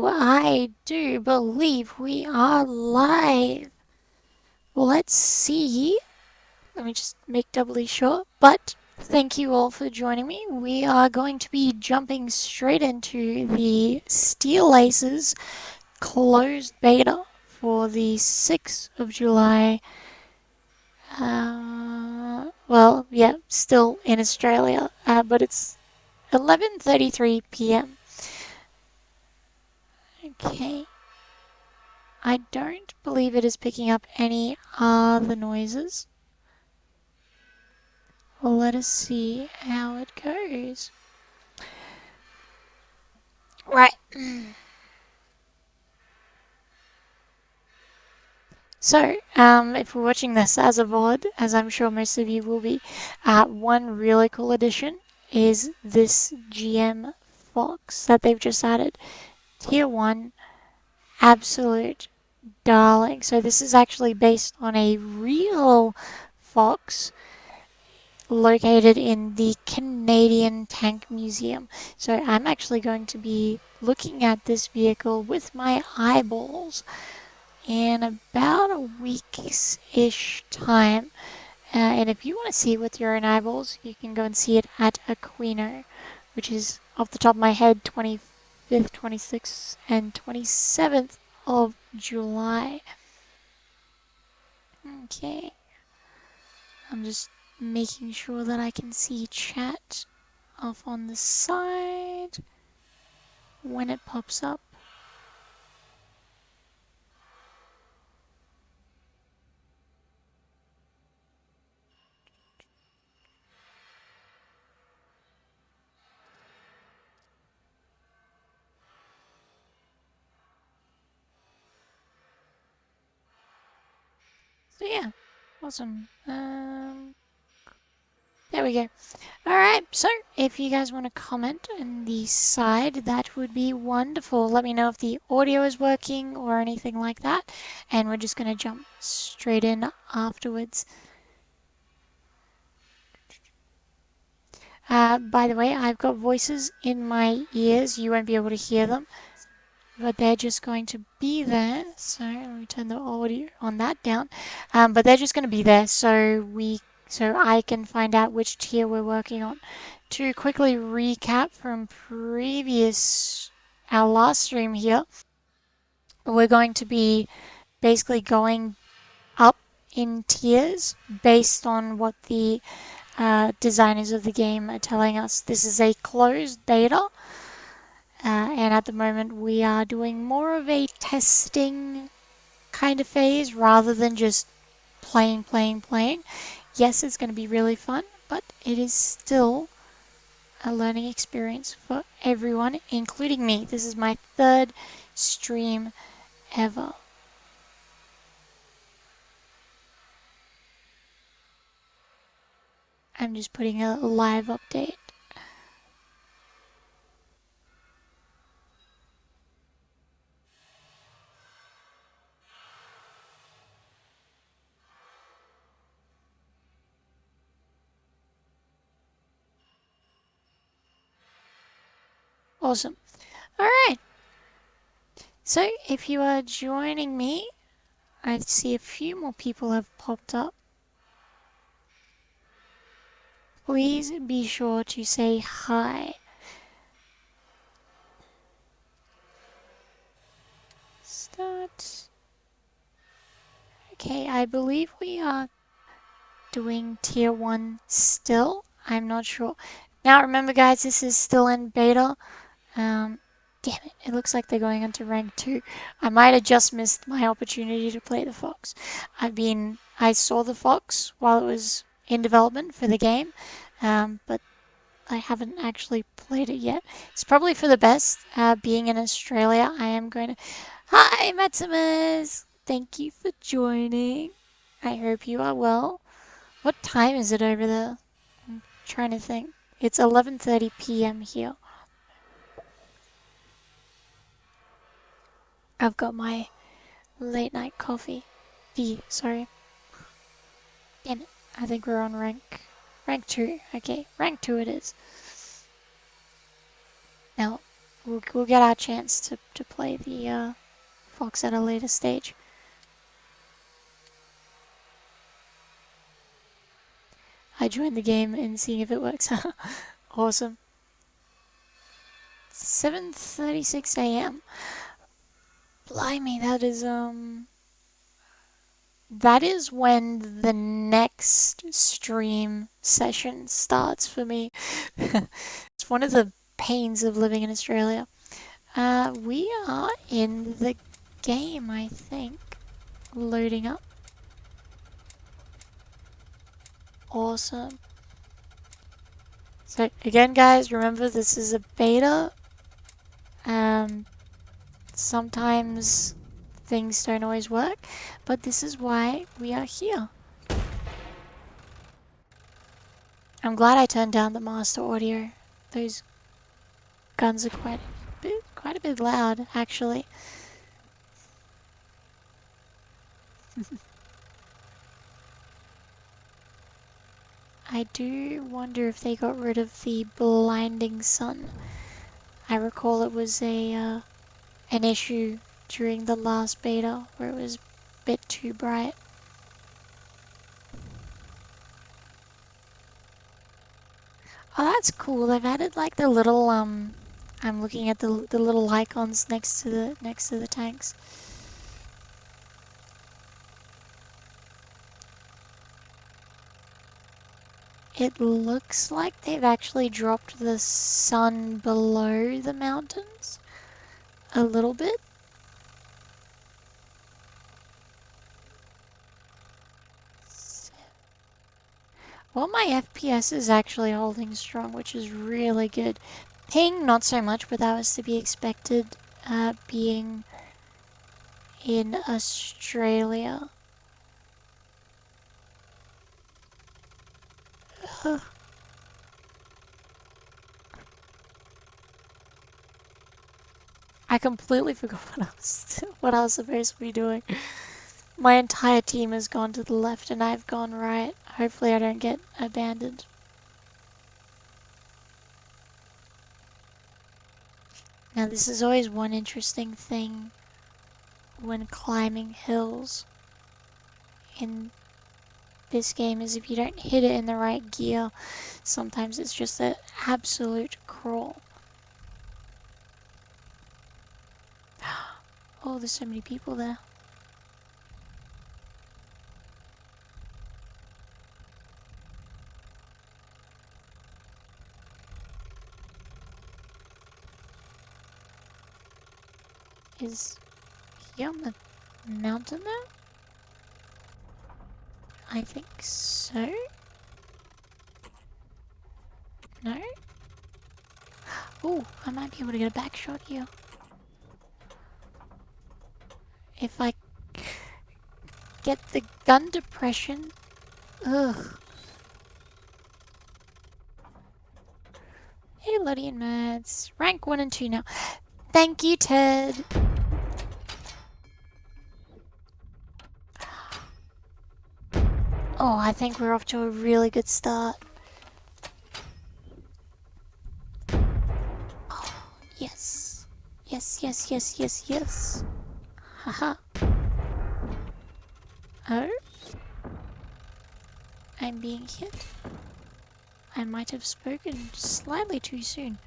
So I do believe we are live. Let's see. Let me just make doubly sure. But thank you all for joining me. We are going to be jumping straight into the Steel Aces closed beta for the 6th of July. Well, yeah, still in Australia, but it's 11:33 p.m. Okay. I don't believe it is picking up any other noises. Well, let us see how it goes. Right. So, if we're watching this as a VOD, as I'm sure most of you will be, one really cool addition is this GM Fox that they've just added. Tier 1, absolute darling. So this is actually based on a real fox located in the Canadian Tank Museum. So I'm actually going to be looking at this vehicle with my eyeballs in about a week-ish time. And if you want to see it with your own eyeballs, you can go and see it at Aquino, which is off the top of my head 25th, 26th, and 27th of July. Okay. I'm just making sure that I can see chat off on the side when it pops up. So yeah, awesome. There we go. Alright, so if you guys want to comment on the side, that would be wonderful. Let me know if the audio is working or anything like that. And we're just going to jump straight in afterwards. By the way, I've got voices in my ears. You won't be able to hear them, but they're just going to be there. So let me turn the audio on that down. But they're just going to be there so I can find out which tier we're working on. To quickly recap from our last stream here, we're going to be basically going up in tiers based on what the designers of the game are telling us. This is a closed beta, and at the moment we are doing more of a testing kind of phase rather than just playing. Yes, it's going to be really fun, but it is still a learning experience for everyone, including me. This is my 3rd stream ever. I'm just putting a live update. Awesome. Alright. So if you are joining me, I see a few more people have popped up. Please be sure to say hi. Start. Okay, I believe we are doing tier 1 still. I'm not sure. Now remember guys, this is still in beta. Damn it, it looks like they're going into rank 2. I might have just missed my opportunity to play the Fox. I saw the Fox while it was in development for the game, but I haven't actually played it yet. It's probably for the best, being in Australia. I am going to... Hi, Maximus! Thank you for joining. I hope you are well. What time is it over there? I'm trying to think. It's 11:30 p.m. here. I've got my late night coffee. Sorry. Damn it. I think we're on rank 2. Okay, rank 2 it is. Now, we'll get our chance to play the Fox at a later stage. I joined the game and seeing if it works. Awesome. 7:36 a.m. Blimey, that is when the next stream session starts for me. It's one of the pains of living in Australia. We are in the game, I think. Loading up. Awesome. So again, guys, remember this is a beta. Sometimes things don't always work, but this is why we are here. I'm glad I turned down the master audio. Those guns are quite a bit loud, actually. I do wonder if they got rid of the blinding sun. I recall it was an issue during the last beta where it was a bit too bright. Oh, that's cool. They've added like the little I'm looking at the little icons next to the tanks. It looks like they've actually dropped the sun below the mountains a little bit. Well, my FPS is actually holding strong, which is really good. Ping, not so much, but that was to be expected, being in Australia. I completely forgot what I was supposed to be doing. My entire team has gone to the left and I've gone right. Hopefully I don't get abandoned. Now this is always one interesting thing when climbing hills in this game is if you don't hit it in the right gear, sometimes it's just an absolute crawl. Oh, there's so many people there. Is he on the mountain there? I think so. No? Oh, I might be able to get a back shot here. If I get the gun depression. Ugh. Hey, Lottie and Mads. Rank 1 and 2 now. Thank you, Ted. Oh, I think we're off to a really good start. Oh, yes. Yes, yes, yes, yes, yes. Haha. Oh? I'm being hit. I might have spoken slightly too soon.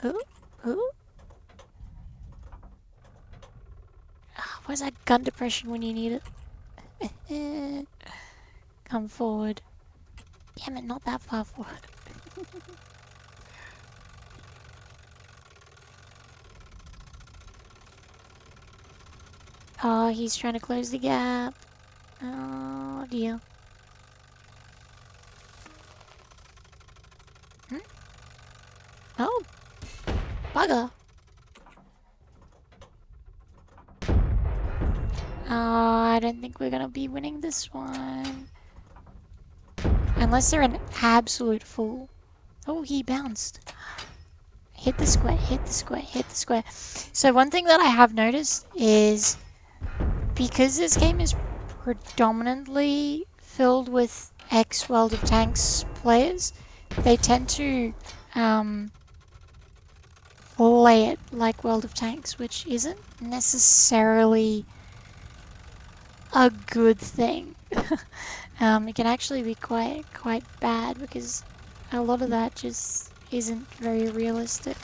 Oh? Oh? Where's that gun depression when you need it? Come forward. Damn it, not that far forward. Oh, he's trying to close the gap. Oh dear. Oh, bugger. I don't think we're gonna be winning this one. Unless they're an absolute fool. Oh, he bounced. Hit the square, hit the square, hit the square. So one thing that I have noticed is because this game is predominantly filled with ex-World of Tanks players, they tend to play it like World of Tanks, which isn't necessarily a good thing. It can actually be quite bad because a lot of that just isn't very realistic.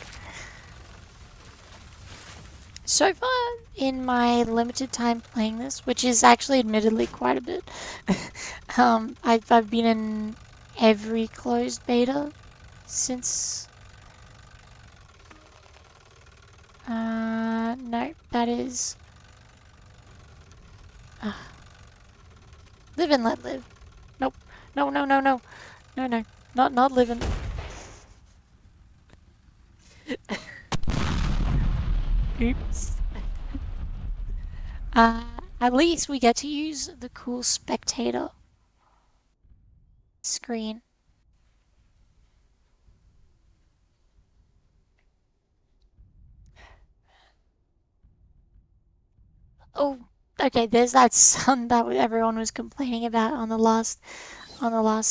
So far, in my limited time playing this, which is actually admittedly quite a bit, I've been in every closed beta since. No, that is. Live and let live. Nope. No, no, no, no. No, no. Not living. Oops. At least we get to use the cool spectator screen. Oh, okay, there's that sun that everyone was complaining about on the last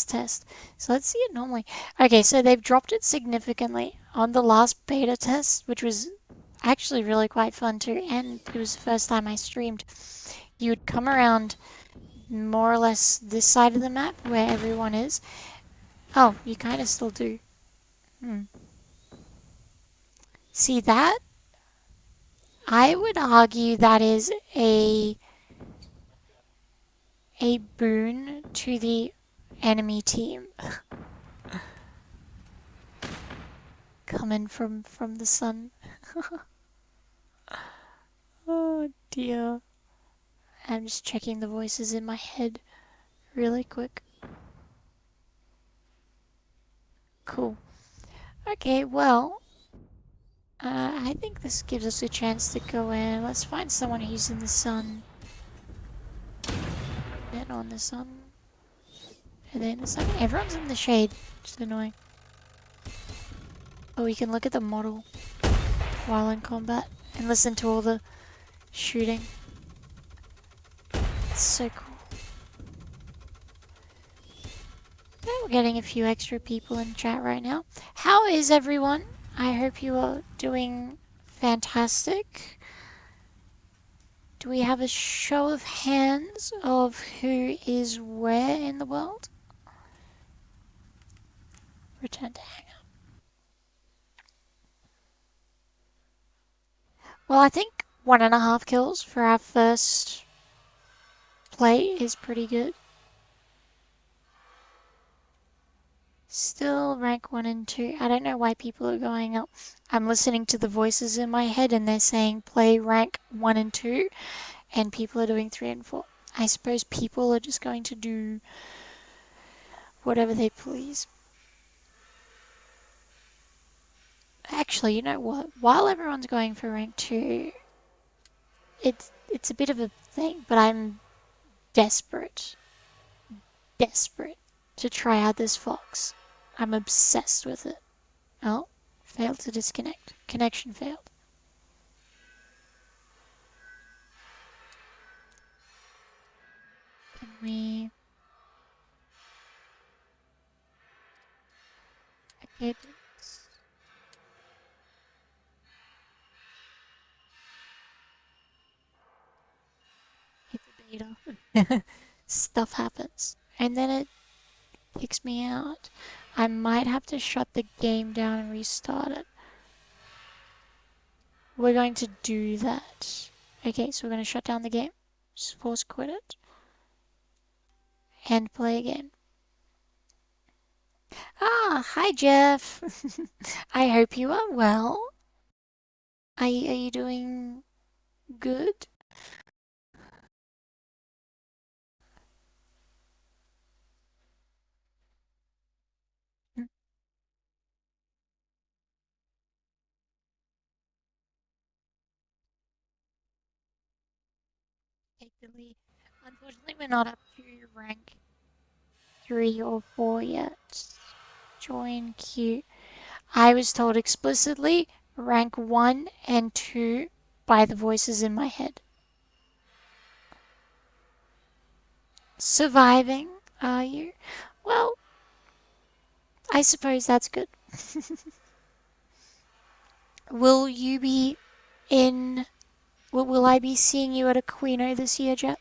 test. So let's see it normally. Okay, so they've dropped it significantly on the last beta test, which was actually really quite fun too, and it was the first time I streamed. You would come around more or less this side of the map where everyone is. Oh, you kind of still do. See that? I would argue that is a boon to the enemy team. Coming from the sun. Oh dear. I'm just checking the voices in my head really quick. Cool. Okay, well, I think this gives us a chance to go in. Let's find someone who's in the sun. Then on the sun. And then the sun. Everyone's in the shade, which is annoying. Oh, we can look at the model while in combat and listen to all the shooting. It's so cool. Yeah, we're getting a few extra people in chat right now. How is everyone? I hope you are doing fantastic. Do we have a show of hands of who is where in the world? Return to hangout. Well, I think 1.5 kills for our first play is pretty good. Still rank 1 and 2. I don't know why people are going up. I'm listening to the voices in my head and they're saying play rank 1 and 2 and people are doing 3 and 4. I suppose people are just going to do whatever they please. Actually, you know what? While everyone's going for rank 2, it's a bit of a thing, but I'm desperate to try out this fox. I'm obsessed with it. Oh, failed to disconnect. Connection failed. Can we... Okay, hit the beta. Stuff happens. And then it kicks me out. I might have to shut the game down and restart it. We're going to do that. Okay, so we're going to shut down the game. Just force quit it. And play again. Ah, hi Jeff. I hope you are well. Are you doing good? Take the lead. Unfortunately, we're not up to rank 3 or 4 yet. Join queue. I was told explicitly rank 1 and 2 by the voices in my head. Surviving, are you? Well, I suppose that's good. Will you be in... Will I be seeing you at a Queeno this year, Jeff?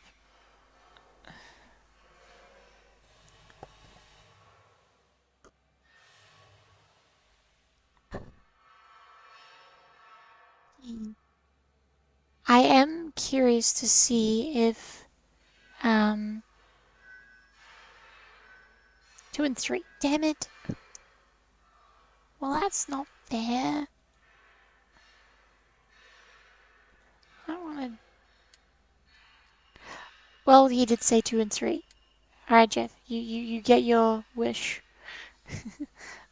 I am curious to see if 2 and 3. Damn it. Well, that's not fair. I don't want to... Well, he did say 2 and 3. Alright, Jeff, you get your wish.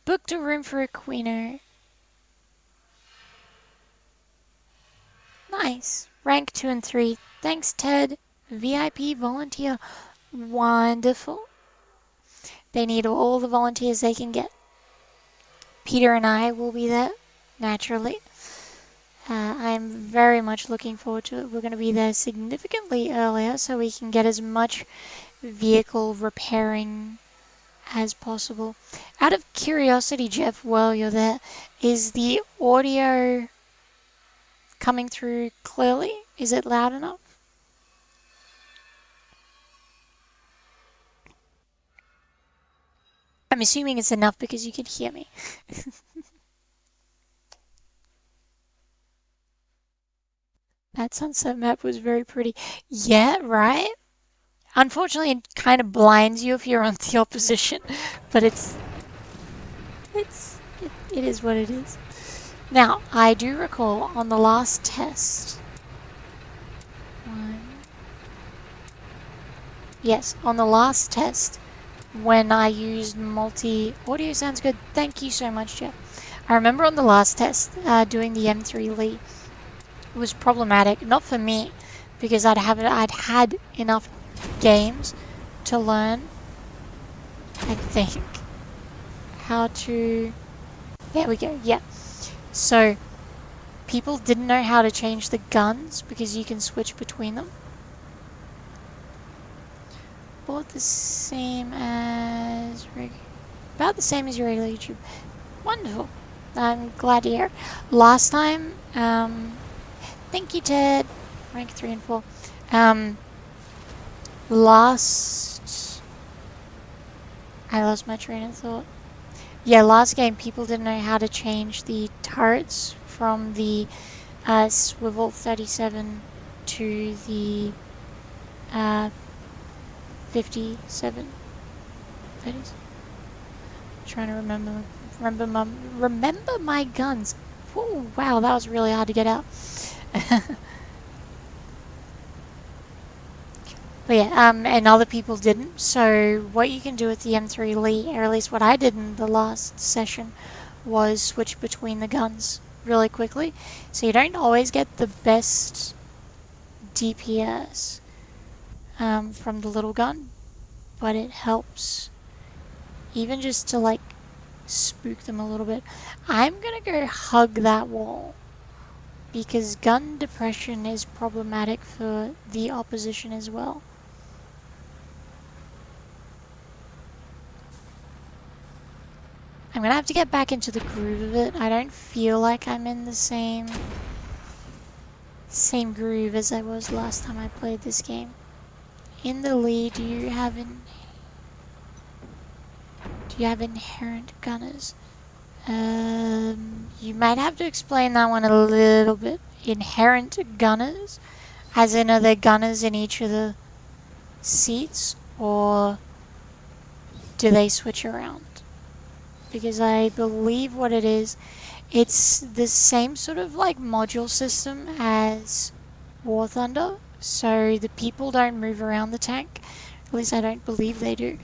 Booked a room for a Queeno. Nice. Rank 2 and 3. Thanks, Ted. VIP volunteer. Wonderful. They need all the volunteers they can get. Peter and I will be there, naturally. I'm very much looking forward to it. We're going to be there significantly earlier so we can get as much vehicle repairing as possible. Out of curiosity, Jeff, while you're there, is the audio coming through clearly? Is it loud enough? I'm assuming it's enough because you can hear me. That sunset map was very pretty. Yeah, right? Unfortunately, it kind of blinds you if you're on the opposition, but it is what it is. Now, I do recall on the last test. Yes, on the last test, when I used audio sounds good. Thank you so much, Jeff. I remember on the last test, doing the M3 Lee. It was problematic, not for me, because I'd had enough games to learn, I think, how to... There we go, yeah. So, people didn't know how to change the guns because you can switch between them. About the same as your regular YouTube. Wonderful. I'm glad to hear. Last time, thank you, Ted. Rank 3 and 4. I lost my train of thought. Yeah, last game people didn't know how to change the turrets from the swivel 37 to the 57. 30s. Trying to remember my guns. Ooh, wow, that was really hard to get out. But yeah, and other people didn't. So what you can do with the M3 Lee, or at least what I did in the last session, was switch between the guns really quickly. So you don't always get the best DPS from the little gun, but it helps. Even just to like spook them a little bit. I'm gonna go hug that wall, because gun depression is problematic for the opposition as well. I'm gonna have to get back into the groove of it. I don't feel like I'm in the same groove as I was last time I played this game. In the lead, do you have inherent gunners? You might have to explain that one a little bit. Inherent gunners? As in, are there gunners in each of the seats? Or do they switch around? Because I believe what it is, it's the same sort of like module system as War Thunder. So the people don't move around the tank. At least I don't believe they do.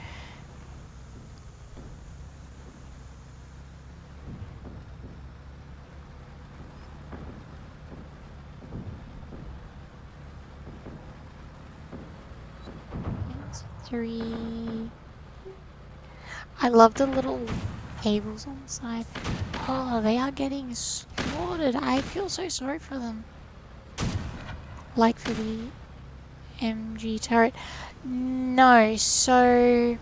Three. I love the little cables on the side. Oh, they are getting slaughtered. I feel so sorry for them. Like for the MG turret. No, so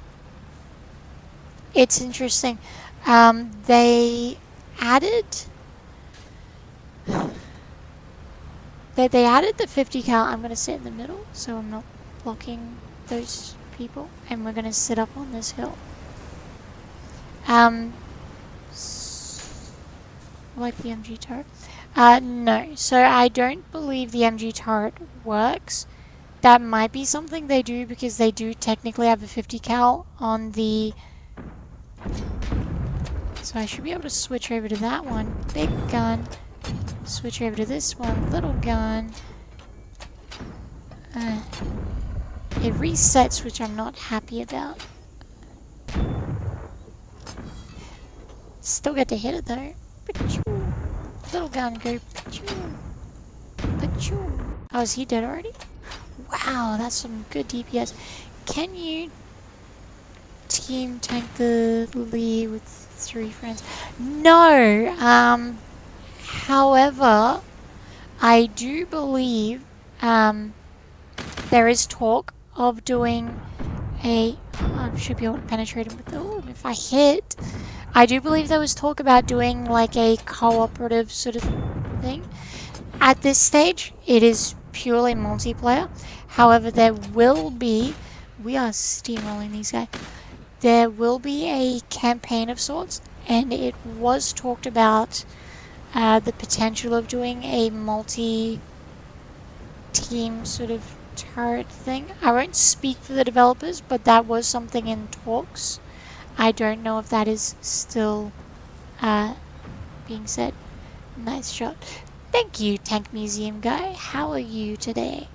it's interesting. They added They added the 50 cal. I'm going to sit in the middle so I'm not blocking those people. And we're going to sit up on this hill. Like the MG turret. No. So I don't believe the MG turret works. That might be something they do because they do technically have a 50 cal on the... So I should be able to switch over to that one. Big gun. Switch over to this one. Little gun. It resets, which I'm not happy about. Still get to hit it though. Little gun go. Oh, is he dead already? Wow, that's some good DPS. Can you team tank the Lee with 3 friends? No. However, I do believe there is talk of doing a... I should be able to penetrate him with the... Oh, if I hit... I do believe there was talk about doing like a cooperative sort of thing. At this stage, it is purely multiplayer. However, there will be... We are steamrolling these guys. There will be a campaign of sorts, and it was talked about the potential of doing a multi-team sort of turret thing. I won't speak for the developers, but that was something in talks. I don't know if that is still being said. Nice shot. Thank you, Tank Museum guy. How are you today?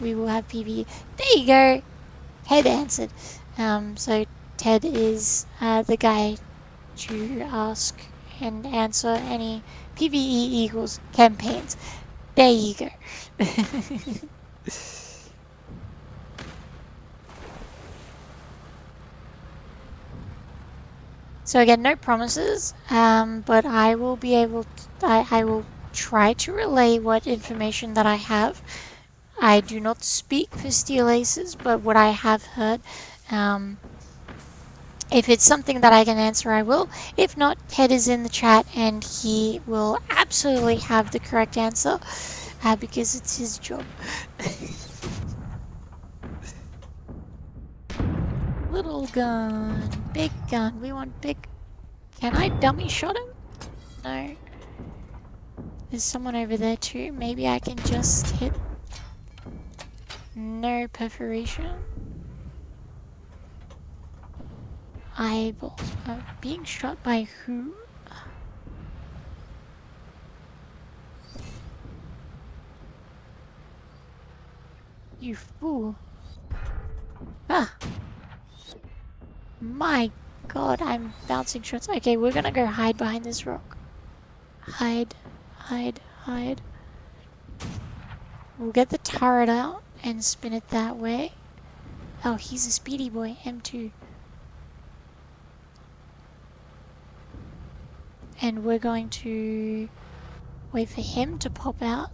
We will have PvE. There you go. Ted answered. So Ted is the guy to ask and answer any PvE equals campaigns. There you go. So again, no promises, but I will be able to, I will try to relay what information that I have. I do not speak for Steel Aces, but what I have heard, if it's something that I can answer, I will. If not, Ted is in the chat and he will absolutely have the correct answer, because it's his job. Little gun, big gun, we want big... Can I dummy shot him? No. There's someone over there too, maybe I can just hit... No perforation. Eyeballs. Being shot by who? You fool. Ah! My god, I'm bouncing shots. Okay, we're gonna go hide behind this rock. Hide, hide, hide. We'll get the turret out and spin it that way. Oh, he's a speedy boy, M2. And we're going to wait for him to pop out.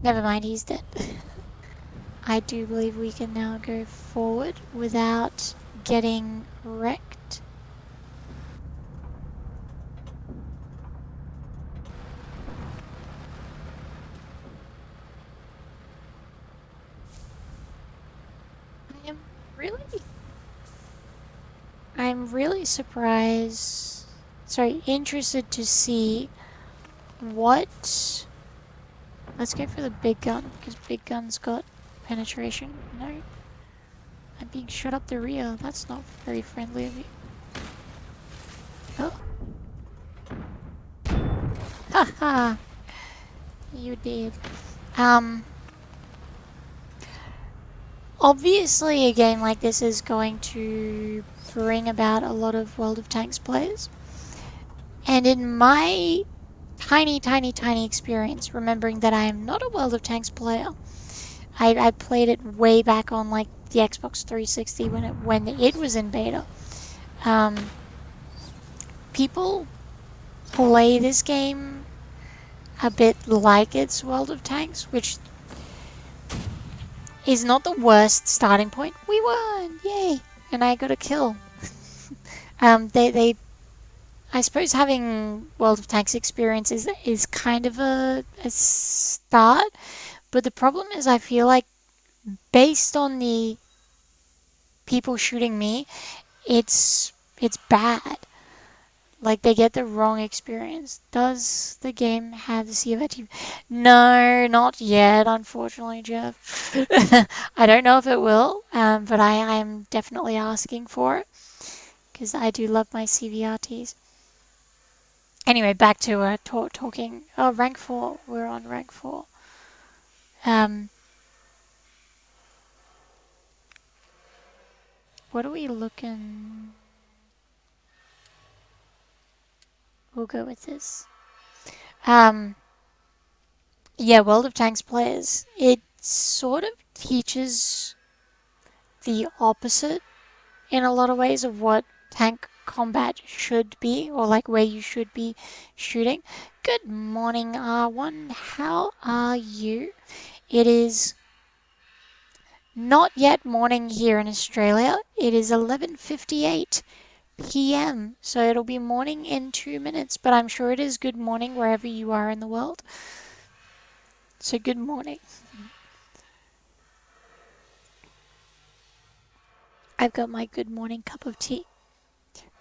Never mind, he's dead. I do believe we can now go forward without getting wrecked. I'm really surprised, sorry, interested to see what... Let's go for the big gun, because big gun's got penetration. No. I'm being shot up the rear. That's not very friendly of you. Oh. Haha. You did. Obviously a game like this is going to bring about a lot of World of Tanks players. And in my tiny experience, remembering that I am not a World of Tanks player, I played it way back on like the Xbox 360 when it was in beta. People play this game a bit like it's World of Tanks, which is not the worst starting point. We won! Yay! And I got a kill. They I suppose having World of Tanks experience is kind of a start, but the problem is I feel like based on the people shooting me, it's bad. Like they get the wrong experience. Does the game have the Sea of Active? No, not yet, unfortunately, Jeff. I don't know if it will, but I am definitely asking for it because I do love my CVRTs. Anyway, back to talking. Oh, rank 4. We're on rank 4. What are we looking? We'll go with this. Yeah, World of Tanks players. It sort of teaches the opposite in a lot of ways of what tank combat should be, or like where you should be shooting. Good morning, R1. How are you? It is not yet morning here in Australia. It is 11:58 p.m. So it'll be morning in 2 minutes, but I'm sure it is good morning wherever you are in the world. So good morning. I've got my good morning cup of tea.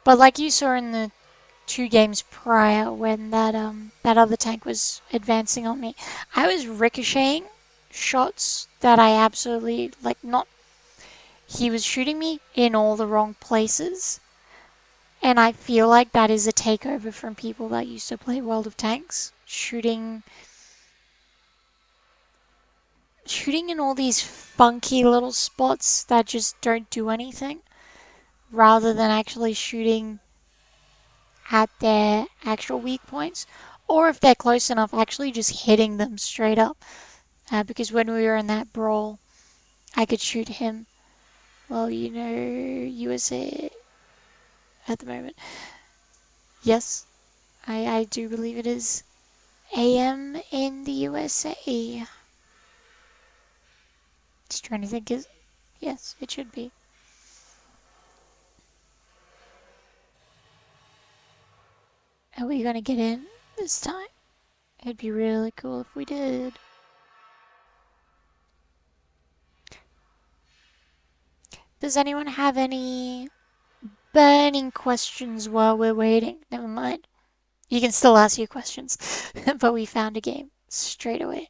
But like you saw in the 2 games prior when that other tank was advancing on me, I was ricocheting shots that I absolutely like not. He was shooting me in all the wrong places. And I feel like that is a takeover from people that used to play World of Tanks, shooting in all these funky little spots that just don't do anything, rather than actually shooting at their actual weak points, or if they're close enough, actually just hitting them straight up. Because when we were in that brawl, I could shoot him. Well, you know, USA at the moment. Yes, I do believe it is AM in the USA. Just trying to think. Yes, it should be. Are we gonna get in this time? It'd be really cool if we did. Does anyone have any burning questions while we're waiting? Never mind. You can still ask your questions, but we found a game straight away.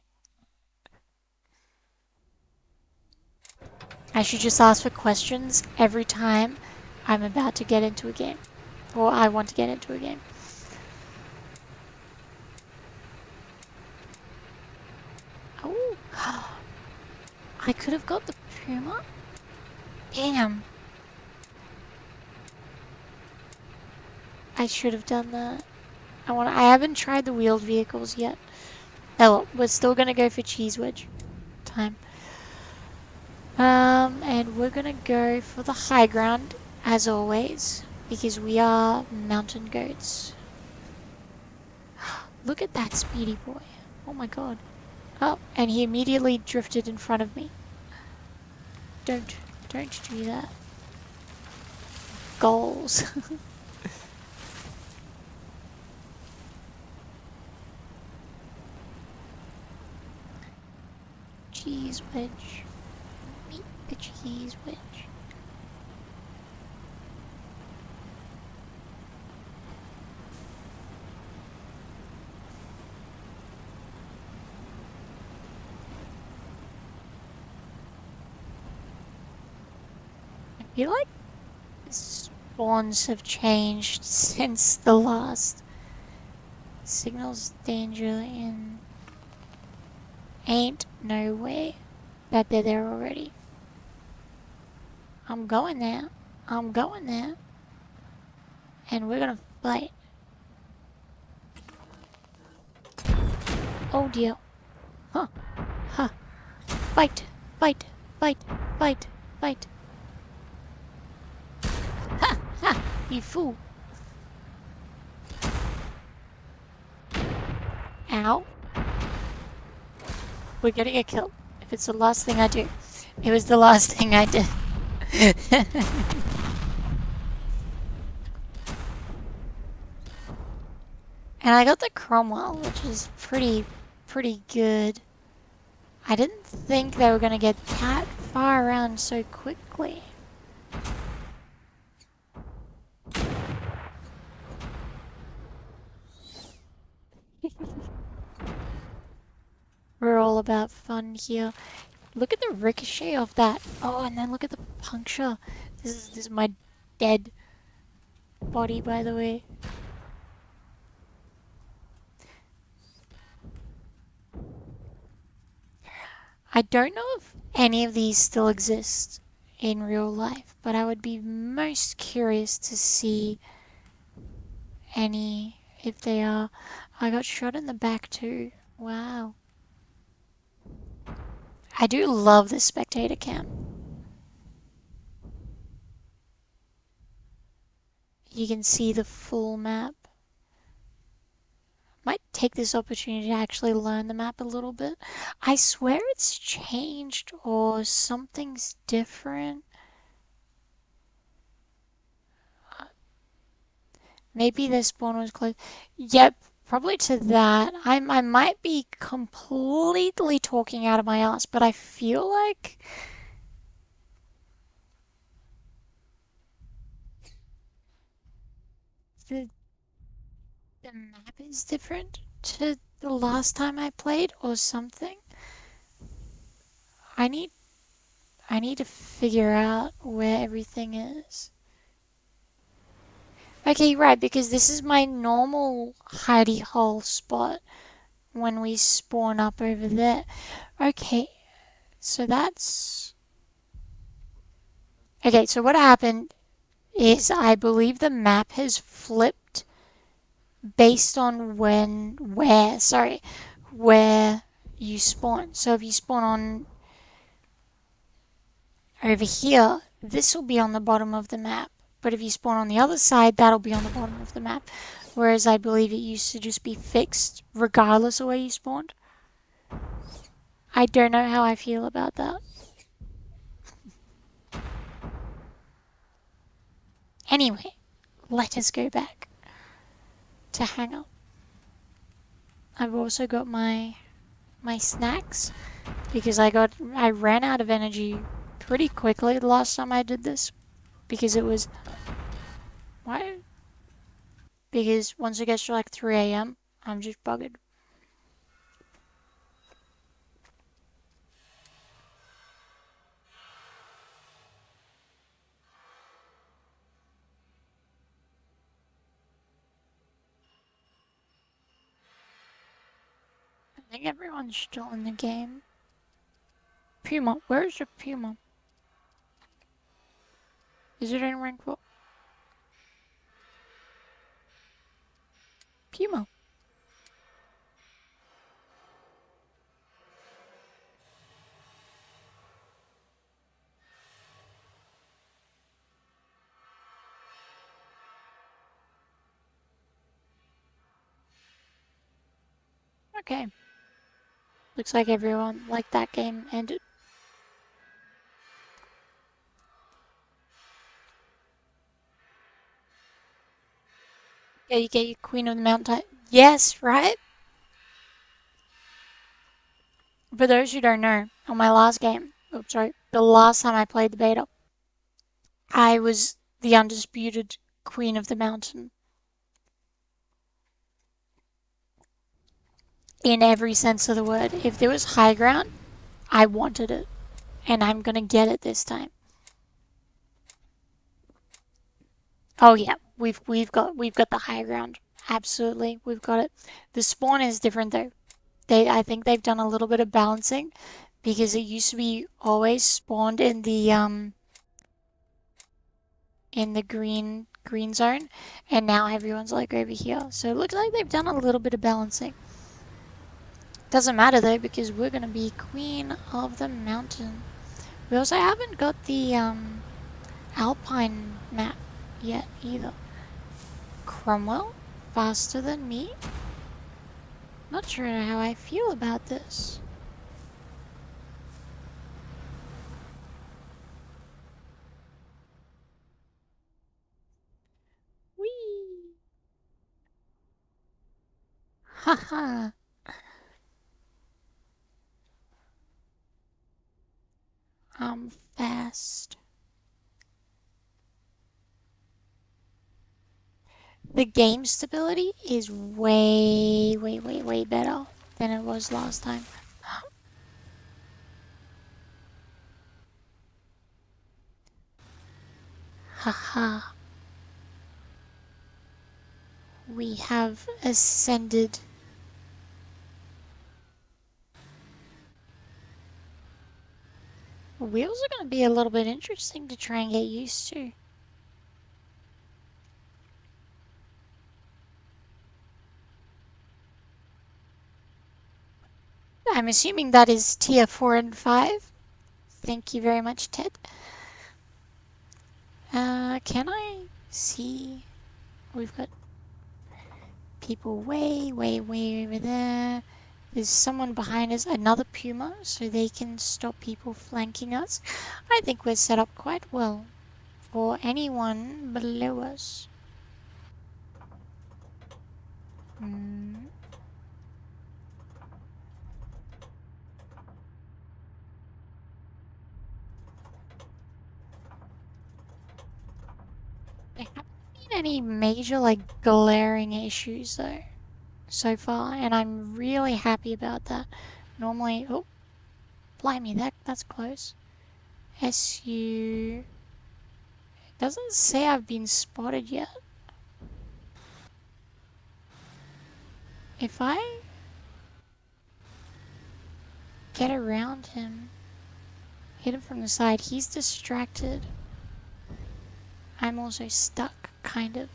I should just ask for questions every time I'm about to get into a game, or I want to get into a game. Oh, I could have got the Puma. Damn. I should have done that. I haven't tried the wheeled vehicles yet. Oh, we're still gonna go for cheese wedge time. And we're gonna go for the high ground, as always, because we are mountain goats. Look at that speedy boy. Oh my god. Oh, and he immediately drifted in front of me. Don't do that. Goals. Cheese wedge. Meet the cheese wedge. I feel like spawns have changed since the last. Signals danger in. Ain't no way that they're there already. I'm going there. I'm going there. And we're gonna fight. Oh dear. Huh. Huh. Fight. Fight. Fight. Fight. Fight. Ha! Ha! You fool. Ow. We're getting a kill. If it's the last thing I do. It was the last thing I did. And I got the Cromwell, which is pretty good. I didn't think they were gonna get that far around so quickly. We're all about fun here. Look at the ricochet of that. Oh, and then look at the puncture. This is my dead body, by the way. I don't know if any of these still exist in real life, but I would be most curious to see any if they are. I got shot in the back too. Wow. I do love this spectator cam. You can see the full map. Might take this opportunity to actually learn the map a little bit. I swear it's changed or something's different. Maybe the spawn was close. Yep, probably to that. I might be completely talking out of my ass, but I feel like the the map is different to the last time I played or something. I need I need to figure out where everything is. Okay, right, because this is my normal hidey hole spot when we spawn up over there. Okay, so that's... Okay, so what happened is I believe the map has flipped based on where you spawn. So if you spawn on over here, this will be on the bottom of the map. But if you spawn on the other side, that'll be on the bottom of the map. Whereas I believe it used to just be fixed regardless of where you spawned. I don't know how I feel about that. Anyway, let us go back to hang up. I've also got my snacks because I ran out of energy pretty quickly the last time I did this because it was why? Because once it gets to like 3 a.m., I'm just buggered. I think everyone's still in the game. Puma, where's your Puma? Is it in rank 4? Puma. Okay. Looks like everyone liked that game ended. Yeah, you get your Queen of the Mountain type. Yes, right? For those who don't know, on my last game, oops, sorry, the last time I played the beta, I was the undisputed Queen of the Mountain. In every sense of the word. If there was high ground, I wanted it. And I'm gonna get it this time. Oh yeah, we've got the high ground. Absolutely, we've got it. The spawn is different though. I think they've done a little bit of balancing because it used to be always spawned in the green zone, and now everyone's like over here. So it looks like they've done a little bit of balancing. Doesn't matter though because we're gonna be Queen of the Mountain. We also haven't got the Alpine map yet either. Cromwell? Faster than me? Not sure how I feel about this. Whee! Haha. I'm fast. The game stability is way, way, way, way better than it was last time. Haha. We have ascended. Wheels are going to be a little bit interesting to try and get used to. I'm assuming that is tier 4 and 5. Thank you very much, Ted. Can I see? We've got people way, way, way over there. There's someone behind us, another puma, so they can stop people flanking us. I think we're set up quite well for anyone below us. There haven't been any major, like, glaring issues, though, so far, and I'm really happy about that. Normally, oh, blimey, that's close. SU... It doesn't say I've been spotted yet. If I get around him, hit him from the side, he's distracted. I'm also stuck, kind of.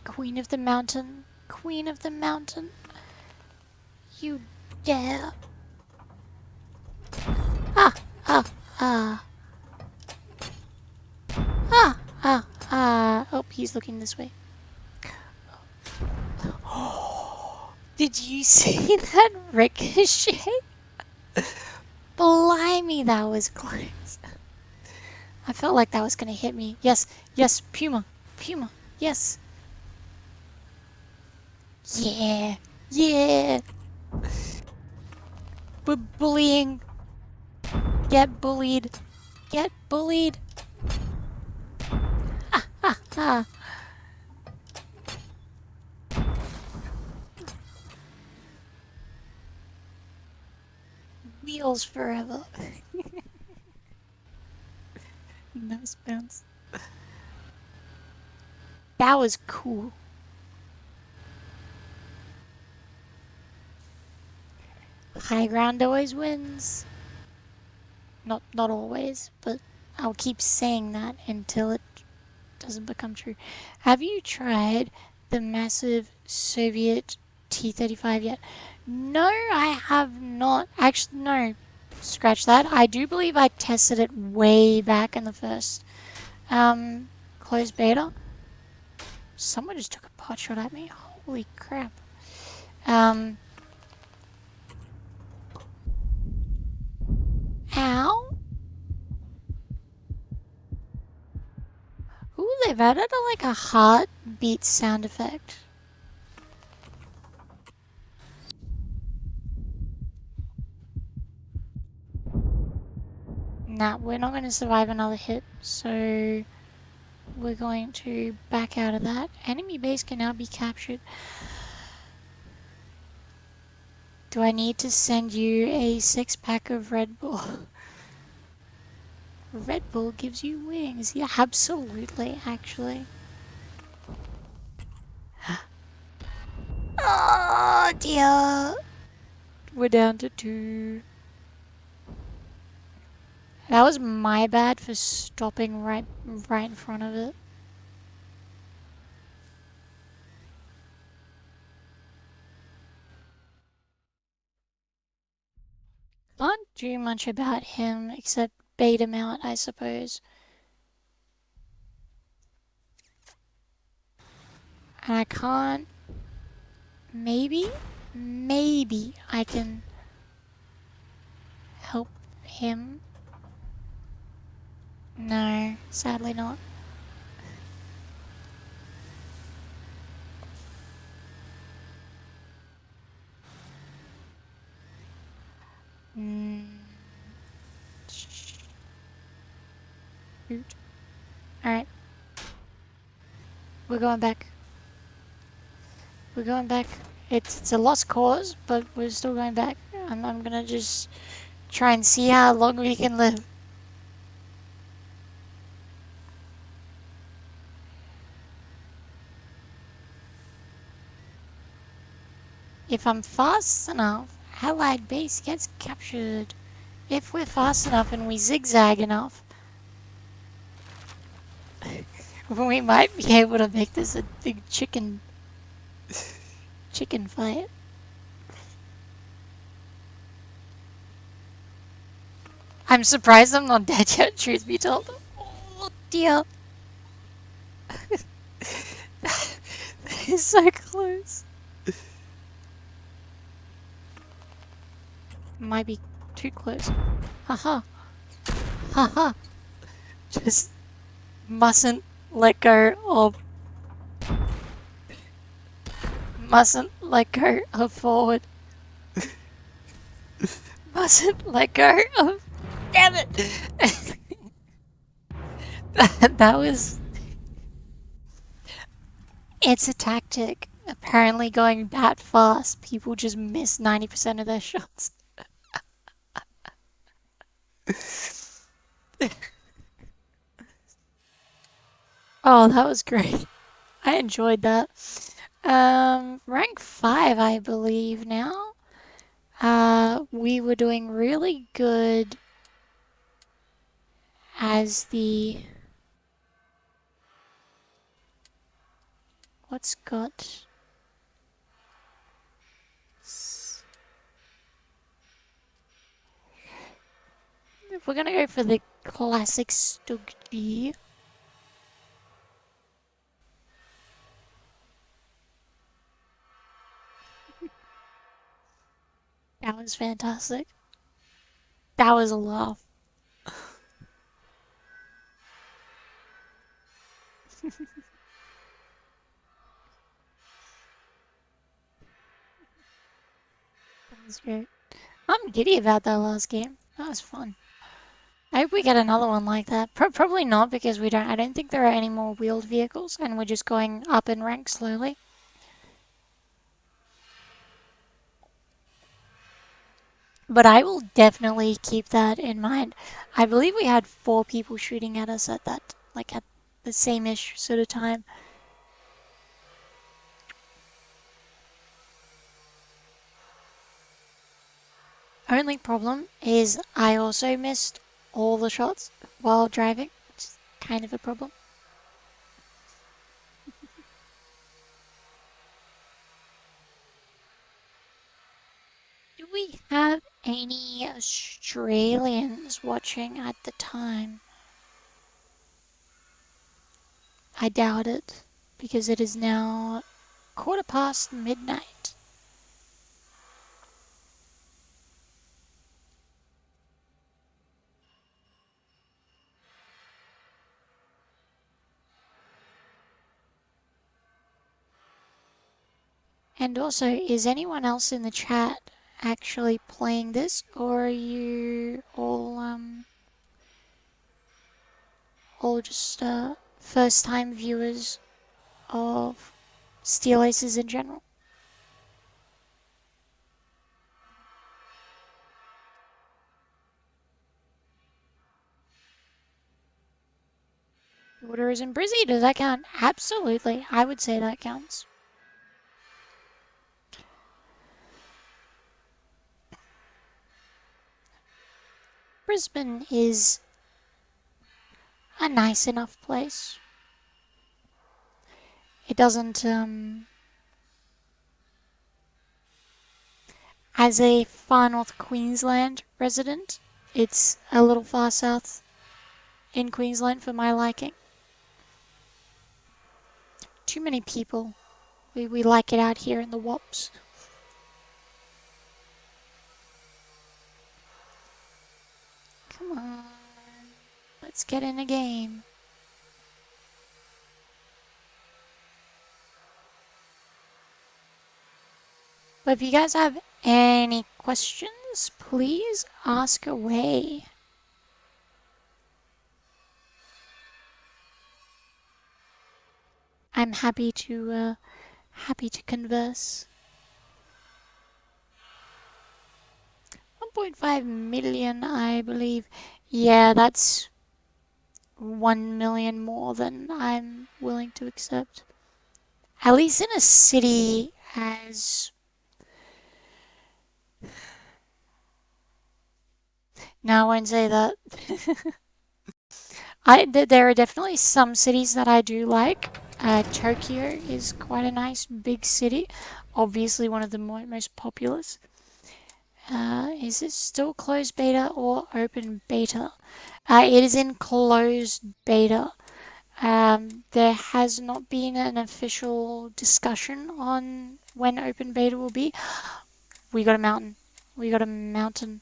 Queen of the mountain, queen of the mountain. You dare. Ah, ah, ah. Ah, ah, ah. Oh, he's looking this way. Did you see that ricochet? Blimey, that was close. I felt like that was gonna hit me. Yes, yes, Puma, Puma, yes. Yeah, yeah. Bullying. Get bullied. Get bullied. Ha ha ha. Wheels forever. Nice bounce. That was cool. High ground always wins. Not always, but I'll keep saying that until it doesn't become true. Have you tried the massive Soviet T-35 yet? No, I have not. Actually, no. Scratch that. I do believe I tested it way back in the first closed beta. Someone just took a pot shot at me. Holy crap. Ow. Ooh, they've added like a heartbeat sound effect. Nah, we're not going to survive another hit, so we're going to back out of that. Enemy base can now be captured. Do I need to send you a 6-pack of Red Bull? Red Bull gives you wings. Yeah, absolutely, actually. Oh dear. We're down to 2. That was my bad for stopping right in front of it. Can't do much about him except bait him out, I suppose. And I can't... Maybe I can help him. No, sadly not. Woot. Alright. We're going back. We're going back. It's a lost cause, but we're still going back. And I'm gonna just try and see how long we can live. If I'm fast enough, Allied base gets captured. If we're fast enough and we zigzag enough, we might be able to make this a big chicken fight. I'm surprised I'm not dead yet, truth be told. Oh dear. That is so close. Might be too close. Haha. Haha. Just mustn't let go of forward. Mustn't let go of. Damn it! that was. It's a tactic. Apparently, going that fast, people just miss 90% of their shots. Oh, that was great. I enjoyed that. Rank 5, I believe now. We were doing really good as the... What's got... If we're gonna go for the classic Stuggy. That was fantastic. That was a laugh. That was great. I'm giddy about that last game. That was fun. I hope we get another one like that. Probably not, because I don't think there are any more wheeled vehicles, and we're just going up in rank slowly. But I will definitely keep that in mind. I believe we had 4 people shooting at us at that, like at the same-ish sort of time. Only problem is I also missed all the shots while driving, which is kind of a problem. Do we have any Australians watching at the time? I doubt it, because it is now midnight. And also, is anyone else in the chat actually playing this, or are you all just first-time viewers of Steel Aces in general? Water is in Brizzy, does that count? Absolutely, I would say that counts. Brisbane is a nice enough place. It doesn't, as a far north Queensland resident, it's a little far south in Queensland for my liking. Too many people. We like it out here in the Wops. Come on. Let's get in a game. But if you guys have any questions, please ask away. I'm happy to converse. 1.5 million, I believe. Yeah, that's 1 million more than I'm willing to accept. At least in a city as... No, I won't say that. There are definitely some cities that I do like. Tokyo is quite a nice big city. Obviously one of the most populous. Is it still closed beta or open beta? It is in closed beta. There has not been an official discussion on when open beta will be. We got a mountain. We got a mountain.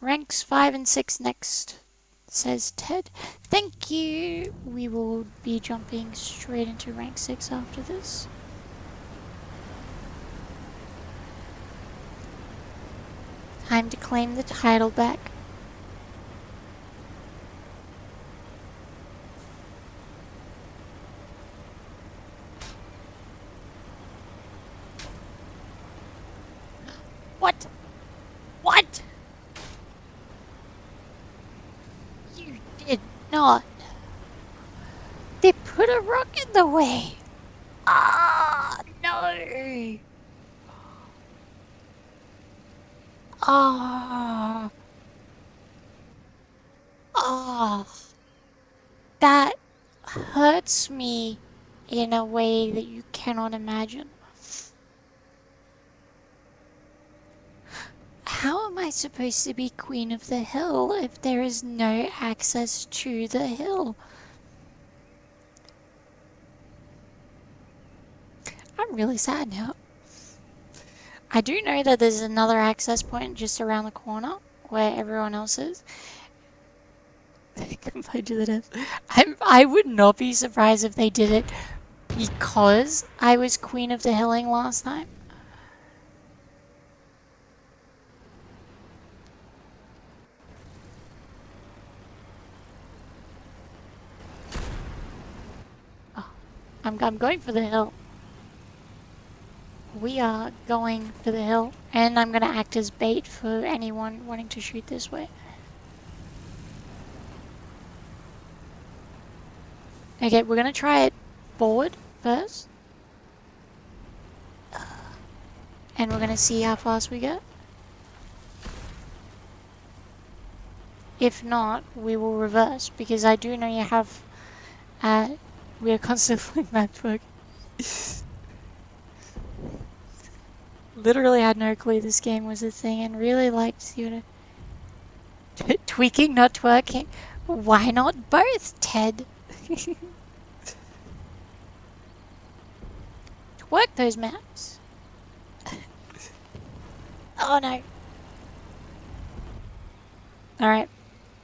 Ranks 5 and 6 next, says Ted. Thank you. We will be jumping straight into rank 6 after this. Time to claim the title back. What? What? You did not. They put a rock in the way. Ah, no. Ah. Ah. That hurts me in a way that you cannot imagine. How am I supposed to be Queen of the Hill if there is no access to the hill? I'm really sad now. I do know that there's another access point just around the corner where everyone else is. Compared to the death. I would not be surprised if they did it because I was Queen of the Hilling last time. Oh, I'm going for the hill. We are going for the hill, and I'm gonna act as bait for anyone wanting to shoot this way. Okay, we're gonna try it forward first. And we're gonna see how fast we get. If not, we will reverse, because I do know you have... we are constantly map work. Literally had no clue this game was a thing and really liked, you know... Tweaking, not twerking. Why not both, Ted? Twerk those maps. Oh no. Alright.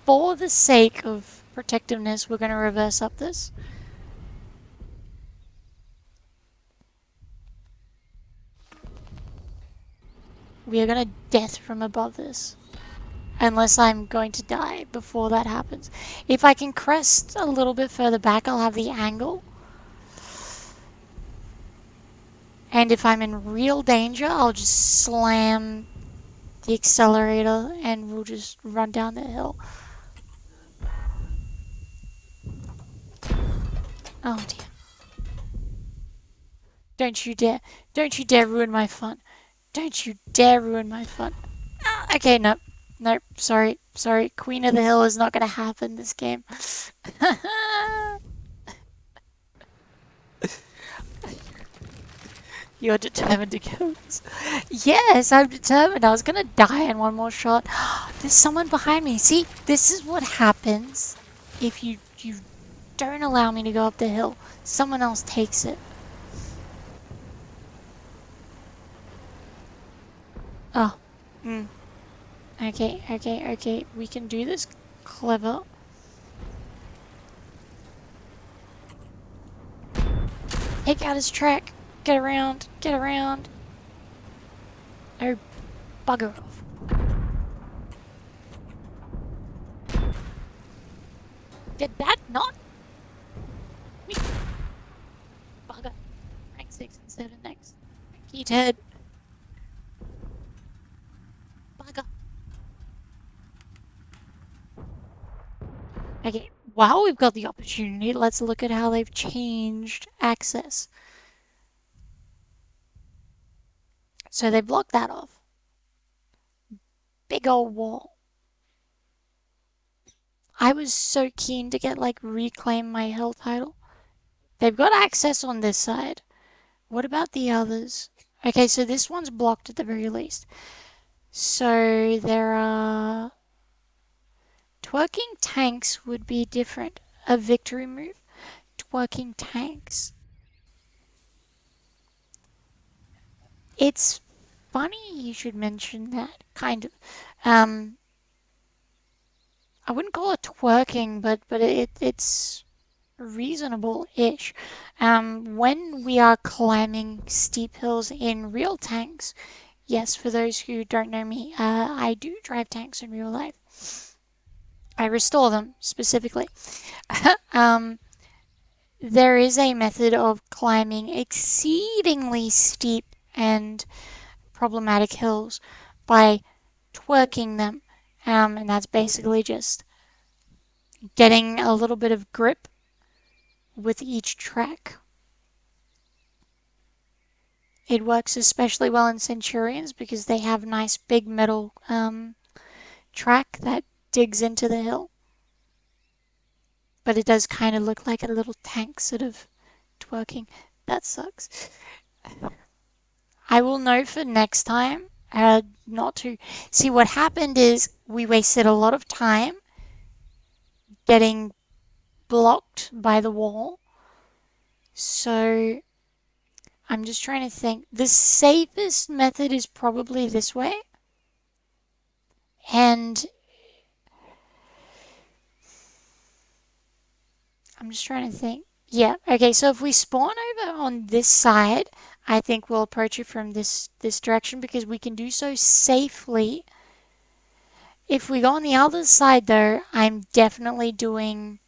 For the sake of protectiveness, we're going to reverse up this. We are going to death from above this. Unless I'm going to die before that happens. If I can crest a little bit further back, I'll have the angle. And if I'm in real danger, I'll just slam the accelerator and we'll just run down the hill. Oh dear. Don't you dare. Don't you dare ruin my fun. Don't you dare ruin my fun. Ah, okay, nope. Nope, sorry. Sorry. Queen of the Hill is not going to happen this game. You're determined to kill us. Yes, I'm determined. I was going to die in one more shot. There's someone behind me. See, this is what happens if you don't allow me to go up the hill. Someone else takes it. Oh. Okay. We can do this clever. Take out his track. Get around. Oh, bugger off. Did that not? instead of next. Ted. Bugger. Okay, while we've got the opportunity, let's look at how they've changed access. So they blocked that off. Big old wall. I was so keen to get like reclaim my hill title. They've got access on this side. What about the others? Okay, so this one's blocked at the very least. So there are twerking tanks would be different. A victory move. Twerking tanks. It's funny you should mention that, kind of. I wouldn't call it twerking, but it's reasonable-ish. When we are climbing steep hills in real tanks, yes, for those who don't know me, I do drive tanks in real life. I restore them specifically. um, there is a method of climbing exceedingly steep and problematic hills by twerking them. And that's basically just getting a little bit of grip with each track. It works especially well in Centurions because they have nice big metal track that digs into the hill. But it does kind of look like a little tank sort of twerking. That sucks. I will know for next time not to. See, what happened is we wasted a lot of time getting blocked by the wall. So I'm just trying to think. The safest method is probably this way. And I'm just trying to think. Yeah, okay, so if we spawn over on this side, I think we'll approach it from this direction because we can do so safely. If we go on the other side though, I'm definitely doing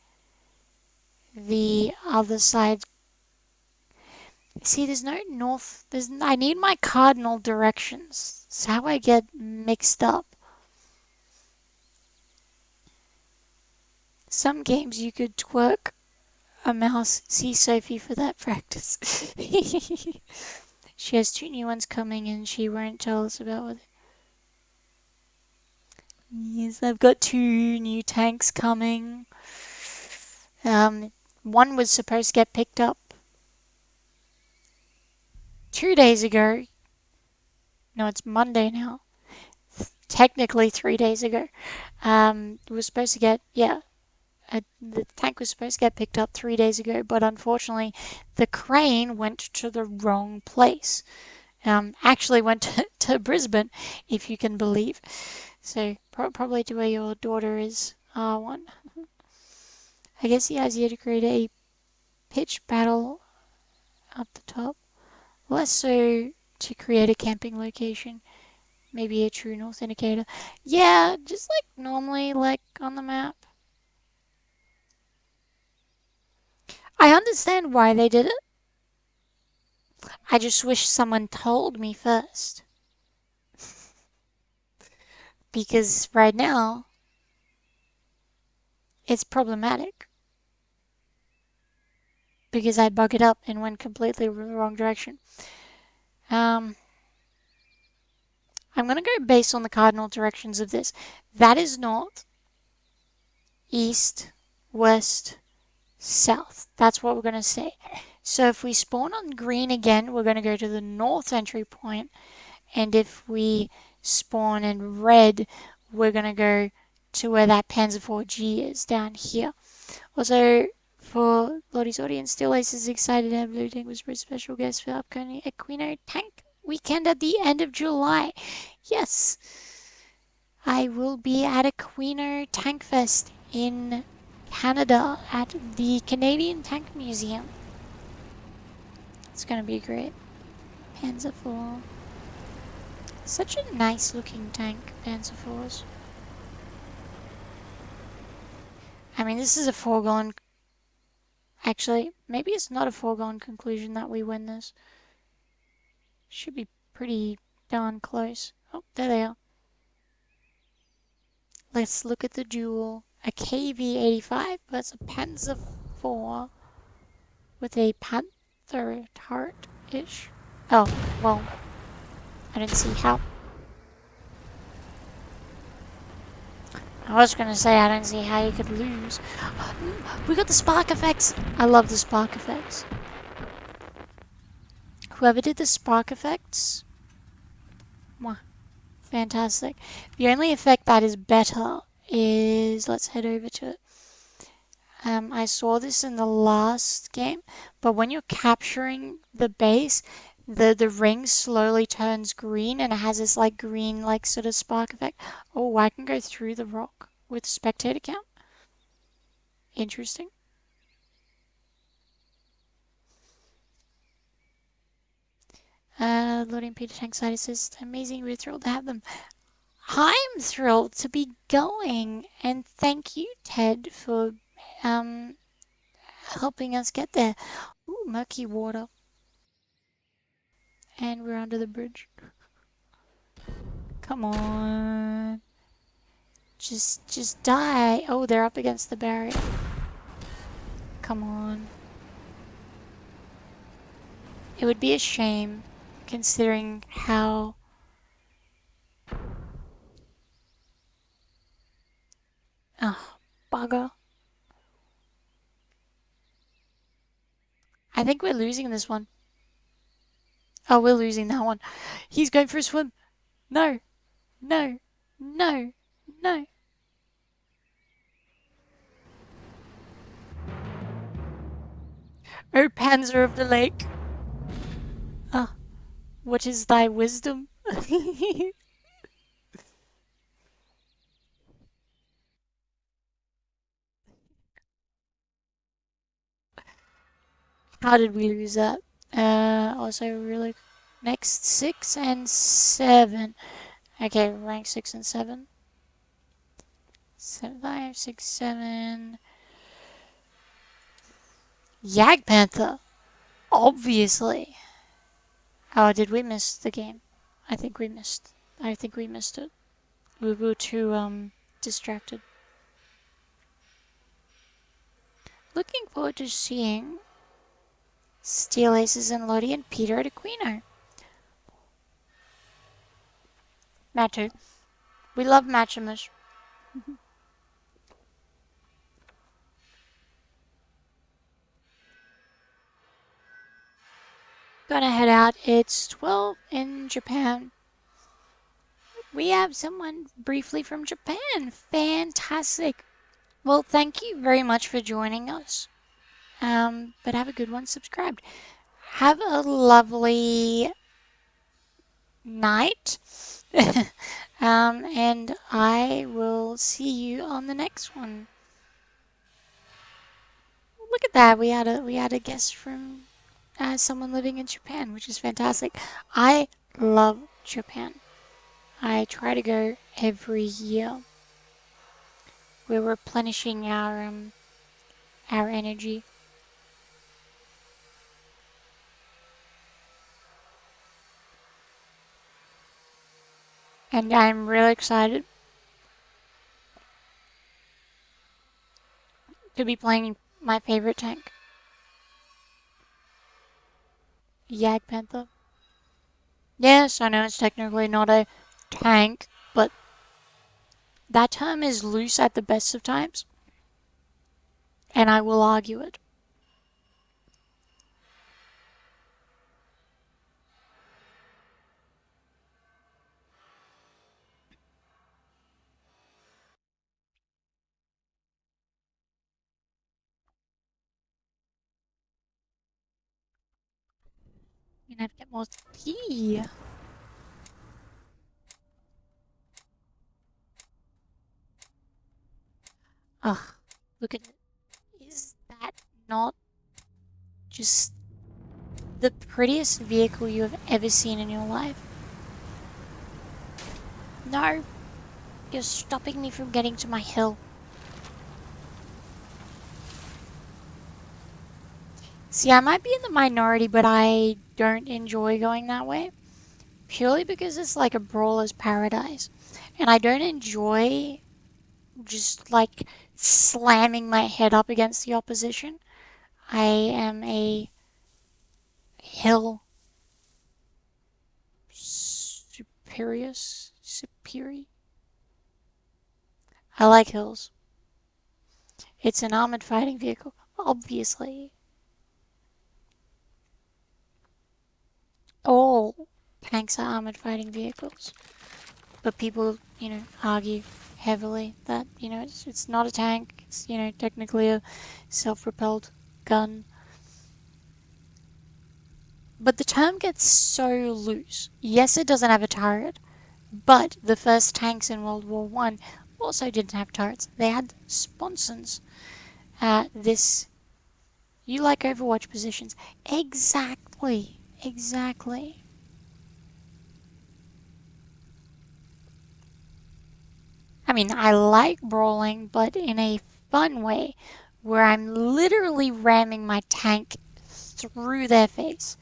the other side. See, there's no north. I need my cardinal directions. It's how I get mixed up. Some games you could twerk a mouse. See Sophie for that practice. She has 2 new ones coming and she won't tell us about it. Yes, I've got 2 new tanks coming. One was supposed to get picked up 2 days ago. No, it's Monday now. Technically 3 days ago. It was supposed to get, the tank was supposed to get picked up 3 days ago, but unfortunately the crane went to the wrong place. Actually went to Brisbane, if you can believe. So probably to where your daughter is, R1. I guess the idea to create a pitch battle up the top. Less so to create a camping location. Maybe a true north indicator. Yeah, just like normally, like on the map. I understand why they did it. I just wish someone told me first. Because right now, it's problematic. Because I bug it up and went completely the wrong direction. I'm going to go based on the cardinal directions of this. That is north, east, west, south. That's what we're going to say. So if we spawn on green again, we're going to go to the north entry point. And if we spawn in red, we're going to go to where that Panzer IV-G is down here. Also, for Lottie's audience, Steel Ace is excited to have Blue Tank was a special guest for upcoming Equino Tank weekend at the end of July. Yes, I will be at Equino Tank Fest in Canada at the Canadian Tank Museum. It's going to be great. Panzer IV. Such a nice looking tank, Panzer IVs. I mean, this is a foregone... Actually, maybe it's not a foregone conclusion that we win this. Should be pretty darn close. Oh, there they are. Let's look at the duel. A KV-85 versus a Panzer IV with a Panther turret-ish. Oh, well, I didn't see how. I was gonna say I don't see how you could lose. We got the spark effects. I love the spark effects. Whoever did the spark effects, mwah, fantastic. The only effect that is better is, let's head over to it. I saw this in the last game, but when you're capturing the base, the ring slowly turns green and it has this like green like sort of spark effect. Oh, I can go through the rock with spectator count. Interesting. Loading Peter Tank site says amazing. We're thrilled to have them. I'm thrilled to be going, and thank you, Ted, for helping us get there. Ooh, murky water. And we're under the bridge. Come on. Just die. Oh, they're up against the barrier. Come on. It would be a shame, considering how... Oh, bugger. I think we're losing this one. Oh, we're losing that one. He's going for a swim. No. No. No. No. O Panzer of the Lake. Ah, what is thy wisdom? How did we lose that? Also really... Next 6 and 7. Okay, rank 6 and 7. 7, 5, 6, 7. Jagdpanther! Obviously! Oh, did we miss the game? I think we missed. I think we missed it. We were too, distracted. Looking forward to seeing Steel Aces and Lodi and Peter at Aquino. Matu. We love Maximus. Gonna head out. It's 12 in Japan. We have someone briefly from Japan. Fantastic. Well, thank you very much for joining us. But have a good one. Subscribed. Have a lovely night. And I will see you on the next one. Look at that. We had a guest from someone living in Japan, which is fantastic. I love Japan. I try to go every year. We're replenishing our energy. And I'm really excited to be playing my favorite tank, Jagdpanther. Yes, I know it's technically not a tank, but that term is loose at the best of times, and I will argue it. I'm gonna have to get more tea. Ugh, look at it. Is that not just the prettiest vehicle you have ever seen in your life? No, you're stopping me from getting to my hill. See, I might be in the minority, but I don't enjoy going that way. purely because it's like a brawler's paradise. And I don't enjoy just like slamming my head up against the opposition. I am a hill superior. I like hills. It's an armored fighting vehicle, obviously. All tanks are armored fighting vehicles, but people, argue heavily that it's not a tank. It's technically a self-propelled gun. But the term gets so loose. Yes, it doesn't have a turret, but the first tanks in World War One also didn't have turrets. They had sponsons. This You like Overwatch positions. Exactly. Exactly. I mean, I like brawling, but in a fun way, where I'm literally ramming my tank through their face.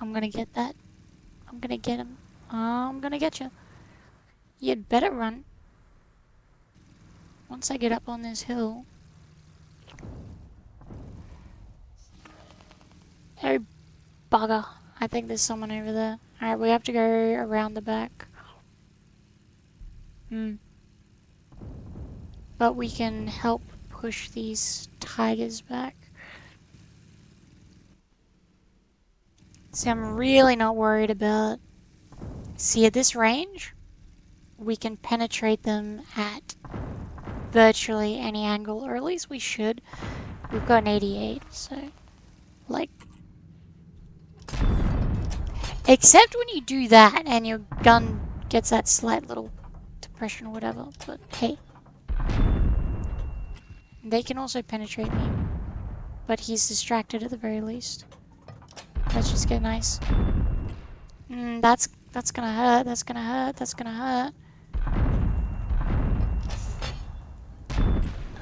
I'm gonna get that. I'm gonna get him. I'm gonna get you. You'd better run. Once I get up on this hill. Oh, bugger. I think there's someone over there. Alright, we have to go around the back. But we can help push these tigers back. So I'm really not worried about... See, at this range, we can penetrate them at virtually any angle, or at least we should. We've got an 88, so... like... Except when you do that and your gun gets that slight little depression or whatever, but hey. They can also penetrate me, but he's distracted at the very least. Let's just get nice. That's gonna hurt, that's gonna hurt, that's gonna hurt.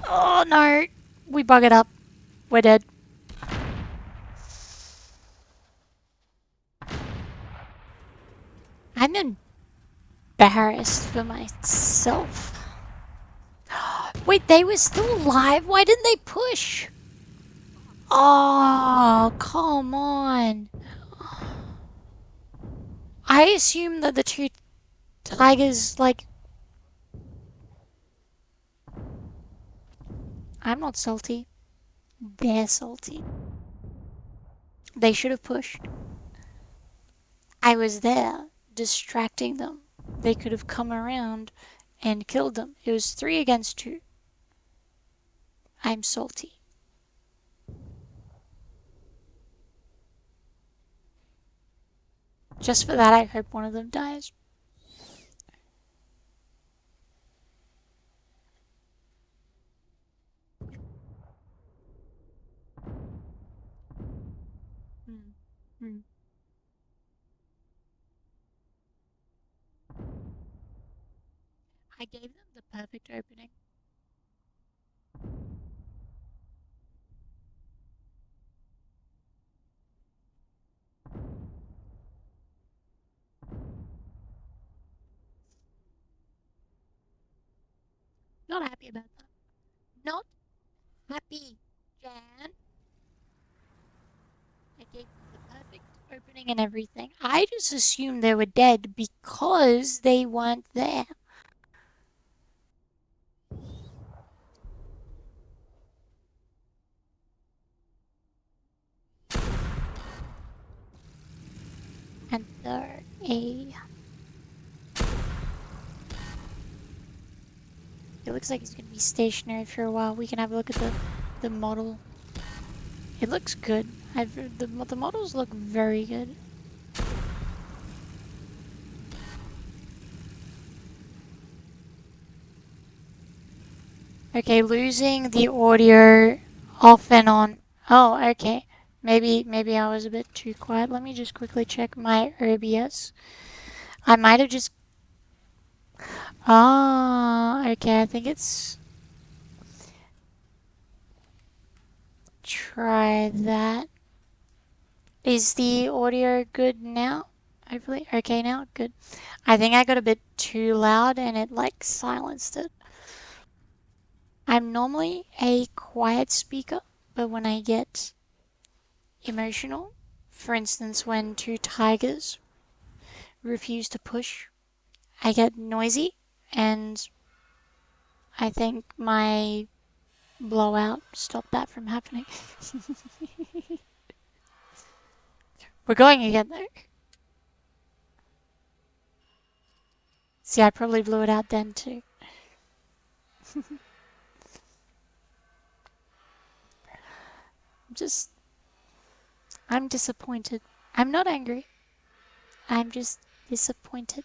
Oh no! We bug it up. We're dead. I'm embarrassed for myself. Wait, they were still alive? Why didn't they push? Oh, come on. I assume that the two tigers, like... I'm not salty. They're salty. They should have pushed. I was there, distracting them. They could have come around and killed them. It was 3 against 2. I'm salty. Just for that, I hope one of them dies. I gave them the perfect opening. Not happy about that. Not happy, Jan. I gave them the perfect opening and everything. I just assumed they were dead because they weren't there. And they're a... It looks like he's going to be stationary for a while. We can have a look at the model. It looks good. The models look very good. Okay, losing the audio off and on. Oh, okay. Maybe I was a bit too quiet. Let me just quickly check my OBS. I might have just... Ah, okay, I think it's... try that. Is the audio good now? Hopefully. Okay now? Good. I think I got a bit too loud and it like silenced it. I'm normally a quiet speaker, but when I get emotional, for instance, when two tigers refuse to push, I get noisy, and I think my blowout stopped that from happening. We're going again though. See, I probably blew it out then too. I'm disappointed. I'm not angry. I'm just disappointed.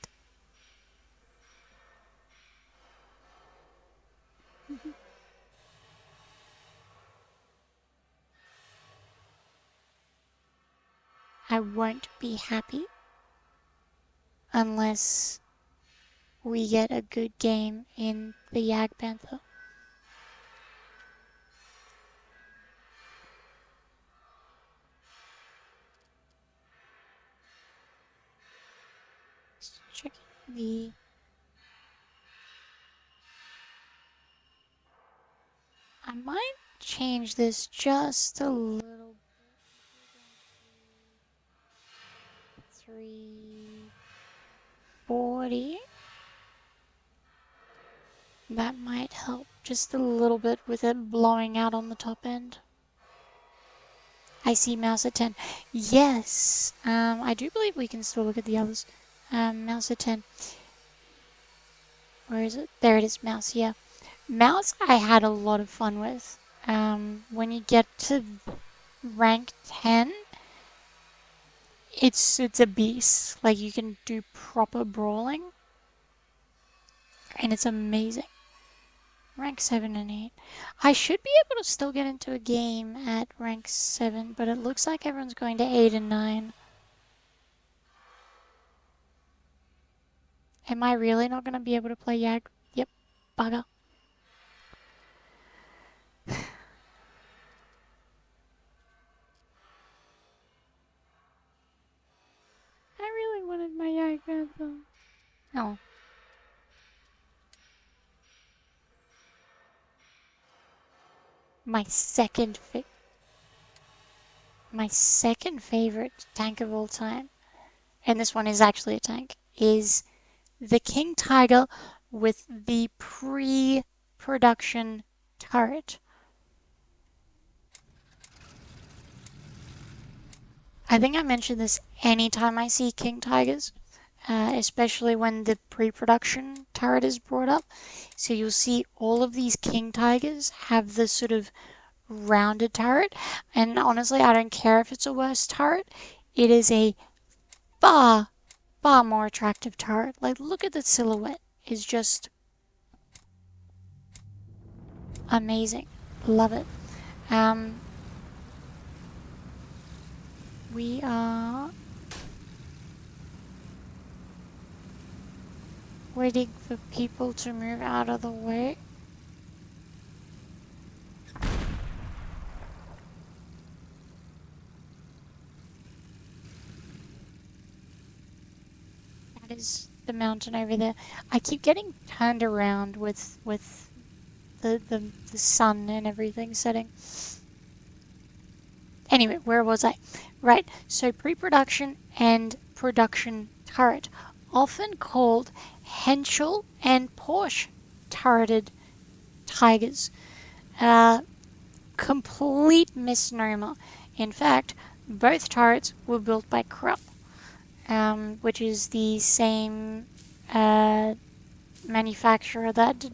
I won't be happy unless we get a good game in the Yag Panther. Just checking the... I might change this just a little bit. 340. That might help just a little bit with it blowing out on the top end. I see mouse at 10. Yes, I do believe we can still look at the others. Mouse at 10. Where is it? There it is, mouse, yeah. Mouse I had a lot of fun with. When you get to rank 10, it's a beast. Like, you can do proper brawling. And it's amazing. Rank 7 and 8. I should be able to still get into a game at rank 7, but it looks like everyone's going to 8 and 9. Am I really not going to be able to play Yag? Yep, bugger. I really wanted my Yag Panther. Oh. My second favorite tank of all time, and this one is actually a tank, is the King Tiger with the pre-production turret. I think I mention this anytime I see King Tigers, especially when the pre-production turret is brought up. So you'll see all of these King Tigers have this sort of rounded turret, and honestly I don't care if it's a worse turret. It is a far more attractive turret. Like, look at the silhouette. It's just amazing. Love it. We are waiting for people to move out of the way. That is the mountain over there. I keep getting turned around with the sun and everything setting. Anyway, where was I? Right, so pre-production and production turret, often called Henschel and Porsche turreted tigers. Complete misnomer. In fact, both turrets were built by Krupp, which is the same manufacturer that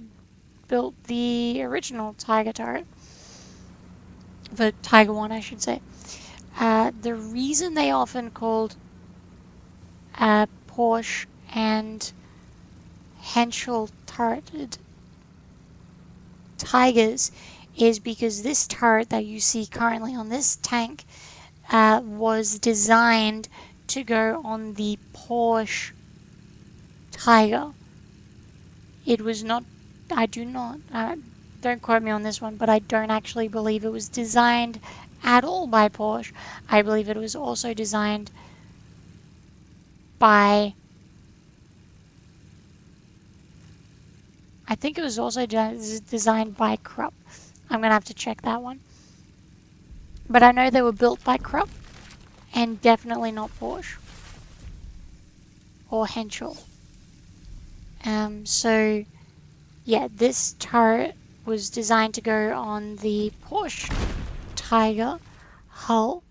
built the original Tiger turret. The Tiger one, I should say. The reason they often called Porsche and Henschel turreted Tigers is because this turret that you see currently on this tank was designed to go on the Porsche Tiger. It was not, don't quote me on this one, but I don't actually believe it was designed at all by Porsche. I believe it was also designed by, I think it was also designed by Krupp. I'm going to have to check that one. But I know they were built by Krupp, and definitely not Porsche or Henschel. So yeah, this turret was designed to go on the Porsche Tiger hull,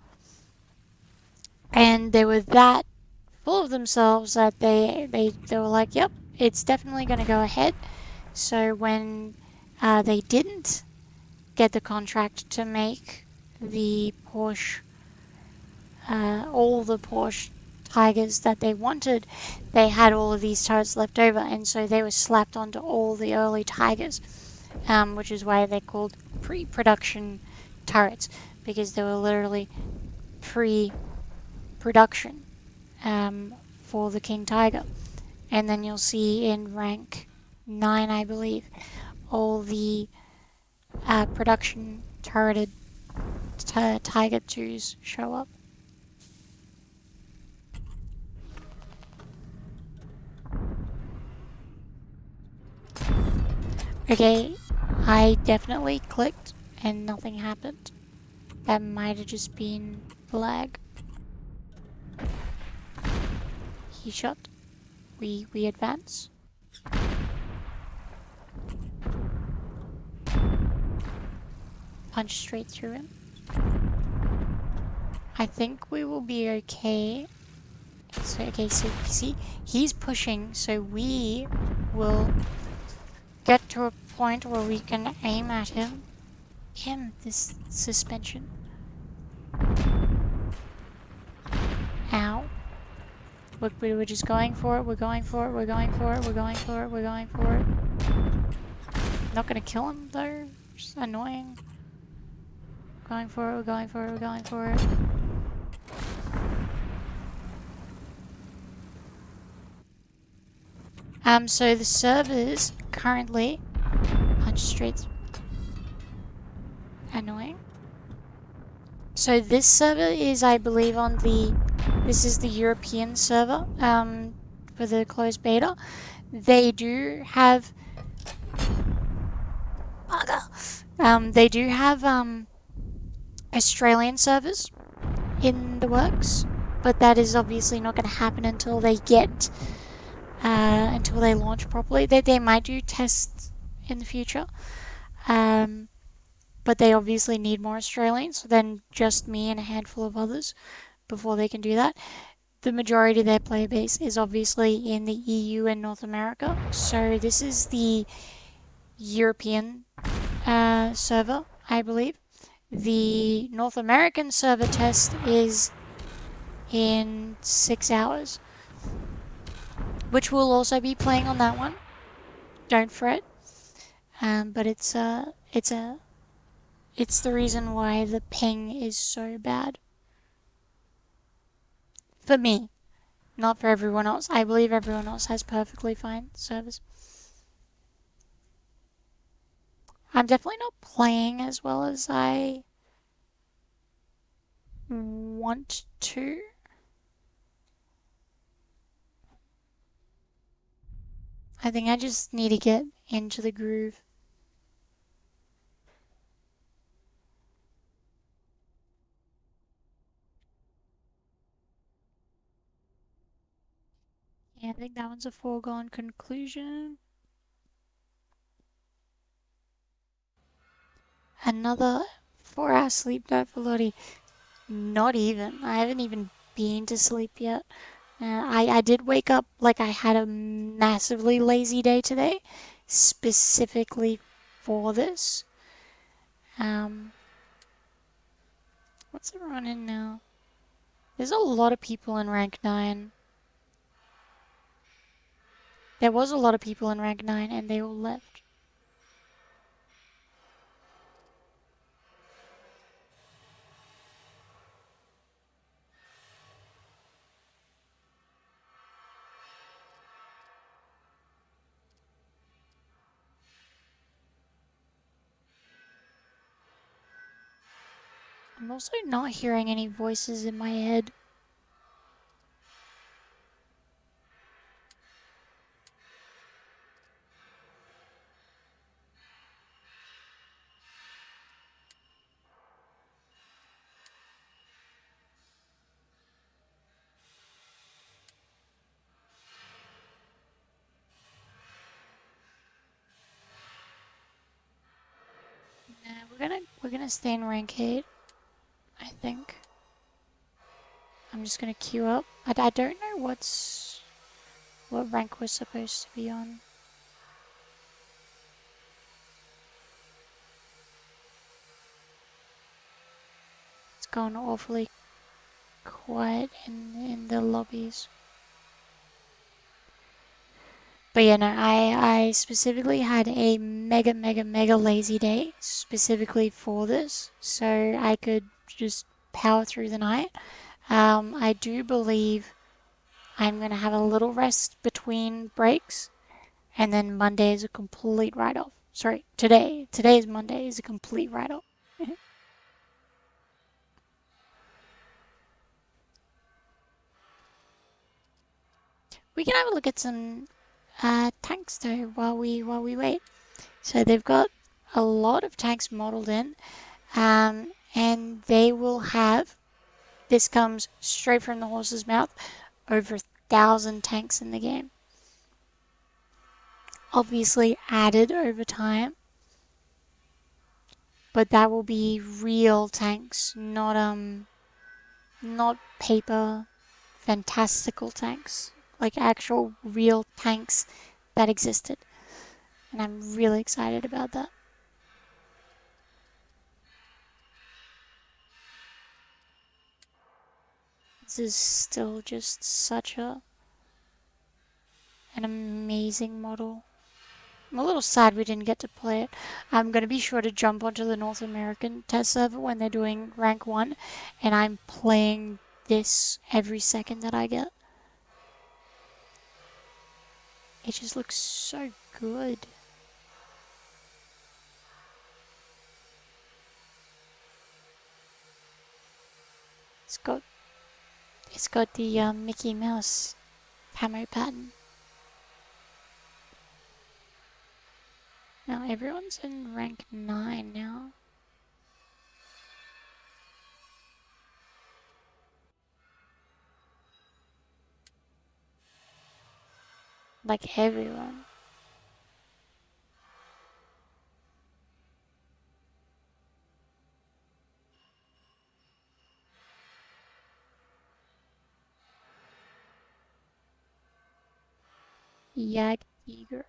and they were that full of themselves that they were like, yep, it's definitely going to go ahead. So when they didn't get the contract to make the Porsche, all the Porsche Tigers that they wanted, they had all of these turrets left over, and so they were slapped onto all the early Tigers, which is why they're called pre-production turrets, because they were literally pre-production for the King Tiger. And then you'll see in rank 9, I believe, all the production turreted Tiger 2s show up. Okay, I definitely clicked and nothing happened. That might have just been lag. He shot. We advance. Punch straight through him. I think we will be okay. So, okay, so see, he's pushing, so we will get to a point where we can aim at him. This suspension. Ow. Look, we were just going for it, we're going for it, we're going for it, we're going for it, we're going for it. Not gonna kill him though, just annoying. Going for it, we're going for it, we're going for it. So the servers currently punch straight. Annoying. So this server is, I believe, on the, this is the European server, for the closed beta. They do have, they do have, Australian servers in the works, but that is obviously not going to happen until they get, until they launch properly. They might do tests in the future, but they obviously need more Australians than just me and a handful of others before they can do that. The majority of their player base is obviously in the EU and North America, so this is the European server, I believe. The North American server test is in 6 hours, which we'll also be playing on that one. Don't fret. But it's the reason why the ping is so bad. For me, not for everyone else. I believe everyone else has perfectly fine servers. I'm definitely not playing as well as I want to. I think I just need to get into the groove. Yeah, I think that one's a foregone conclusion. Another 4-hour sleep night for Lottie. Not even. I haven't even been to sleep yet. I did wake up like I had a massively lazy day today, specifically for this. What's everyone in now? There's a lot of people in rank 9. There was a lot of people in rank 9 and they all left. I'm also not hearing any voices in my head. Nah, we're gonna stay in rank 8, I think. I'm just gonna queue up. I don't know what rank we're supposed to be on. It's gone awfully quiet in the lobbies. But yeah, no, I specifically had a mega lazy day specifically for this, so I could just power through the night. I do believe I'm gonna have a little rest between breaks, and then Monday is a complete write-off. Sorry, today's Monday is a complete write-off. We can have a look at some tanks though while we wait. So they've got a lot of tanks modeled in, and they will have. This comes straight from the horse's mouth. Over 1,000 tanks in the game. Obviously added over time, but that will be real tanks, not paper fantastical tanks, like actual real tanks that existed. And I'm really excited about that. This is still just such an amazing model. I'm a little sad we didn't get to play it. I'm going to be sure to jump onto the North American test server when they're doing rank 1, and I'm playing this every second that I get. It just looks so good. It's got the Mickey Mouse camo pattern. Now everyone's in rank 9 now. Like everyone. Yak Eager.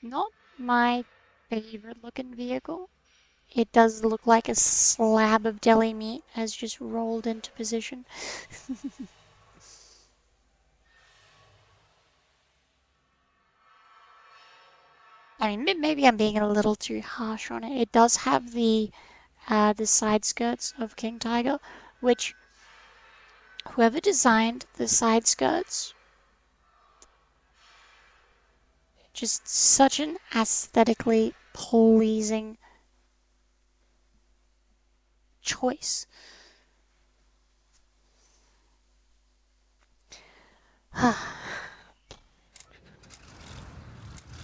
Not my favorite looking vehicle. It does look like a slab of deli meat has just rolled into position. I mean, maybe I'm being a little too harsh on it. It does have the side skirts of King Tiger, which whoever designed the side skirts, just such an aesthetically pleasing choice.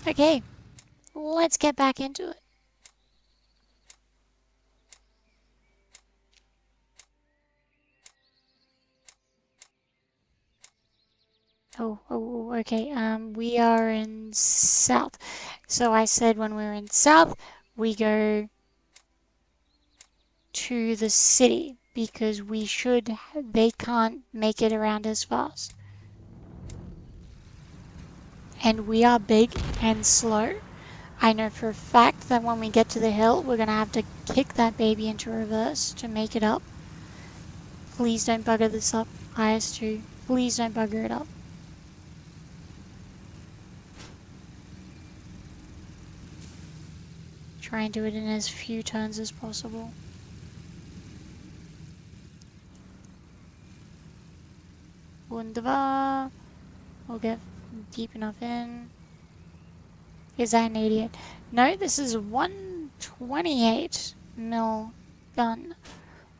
Okay, let's get back into it. Oh, okay. We are in south. So I said when we're in south, we go to the city because they can't make it around as fast. And we are big and slow. I know for a fact that when we get to the hill, we're gonna have to kick that baby into reverse to make it up. Please don't bugger this up, IS2. Please don't bugger it up. Try and do it in as few turns as possible. Wunderbar. We'll get deep enough in. Is that an idiot? No, this is one 28 mil gun.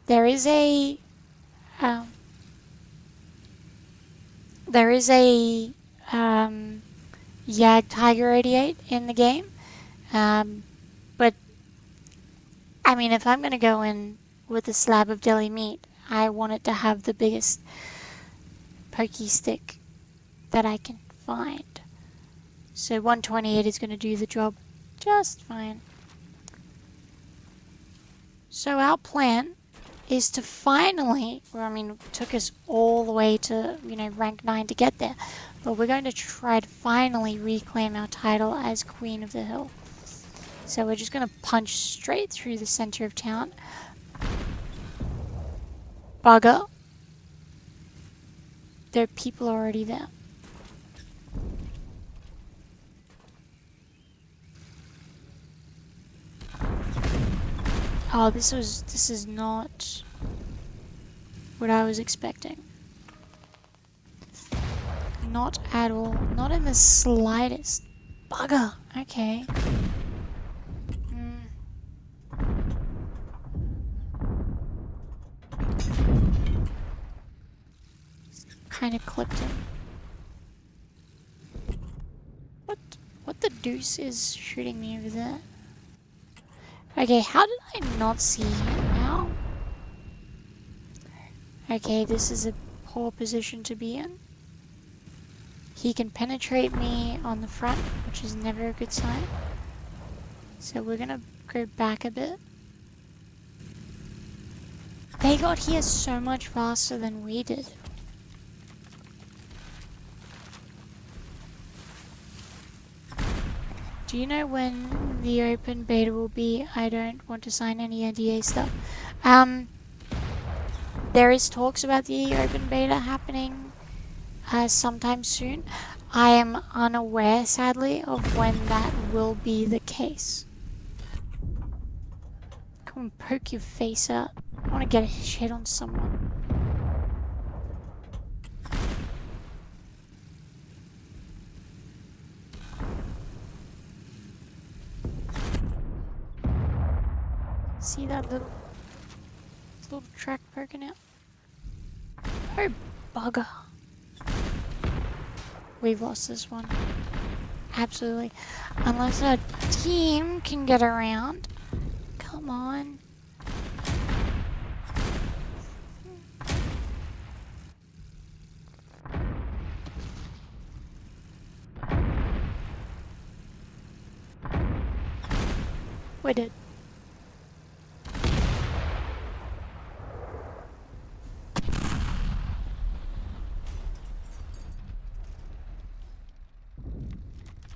There is a um, Yag Tiger 88 in the game, but I mean, if I'm gonna go in with a slab of deli meat, I want it to have the biggest pokey stick that I can find. So 128 is gonna do the job just fine. So our plan is to finally, well, I mean, it took us all the way to, rank 9 to get there, but we're going to try to finally reclaim our title as Queen of the Hill. So we're just going to punch straight through the center of town. Bugger. There are people already there. Oh, this is not what I was expecting. Not at all. Not in the slightest. Bugger. Okay. Kind of clipped him. What the deuce is shooting me over there? Okay, how did I not see him now? Okay, this is a poor position to be in. He can penetrate me on the front, which is never a good sign. So we're gonna go back a bit. They got here so much faster than we did. Do you know when the open beta will be? I don't want to sign any NDA stuff. There is talks about the open beta happening sometime soon. I am unaware, sadly, of when that will be the case. Come and poke your face out. I want to get a hit on someone. See that little track poking out? Oh, bugger. We've lost this one. Absolutely. Unless our team can get around. Come on. We did.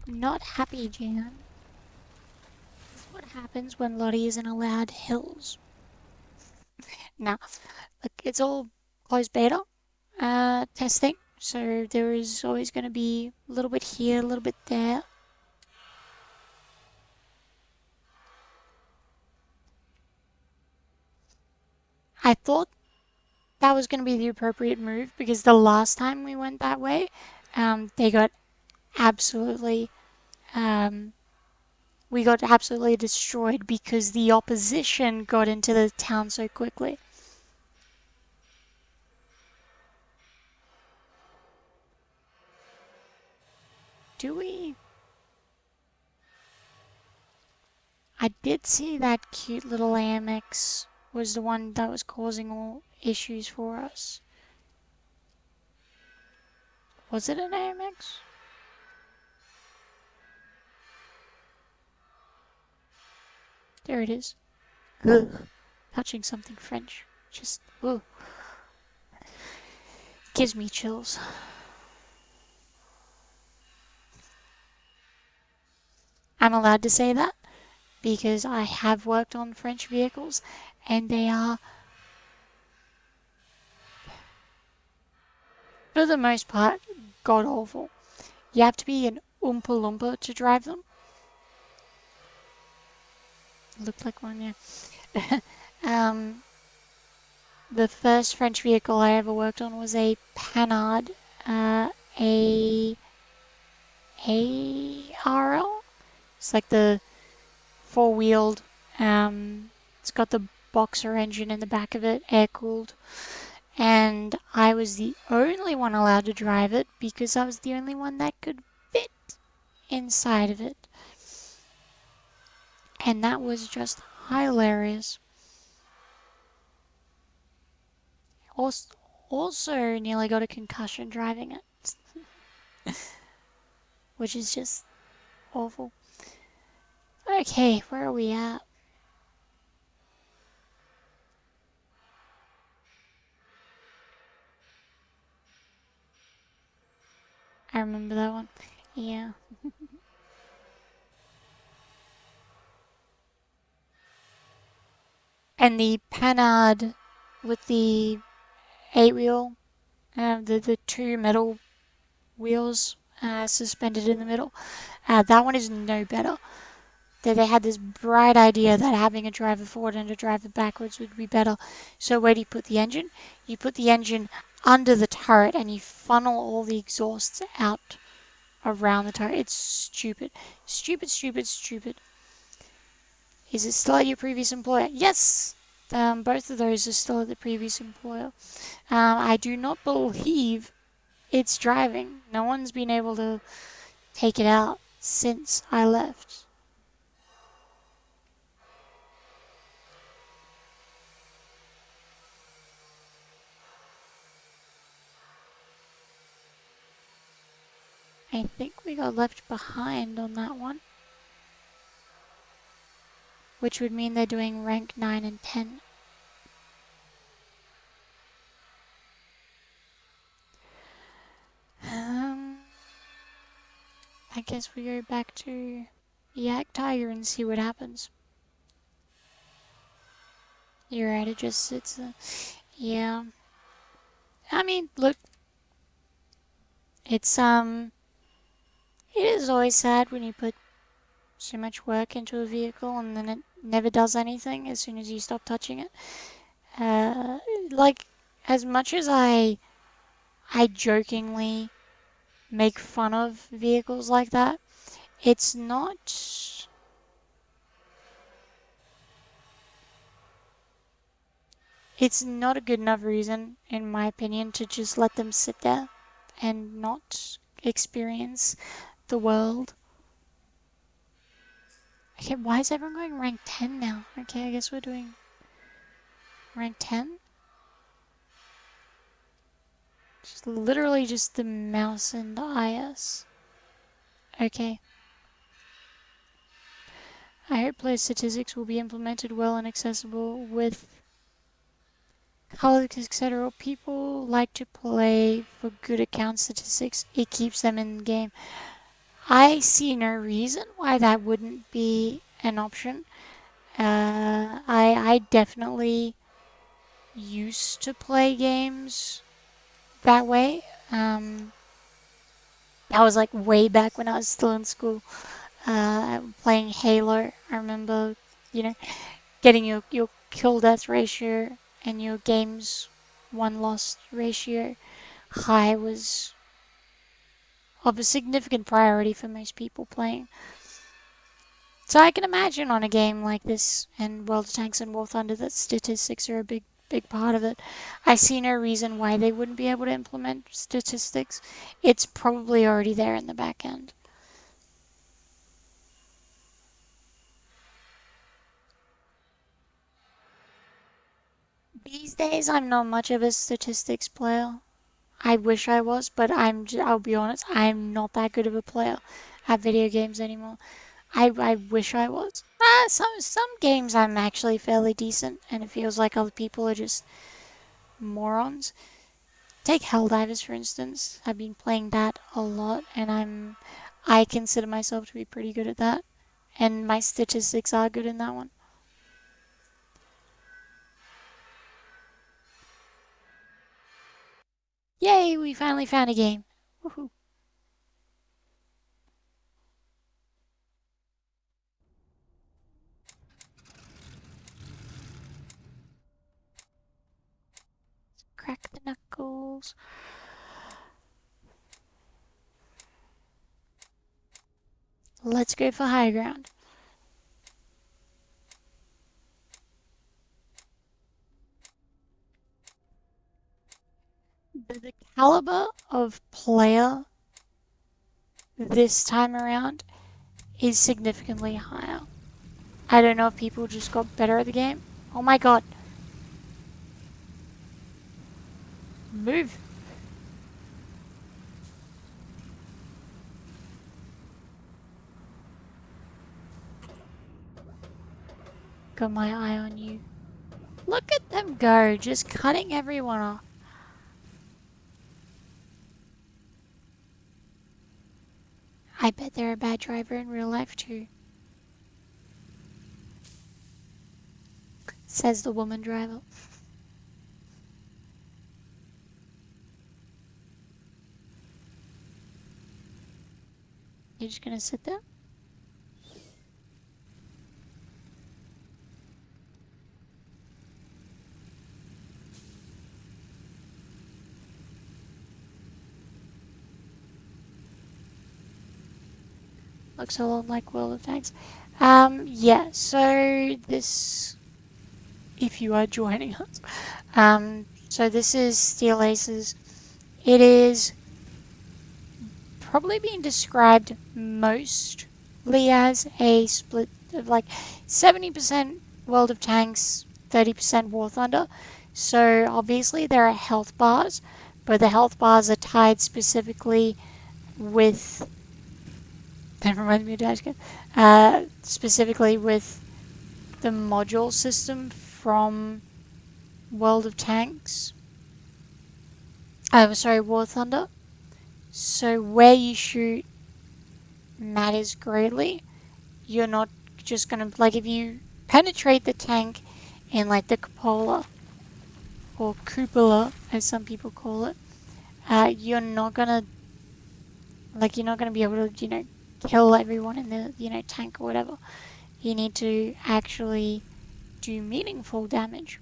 Not happy, Jan. This is what happens when Lottie isn't allowed hills. Now, look, it's all closed beta testing, so there is always going to be a little bit here, a little bit there. I thought that was going to be the appropriate move because the last time we went that way, they got absolutely we got absolutely destroyed because the opposition got into the town so quickly. Do we? I did see that cute little AMX was the one that was causing all issues for us. Was it an AMX? There it is. Ugh. Touching something French. Just, ugh. Gives me chills. I'm allowed to say that because I have worked on French vehicles and they are, for the most part, god awful. You have to be an Oompa Loompa to drive them. Looked like one, yeah. The first French vehicle I ever worked on was a Panhard, a ARL. It's like the four-wheeled It's got the boxer engine in the back of it, air cooled. And I was the only one allowed to drive it because I was the only one that could fit inside of it. And that was just hilarious. Also nearly got a concussion driving it, which is just awful. Okay, where are we at? I remember that one. Yeah. And the Panhard with the 8 wheel, the two metal wheels suspended in the middle. That one is no better. They had this bright idea that having a driver forward and a driver backwards would be better. So where do you put the engine? You put the engine under the turret and you funnel all the exhausts out around the turret. It's stupid. Stupid, stupid, stupid. Is it still at your previous employer? Yes! Both of those are still at the previous employer. I do not believe it's driving. No one's been able to take it out since I left. I think we got left behind on that one. Which would mean they're doing rank 9 and 10. I guess we go back to Yak Tiger and see what happens. You're right, it just sits there. Yeah. I mean, look. It is always sad when you put so much work into a vehicle and then it never does anything as soon as you stop touching it. Like, as much as I jokingly make fun of vehicles like that, it's not. It's not a good enough reason, in my opinion, to just let them sit there and not experience the world. Okay, why is everyone going rank 10 now? Okay, I guess we're doing rank 10? Just literally just the mouse and the IS. Okay. I hope player statistics will be implemented well and accessible with colleagues, etc. People like to play for good account statistics. It keeps them in the game. I see no reason why that wouldn't be an option. I definitely used to play games that way. That was like way back when I was still in school. Playing Halo. I remember, you know, getting your kill death ratio and your games one lost ratio high was of a significant priority for most people playing. So I can imagine on a game like this and World of Tanks and War Thunder that statistics are a big part of it. I see no reason why they wouldn't be able to implement statistics. It's probably already there in the back end. These days, I'm not much of a statistics player. I wish I was, but I'll be honest, I'm not that good of a player at video games anymore. I wish I was. Some games I'm actually fairly decent, and it feels like other people are just morons. Take Helldivers for instance. I've been playing that a lot, and I consider myself to be pretty good at that, and my statistics are good in that one. Yay, we finally found a game. Woohoo. Crack the knuckles. Let's go for high ground. the caliber of player this time around is significantly higher. I don't know if people just got better at the game. Oh my god. Move. Got my eye on you. Look at them go, just cutting everyone off. I bet they're a bad driver in real life too. Says the woman driver. You're just gonna sit there? Looks a lot like World of Tanks. Yeah, so this, if you are joining us, so this is Steel Aces. It is probably being described mostly as a split of like 70% World of Tanks, 30% War Thunder. So obviously there are health bars, but the health bars are tied specifically with, that reminds me of Dashka, specifically with the module system from World of Tanks. Sorry, War Thunder. So where you shoot matters greatly. You're not just gonna, like, if you penetrate the tank in like the cupola or cupola as some people call it, you're not gonna be able to, kill everyone in the, tank or whatever. You need to actually do meaningful damage.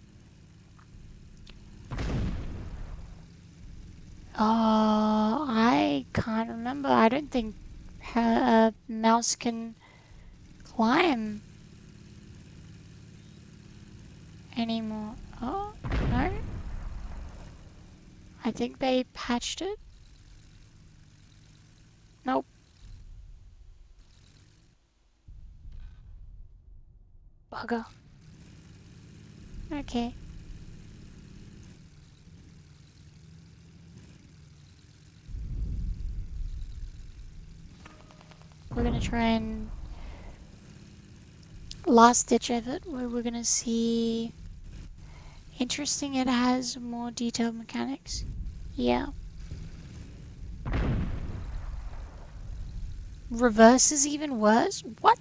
I can't remember. I don't think a mouse can climb anymore. Oh, no. I think they patched it. Nope. Bugger. Okay. We're gonna try and last ditch effort where we're gonna see. Interesting, it has more detailed mechanics. Yeah. Reverse is even worse? What?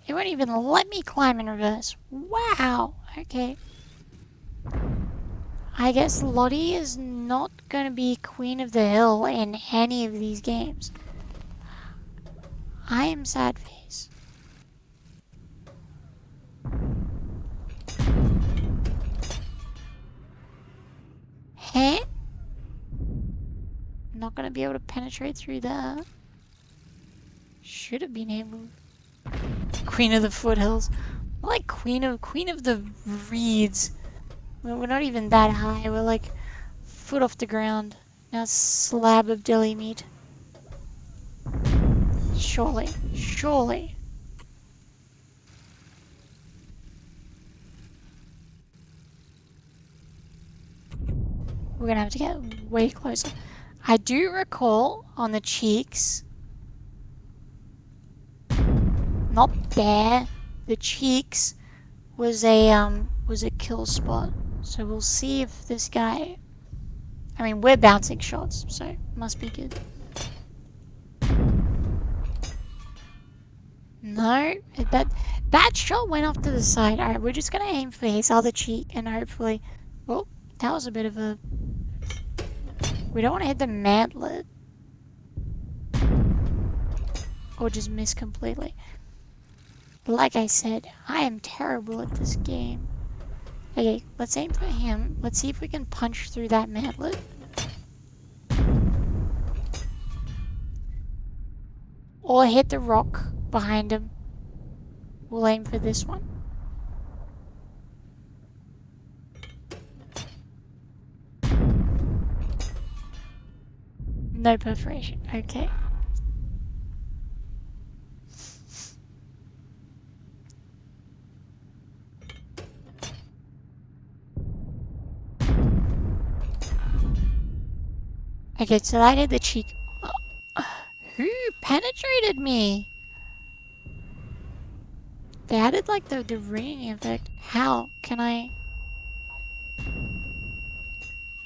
It won't even let me climb in reverse. Wow. Okay. I guess Lottie is not going to be Queen of the Hill in any of these games. I am sad face. Huh? Not going to be able to penetrate through that. Should have been able. Queen of the Foothills. More like Queen of the Reeds. We're not even that high. We're like foot off the ground. Now slab of deli meat. Surely. Surely. We're gonna have to get way closer. I do recall on the cheeks. Not there. The cheeks was a kill spot. So we'll see if this guy. I mean, we're bouncing shots, so it must be good. No, that shot went off to the side. Alright, we're just gonna aim for his other cheek and hopefully. Oh, that was a bit of a. We don't want to hit the mantlet. Or just miss completely. Like I said, I am terrible at this game. Okay, let's aim for him. Let's see if we can punch through that mantlet. Or hit the rock behind him. We'll aim for this one. No perforation. Okay. Okay, so that hit the cheek. Who penetrated me? They added like the ringing effect. How can I?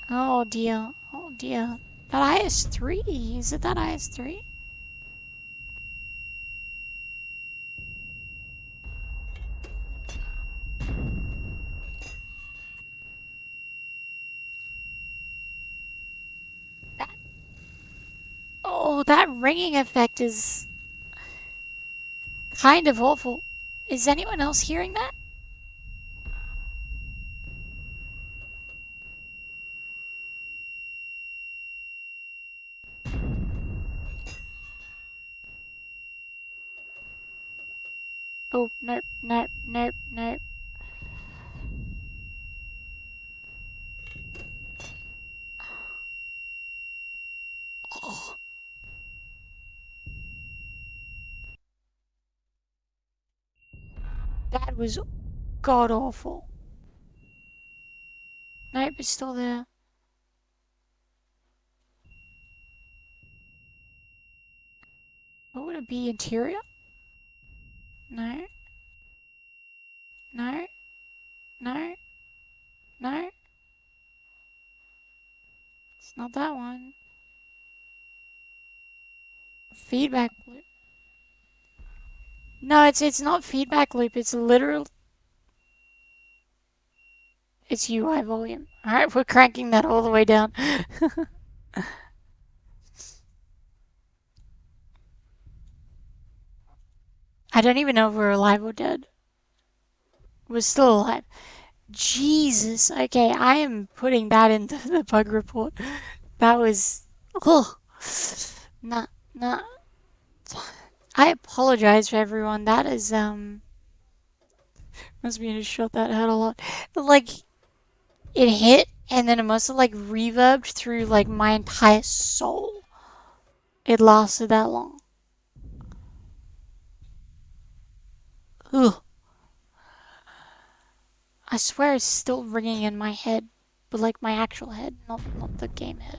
Oh dear. Oh dear. That IS-3? Is it that IS-3? That. Oh, that ringing effect is kind of awful. Is anyone else hearing that? Oh, nope, nope, nope, nope. Oh, that was god awful. Nope, it's still there. What would it be? Interior? No, no, no, no. It's not that one. Feedback loop. No, it's not feedback loop. It's literal. It's UI volume. All right, we're cranking that all the way down. I don't even know if we're alive or dead. We're still alive. Jesus. Okay, I am putting that into the bug report. That was. Oh. Nah, nah. I apologize for everyone. That is, must be in a shot that hurt a lot. But, like, it hit, and then it must have, like, reverbed through, like, my entire soul. It lasted that long. Ugh. I swear it's still ringing in my head. But, like, my actual head, not the game head.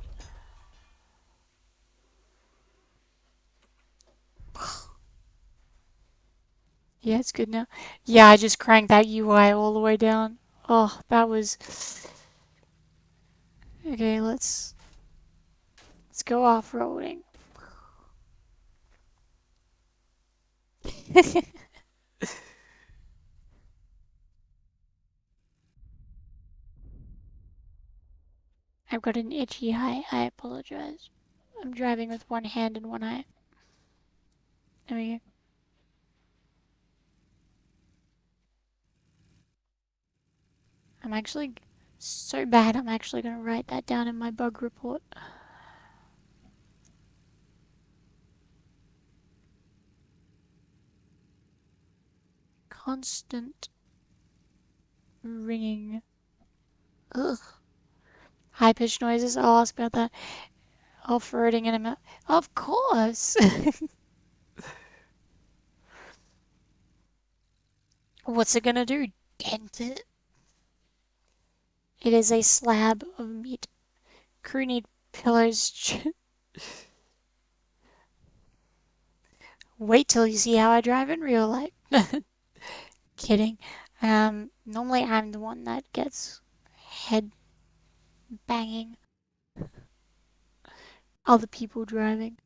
Yeah, it's good now. Yeah, I just cranked that UI all the way down. Oh, that was... Okay, let's go off-roading. I've got an itchy eye. I apologize. I'm driving with one hand and one eye. There we go. I'm actually so bad, I'm actually going to write that down in my bug report. Constant ringing. Ugh. High pitched noises. I'll ask about that. Off-roading in a minute. Of course! What's it gonna do? Dent it? It is a slab of meat. Crew need pillows. Wait till you see how I drive in real life. Kidding. Normally I'm the one that gets head banging other people driving.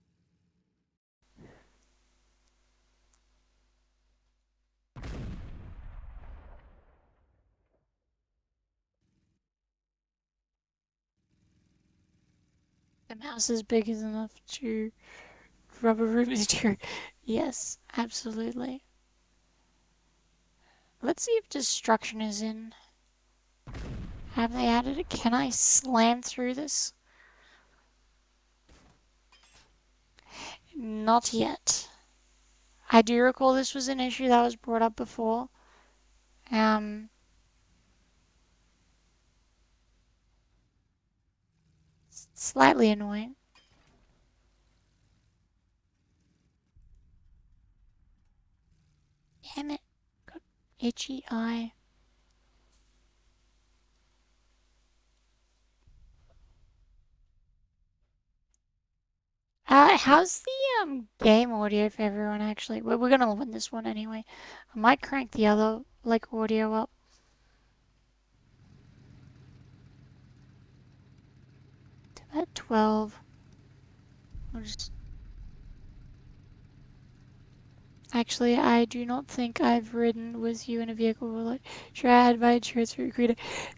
The mouse is big enough to rub a room into. Yes, absolutely. Let's see if destruction is in. Have they added it? Can I slam through this? Not yet. I do recall this was an issue that was brought up before. Slightly annoying. Itchy eye. How's the game audio for everyone actually? We're gonna win this one anyway. I might crank the other like audio up. To about 12. I'll just... Actually, I do not think I've ridden with you in a vehicle like sure I had my insurance recruiter.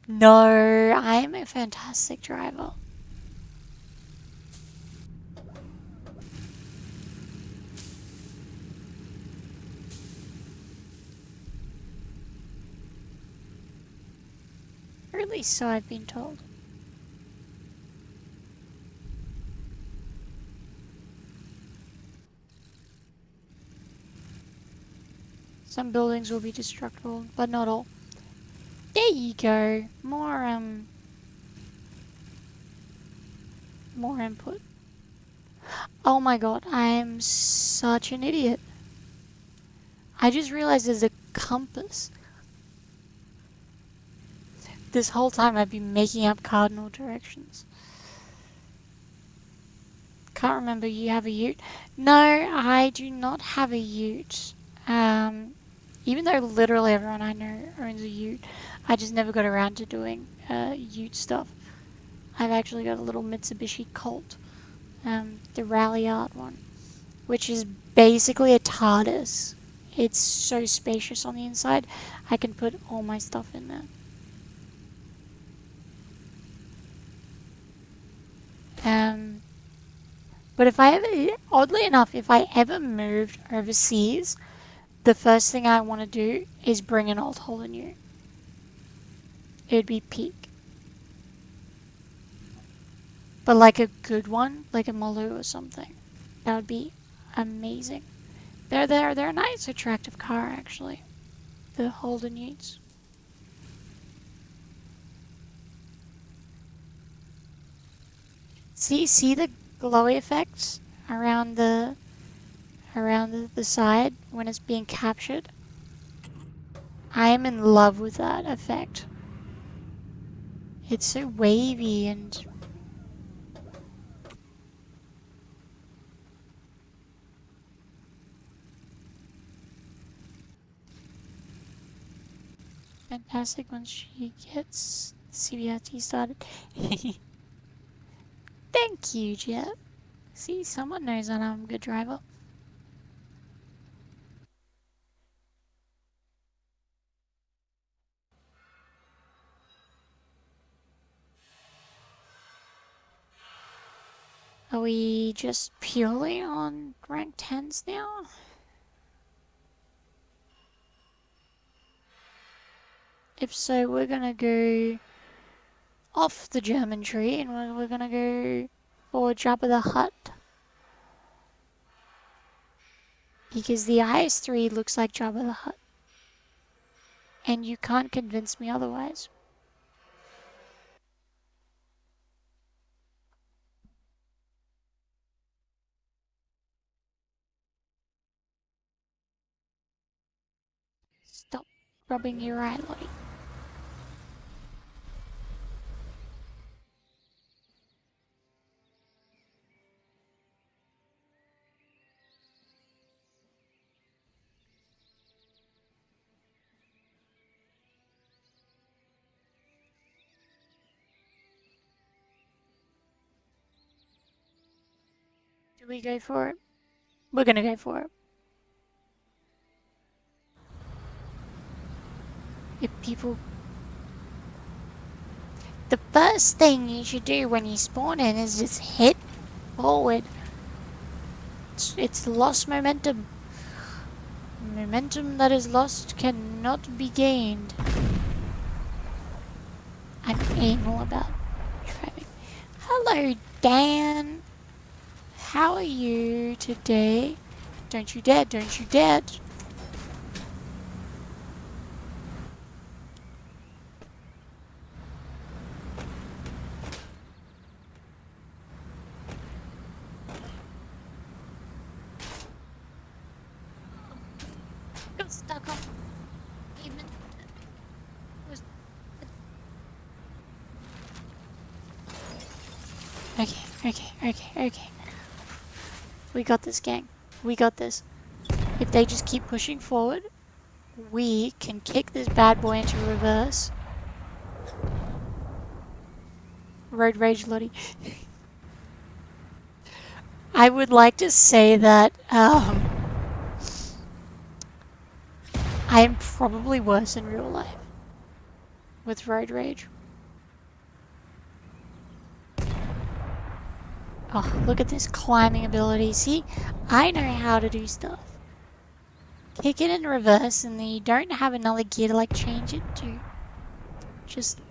No, I'm a fantastic driver. Or at least so I've been told. Some buildings will be destructible, but not all. There you go. More input. Oh my god, I'm such an idiot. I just realized there's a compass. This whole time I've been making up cardinal directions. Can't remember, you have a ute? No, I do not have a ute. Even though literally everyone I know owns a ute, I just never got around to doing ute stuff. I've actually got a little Mitsubishi Colt, the Rally Art one, which is basically a TARDIS. It's so spacious on the inside, I can put all my stuff in there. But if I ever, oddly enough, if I ever moved overseas, the first thing I want to do is bring an old Holden ute. It would be peak. But like a good one, like a Maloo or something. That would be amazing. They're a nice, attractive car actually. The Holden utes. See the glowy effects around the side when it's being captured? I am in love with that effect. It's so wavy and fantastic once she gets CBRT started. Thank you, Jet. See, someone knows that I'm a good driver. Are we just purely on rank 10s now? If so, we're gonna go off the German tree and we're gonna go for Jabba the Hutt. Because the IS-3 looks like Jabba the Hutt. And you can't convince me otherwise. Stop rubbing your eye, Lottie. Do we go for it? We're gonna go for it. If people... The first thing you should do when you spawn in is just hit forward. It's lost momentum. Momentum that is lost cannot be gained. I'm anal about driving. Hello, Dan. How are you today? Don't you dare, don't you dare. Got stuck on pavement. Okay. We got this, gang. We got this. If they just keep pushing forward, we can kick this bad boy into reverse. Road rage, Lottie. I would like to say that I am probably worse in real life with road rage. Oh, look at this climbing ability. See, I know how to do stuff. Kick it in reverse and then you don't have another gear to like change it to. Just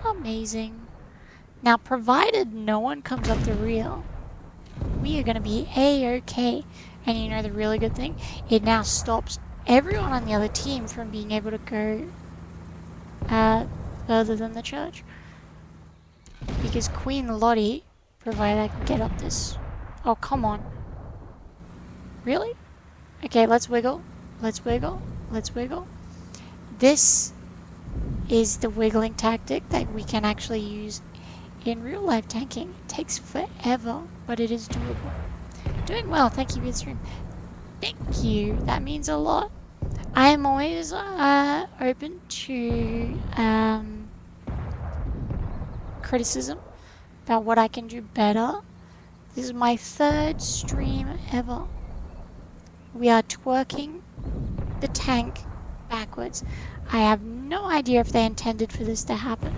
amazing. Now, provided no one comes up the rear, we are going to be A-okay. And you know the really good thing? It now stops everyone on the other team from being able to go further than the church. Because Queen Lottie, provided I can get up this... Oh, come on. Really? Okay, let's wiggle. Let's wiggle. Let's wiggle. This is the wiggling tactic that we can actually use in real life tanking. It takes forever, but it is doable. Doing well, thank you for the stream. Thank you, that means a lot. I am always open to criticism about what I can do better. This is my 3rd stream ever. We are twerking the tank backwards. I have no idea if they intended for this to happen.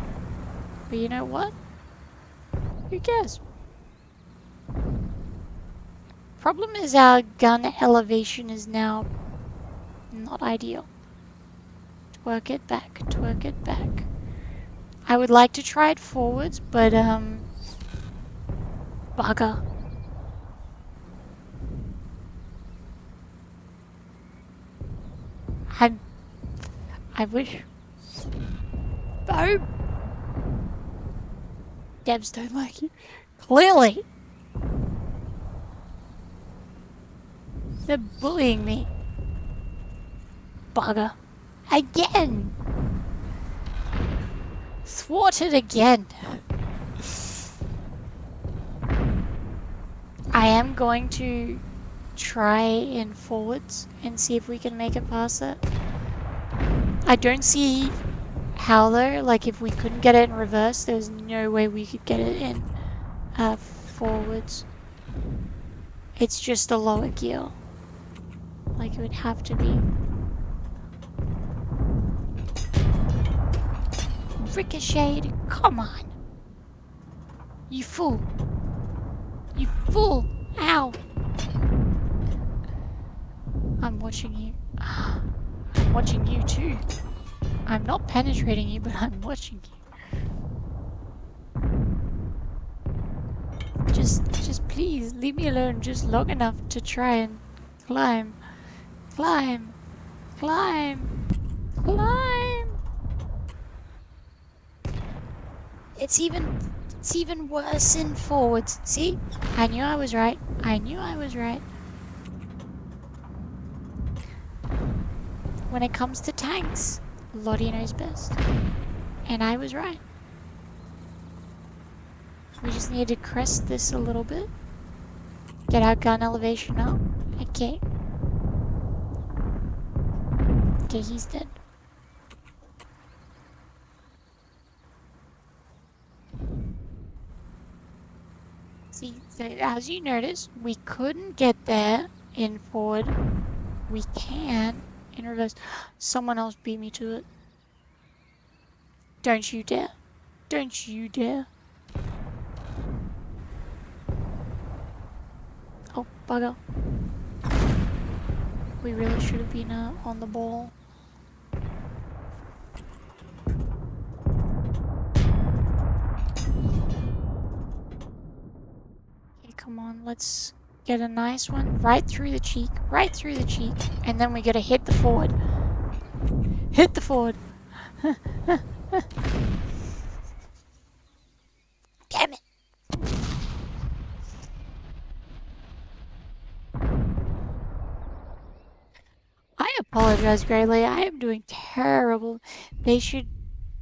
But you know what? Who cares? Problem is our gun elevation is now not ideal. Twerk it back, twerk it back. I would like to try it forwards, but bugger. I wish. Oh! Devs don't like you. Clearly! They're bullying me. Bugger. Again! Thwarted again. I am going to try in forwards and see if we can make it past it. I don't see how though, like if we couldn't get it in reverse, there's no way we could get it in forwards. It's just a lower gear. Like it would have to be. Ricocheted, come on. You fool. You fool. Ow. I'm watching you. I'm watching you too. I'm not penetrating you, but I'm watching you. Just please, leave me alone just long enough to try and climb. Climb. Climb. Climb. It's even worse in forwards. See? I knew I was right. I knew I was right. When it comes to tanks, Lottie knows best. And I was right. We just need to crest this a little bit. Get our gun elevation up. Okay. Okay, he's dead. See, so as you notice, we couldn't get there in forward. We can in reverse. Someone else beat me to it. Don't you dare. Don't you dare. Oh, bugger. We really should have been on the ball. Okay, come on, let's get a nice one right through the cheek, and then we gotta hit the forward. Hit the forward. Damn it. I apologize greatly. I am doing terrible. They should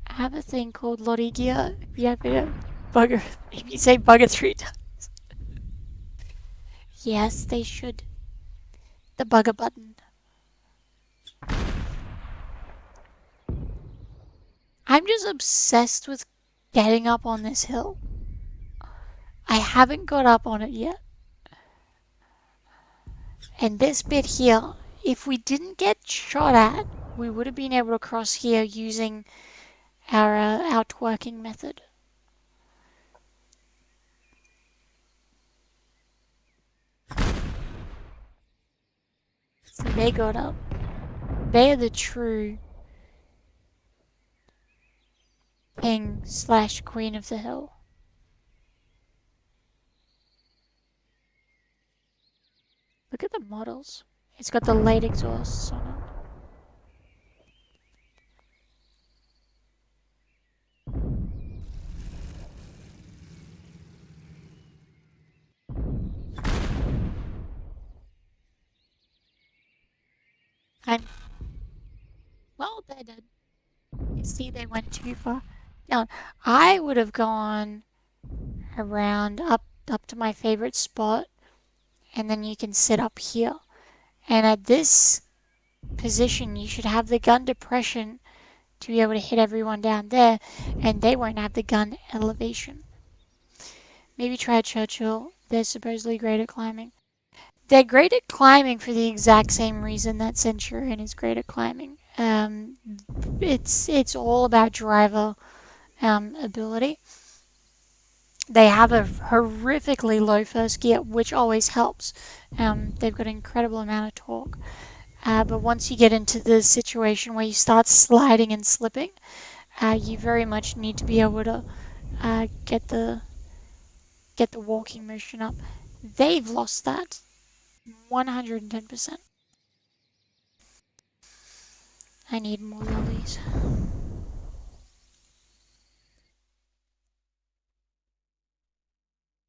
have a thing called Lottie Gear. Yeah, Bugger. If you say bugger 3 times. Yes, they should. The bugger button. I'm just obsessed with getting up on this hill. I haven't got up on it yet. And this bit here, if we didn't get shot at, we would have been able to cross here using our twerking method. So they got up. They are the true king / queen of the hill. Look at the models. It's got the late exhausts on it. Well, they did. You see, they went too far down. I would have gone around up to my favorite spot, and then you can sit up here. And at this position, you should have the gun depression to be able to hit everyone down there, and they won't have the gun elevation. Maybe try Churchill. They're supposedly great at climbing. They're great at climbing for the exact same reason that Centurion is great at climbing. It's all about driver ability. They have a horrifically low first gear, which always helps. They've got an incredible amount of torque. But once you get into the situation where you start sliding and slipping, you very much need to be able to get the walking motion up. They've lost that 110%. I need more lollies.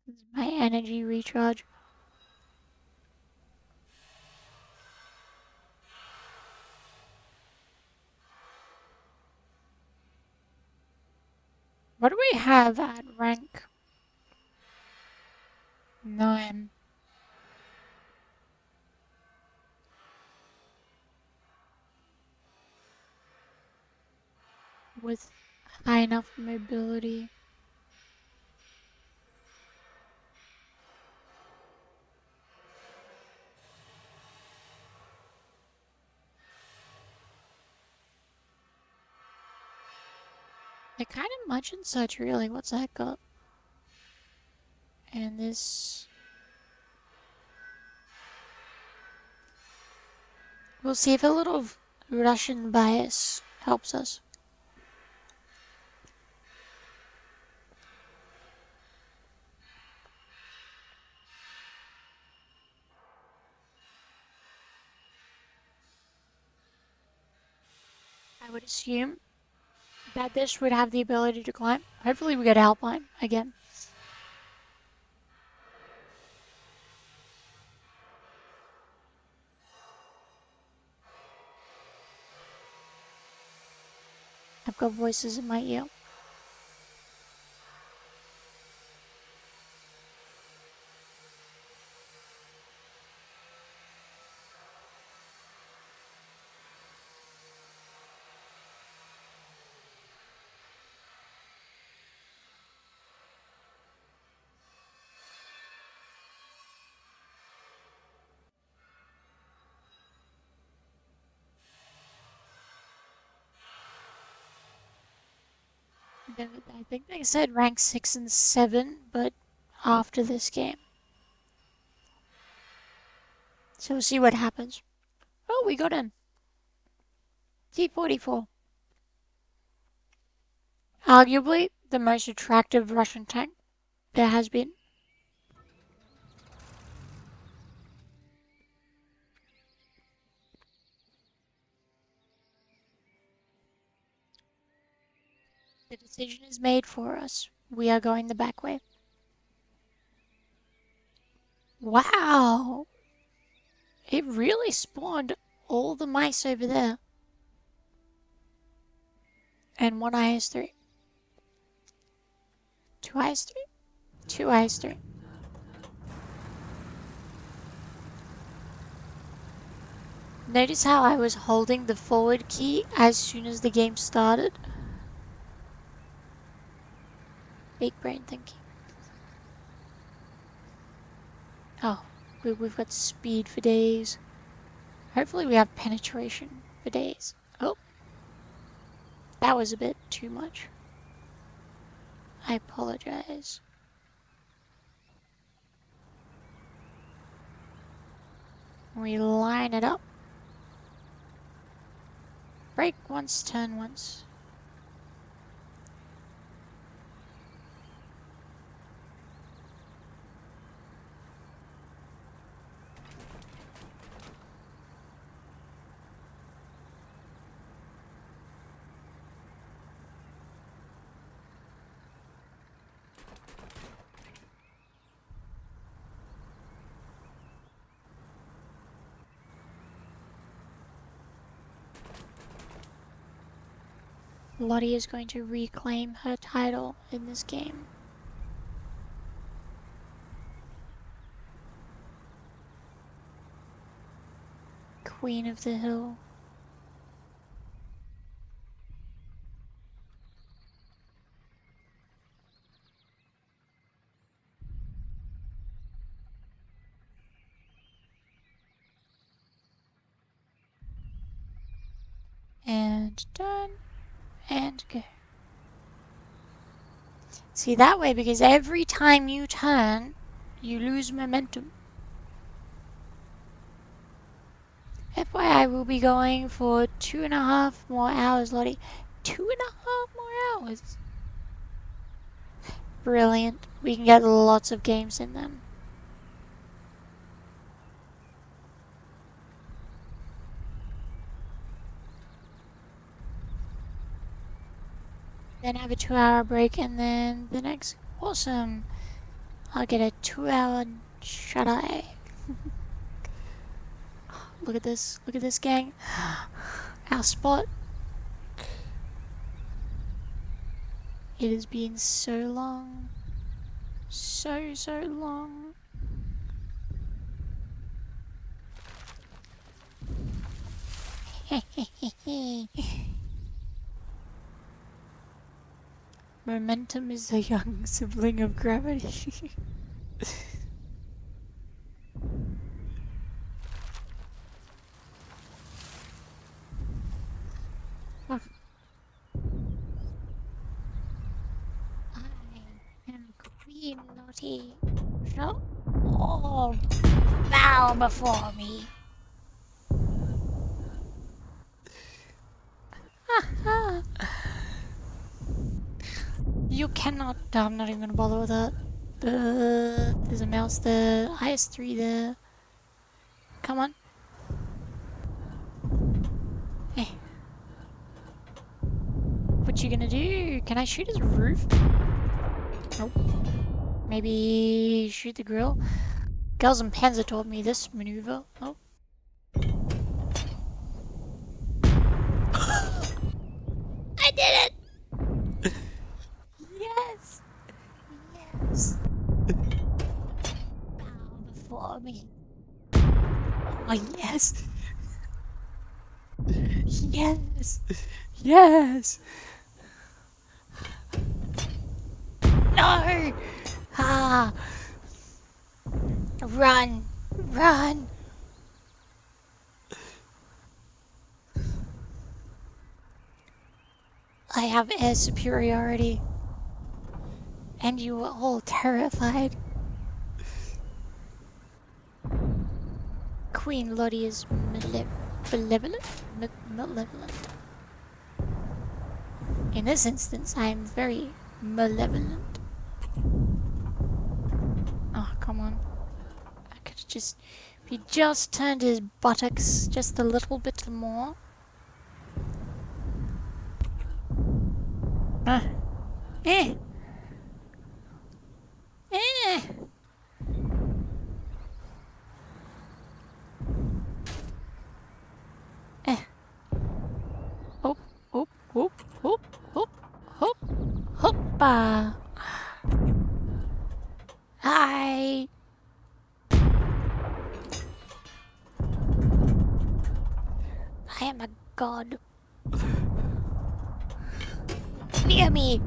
This is my energy recharge. What do we have at rank 9? With high enough mobility. They're kind of much in such, really. What's that got? And this... We'll see if a little Russian bias helps us. I would assume that this would have the ability to climb. Hopefully we get Alpine again. I've got voices in my ear. I think they said rank 6 and 7, but after this game. So we'll see what happens. Oh, we got in. T-44. Arguably the most attractive Russian tank there has been. The decision is made for us. We are going the back way. Wow! It really spawned all the mice over there. And one IS-3. Two eyes, three. Two eyes, three. Notice how I was holding the forward key as soon as the game started? Big brain thinking. Oh, we've got speed for days. Hopefully we have penetration for days. Oh, that was a bit too much. I apologize. We line it up. Break once, turn once. Lottie is going to reclaim her title in this game. Queen of the Hill. And done. And go. See, that way, because every time you turn, you lose momentum. FYI, we'll be going for 2.5 more hours, Lottie. 2.5 more hours. Brilliant. We can get lots of games in them. Then have a 2-hour break, and then the next. Awesome. I'll get a 2-hour shut-eye. Look at this. Look at this, gang. Our spot. It has been so long. So long. Momentum is the young sibling of gravity. I am Queen Lottie. So, all bow before me. You cannot. I'm not even gonna bother with that. There's a mouse there. IS3 there. Come on. Hey. What you gonna do? Can I shoot his roof? Nope. Maybe shoot the grill? Girls in Panzer told me this maneuver. Oh. I did it! Yes! Yes! Bow before me. Oh, yes! Yes! Yes! No! Ah! Run! Run! I have air superiority. And you were all terrified. Queen Lottie is malevolent? Malevolent. In this instance, I am very malevolent. Oh, come on. I could just... If he just turned his buttocks just a little bit more. Eh. Eh. Eh. Hop, hop, hop, hop, hop, hop, hoppa. God. Near me.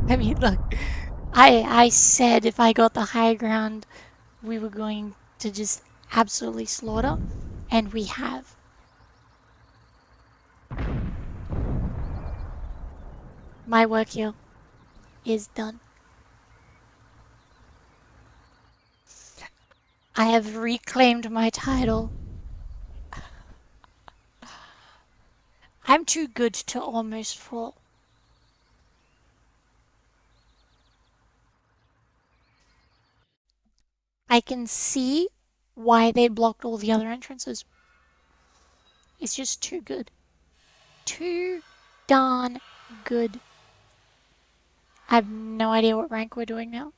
I mean, look, I said if I got the high ground, we were going to just absolutely slaughter, and we have. My work here is done. I have reclaimed my title. I'm too good to almost fall. I can see why they blocked all the other entrances. It's just too good. Too darn good. I have no idea what rank we're doing now.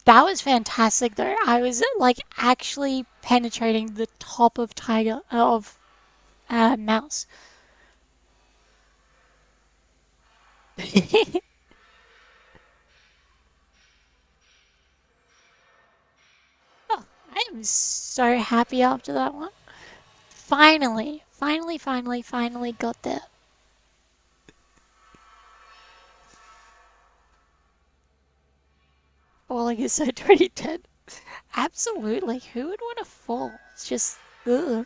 That was fantastic though. I was like actually penetrating the top of Tiger of Mouse. Oh, I am so happy after that one. Finally got there. Falling is so 2010. Absolutely. Who would want to fall? It's just, ugh.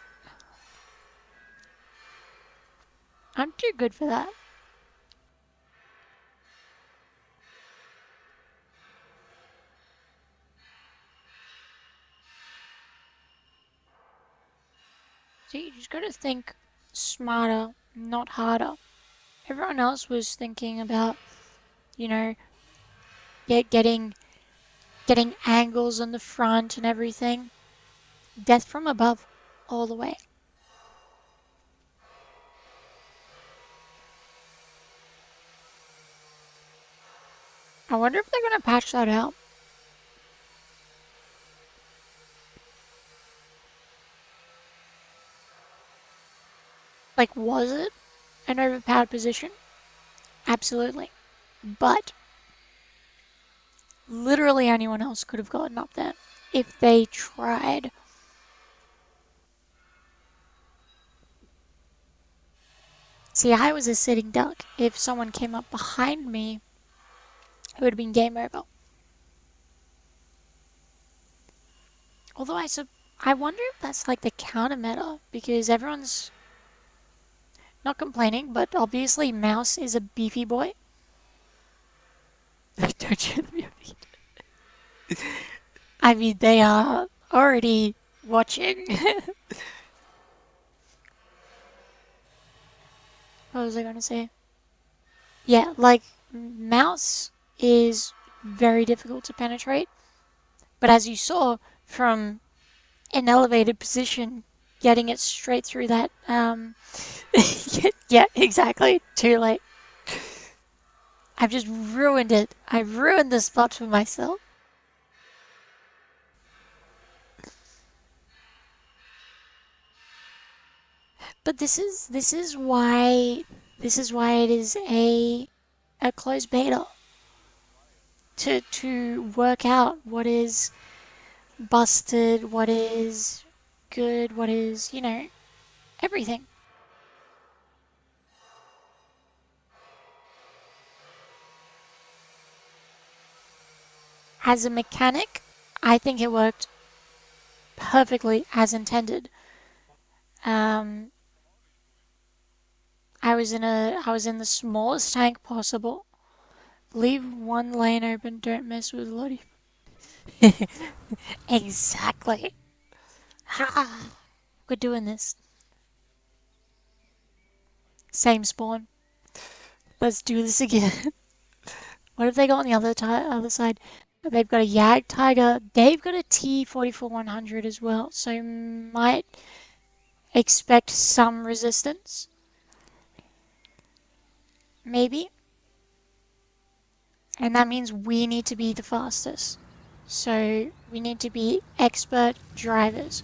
I'm too good for that. So you just gotta think smarter, not harder. Everyone else was thinking about, you know, getting angles on the front and everything. Death from above, all the way. I wonder if they're gonna patch that out. Like, was it an overpowered position? Absolutely. But literally anyone else could have gotten up there if they tried. See, I was a sitting duck. If someone came up behind me, it would have been game over. Although I wonder if that's like the counter meta, because everyone's not complaining, but obviously Mouse is a beefy boy. Don't you? I mean, they are already watching. What was I gonna say? Yeah, like, Mouse is very difficult to penetrate, but as you saw from an elevated position, getting it straight through that, yeah, exactly, too late. I've just ruined it. I've ruined the spot for myself. But this is why it is a closed beta to work out what is busted, what is good, what is, everything. As a mechanic, I think it worked perfectly as intended. Um, I was in the smallest tank possible. Leave one lane open. Don't mess with Lottie. Exactly. Ha! We're doing this. Same spawn. Let's do this again. What have they got on the other side? They've got a Yag Tiger. They've got a T-44-100 as well. So might expect some resistance. Maybe. And that means we need to be the fastest. So we need to be expert drivers.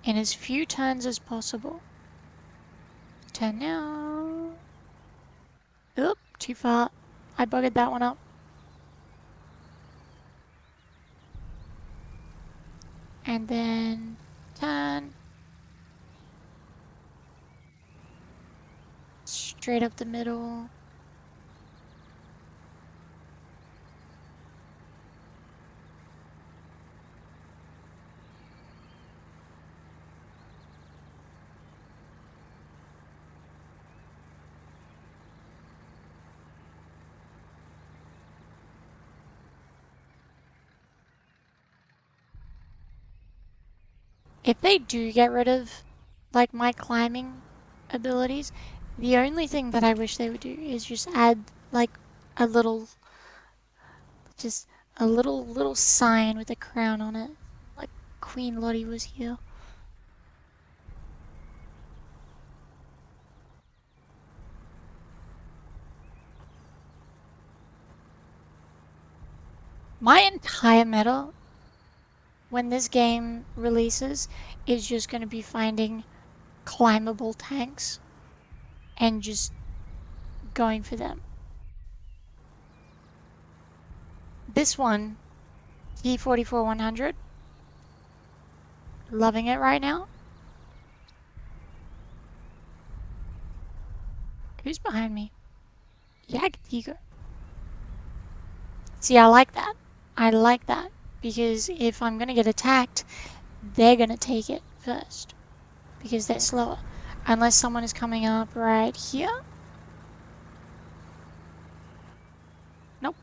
in as few turns as possible. Turn now. Oop, too far. I buggered that one up. And then turn. Straight up the middle. If they do get rid of, like, my climbing abilities, the only thing that I wish they would do is just add, like, a little, just a little sign with a crown on it, like Queen Lottie was here. My entire meta, when this game releases, is just going to be finding climbable tanks and just going for them. This one, T-44-100, loving it right now. Who's behind me? Yagtiga. See, I like that. I like that. Because if I'm going to get attacked, they're going to take it first. Because they're slower. Unless someone is coming up right here. Nope.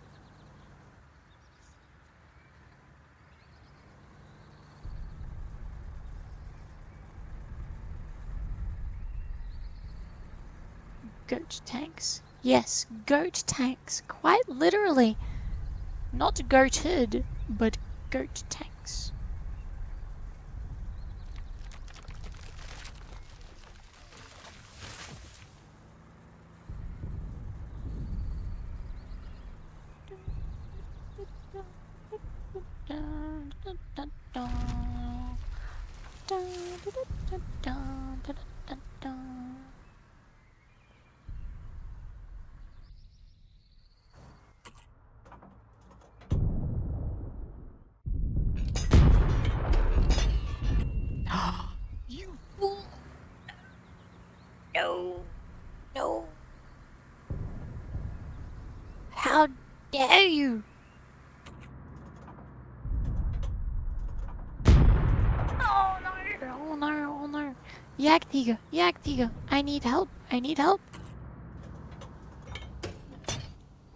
Goat tanks. Yes, goat tanks. Quite literally. Not goated, but goat tanks. You fool! No! No! How dare you! Oh no! Oh no! Oh no! Yagtiga! Yagtiga! I need help! I need help!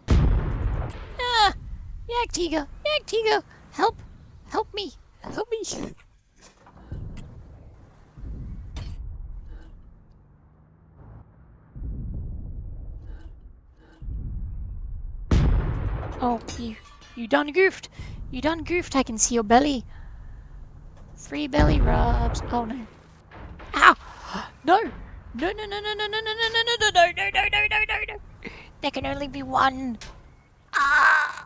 Ah! Yagtiga! Yagtiga! Help! Help me! Help me! Oh, you done goofed. You done goofed. I can see your belly. 3 belly rubs. Oh no. Ow! No! No, no, no, no, no, no, no, no, no, no, no, no, no, no, no, no, no. There can only be one. Ah!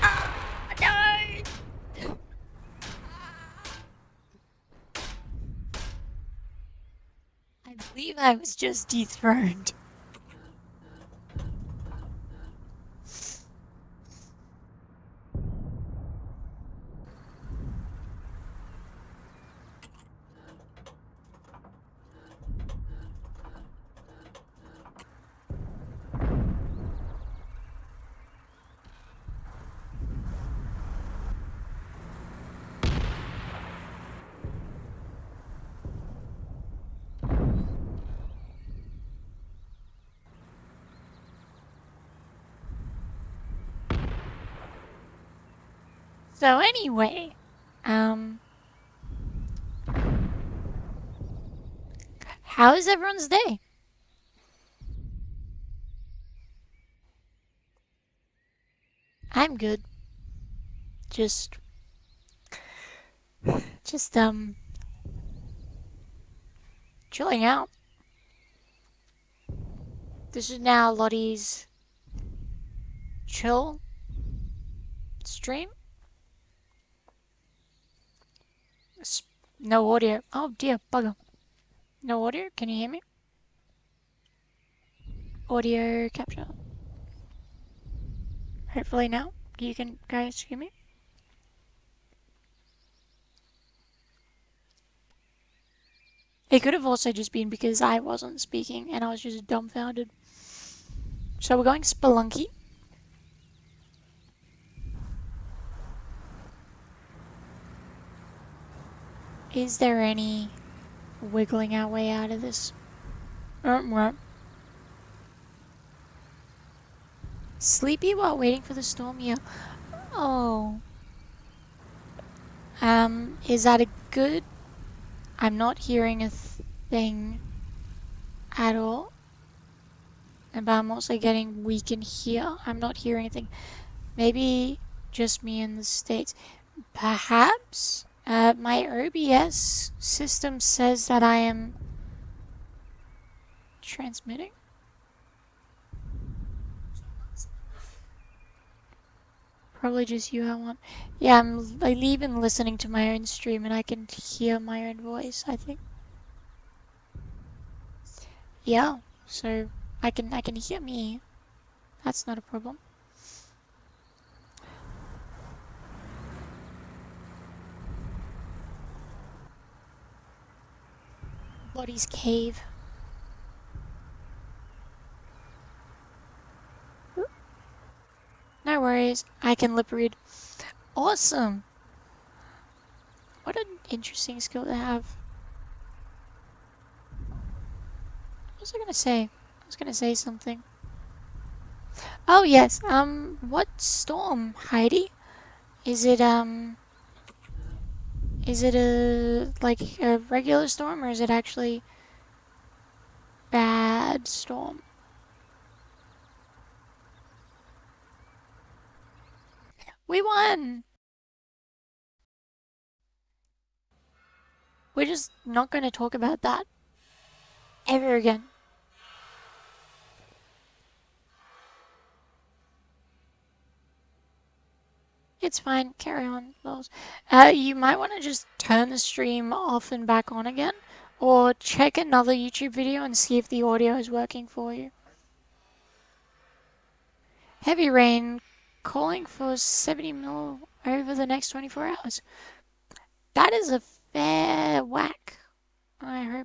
Ah! No! I believe I was just dethroned. So anyway, how is everyone's day? I'm good. Just, chilling out. This is now Lottie's chill stream. No audio. Oh dear, bugger. No audio? Can you hear me? Audio capture. Hopefully now you can guys hear me. It could have also just been because I wasn't speaking and I was just dumbfounded. So we're going Spelunky. Is there any wiggling our way out of this? Sleepy while waiting for the storm? Yeah. Oh. Is that a good? I'm not hearing a thing at all. But I'm also getting weak in here. I'm not hearing anything. Maybe just me in the States. Perhaps my OBS system says that I am transmitting. Probably just you, I want. Yeah, I'm even listening to my own stream and I can hear my own voice, I think. Yeah, so I can hear me. That's not a problem. Body's cave. No worries, I can lip read. Awesome! What an interesting skill to have. What was I gonna say? I was gonna say something. Oh yes, what storm, Heidi? Is it a, like, a regular storm or is it actually bad storm? We won! We're just not gonna talk about that ever again. It's fine, carry on, Lols. You might want to just turn the stream off and back on again, or check another YouTube video and see if the audio is working for you. Heavy rain, calling for 70 mil over the next 24 hours. That is a fair whack. I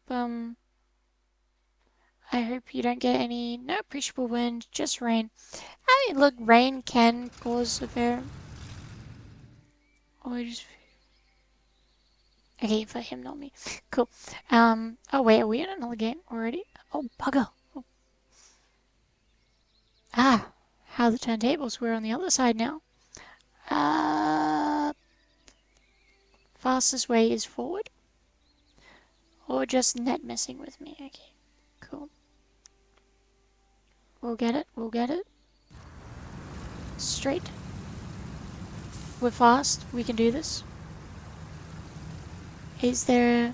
hope you don't get any, no appreciable wind, just rain. I mean, look, rain can cause a fair... Oh, I just... Okay, for him, not me. Cool. Oh wait, are we in another game already? Oh, bugger. Oh. Ah, how the turntables. We're on the other side now. Fastest way is forward. Or just net messing with me. Okay, cool. We'll get it, we'll get it. Straight. We're fast, we can do this. Is there...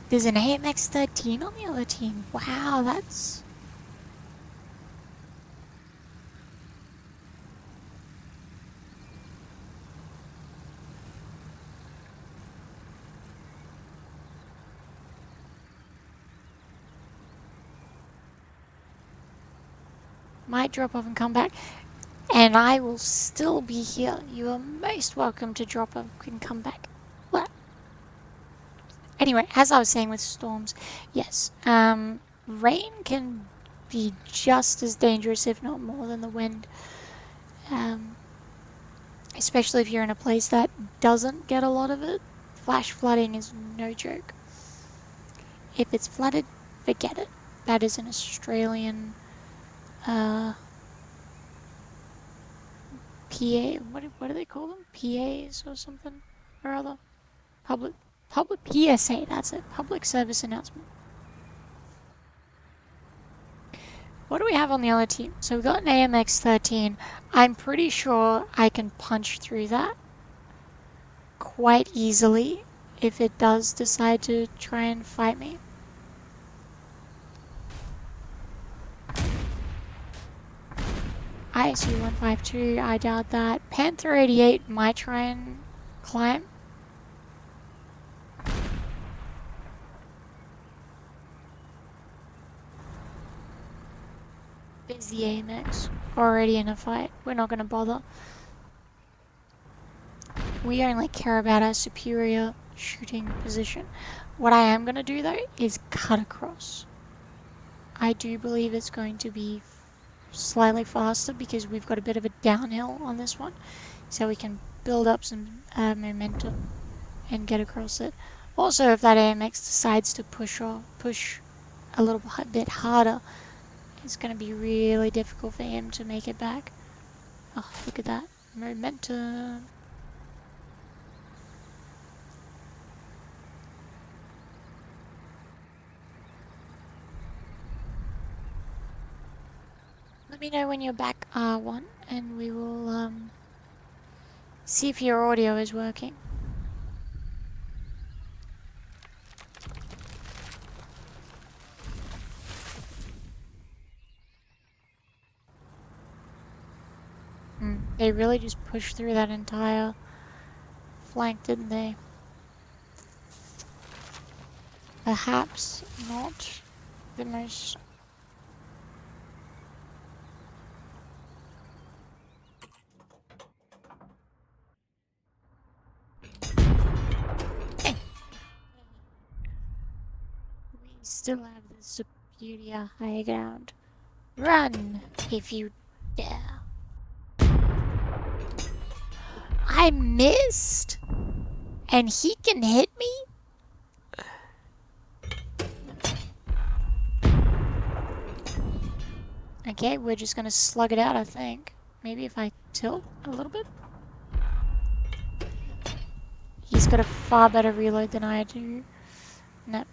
There's an AMX-13 on the other team. Wow, that's... Might drop off and come back. And I will still be here. You are most welcome to drop off and come back. Well, anyway, as I was saying with storms, yes, rain can be just as dangerous, if not more, than the wind. Especially if you're in a place that doesn't get a lot of it. Flash flooding is no joke. If it's flooded, forget it. That is an Australian PA, what do they call them? PAs or something or other? Public PSA, that's it. Public service announcement. What do we have on the other team? So we've got an AMX-13. I'm pretty sure I can punch through that quite easily if it does decide to try and fight me. ISU 152, I doubt that. Panther 88 might try and climb. There's the AMX already in a fight. We're not going to bother. We only care about our superior shooting position. What I am going to do though is cut across. I do believe it's going to be slightly faster because we've got a bit of a downhill on this one. So we can build up some momentum and get across it. Also, if that AMX decides to push a little bit harder, it's going to be really difficult for him to make it back. Oh, look at that. Momentum. Let me know when you're back, R1, and we will see if your audio is working. They really just pushed through that entire flank, didn't they? Perhaps not the most... We still have the superior high ground. Run, if you dare. I missed! And he can hit me? Okay, we're just gonna slug it out, I think. Maybe if I tilt a little bit? He's got a far better reload than I do. No.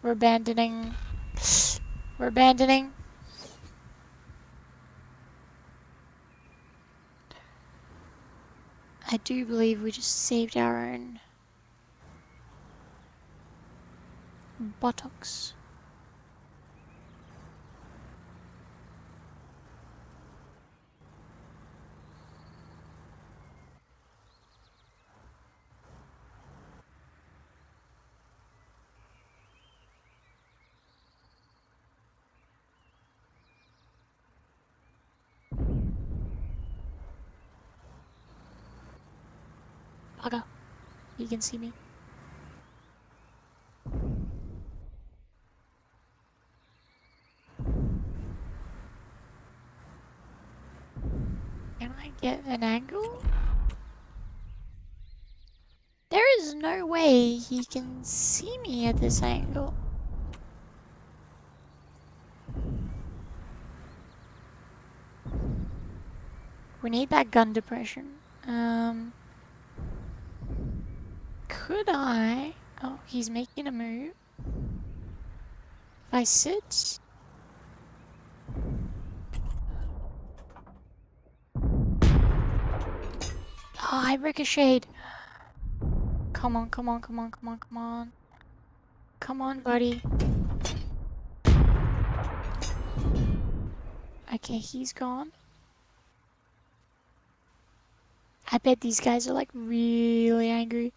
We're abandoning. We're abandoning. I do believe we just saved our own buttocks. Bugger. You can see me. Can I get an angle? There is no way he can see me at this angle. We need that gun depression. Could I... Oh, he's making a move. If I sit... Oh, I ricocheted. Come on, come on, come on, come on, come on. Come on, buddy. Okay, he's gone. I bet these guys are like really angry.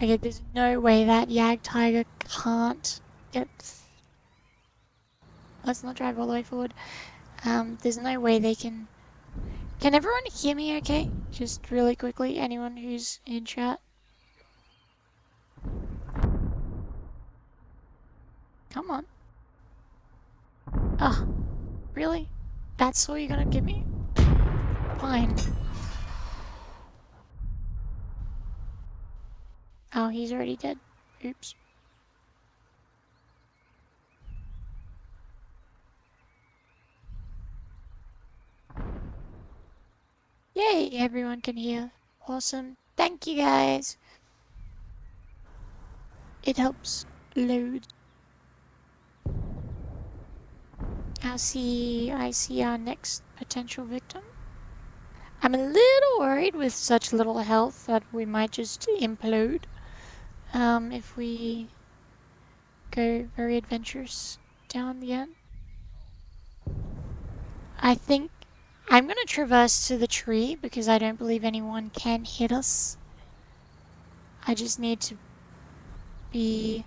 Okay, there's no way that Yag Tiger can't get... Let's not drive all the way forward. There's no way they can... Can everyone hear me okay? Just really quickly, anyone who's in chat. Come on. Ah, really? That's all you're gonna give me? Fine. Oh, he's already dead. Oops. Yay, everyone can hear. Awesome. Thank you guys. It helps load. I see our next potential victim. I'm a little worried with such little health that we might just implode. If we go very adventurous down the end. I think I'm gonna traverse to the tree because I don't believe anyone can hit us. I just need to be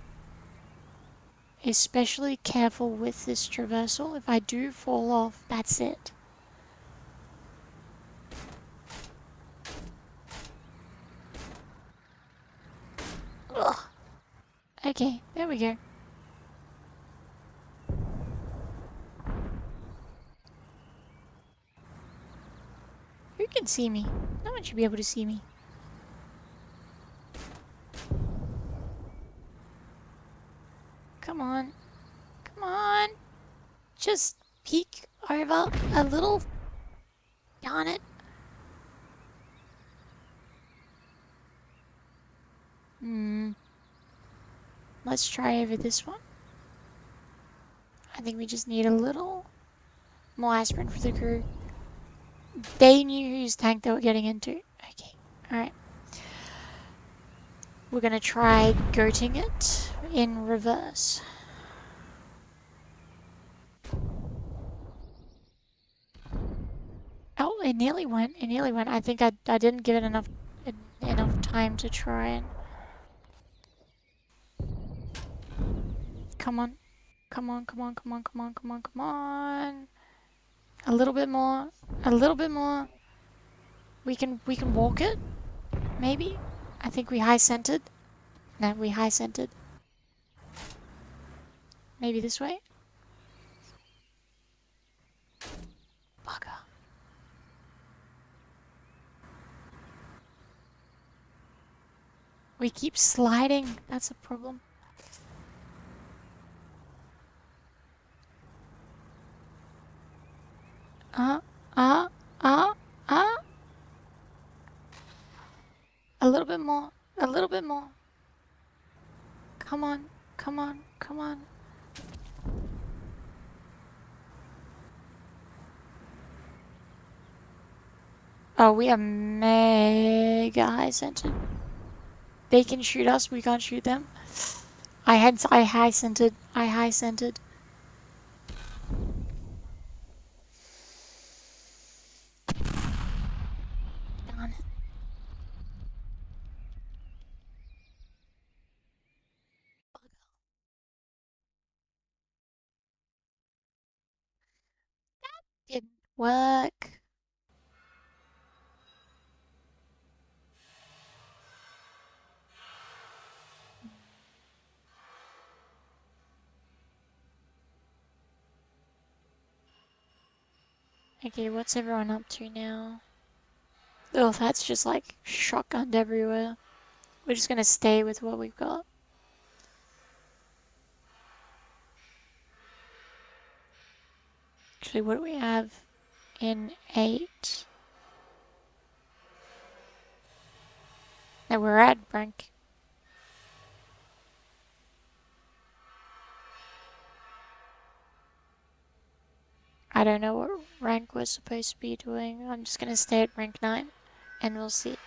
especially careful with this traversal. If I do fall off, that's it. Ugh. Okay, there we go. Who can see me? No one should be able to see me. Come on. Come on. Just peek over a little. Darn it. Let's try over this one. I think we just need a little more aspirin for the crew. They knew whose tank they were getting into. Okay, alright. We're gonna try goating it in reverse. Oh, it nearly went. It nearly went. I think I didn't give it enough time to try and... Come on. Come on, come on, come on, come on, come on, come on. A little bit more. A little bit more. We can walk it. Maybe. I think we high centered. No, we high centered. Maybe this way. Bugger. We keep sliding. That's a problem. A little bit more. A little bit more. Come on. Come on. Come on. Oh, we are mega high centered. They can shoot us, we can't shoot them. I high centered. I high centered. Darn it. That didn't work. Okay, what's everyone up to now? Oh, that's just like shotgunned everywhere. We're just gonna stay with what we've got. Actually, what do we have in 8? No, we're at rank. I don't know what rank we're supposed to be doing. I'm just gonna stay at rank 9 and we'll see.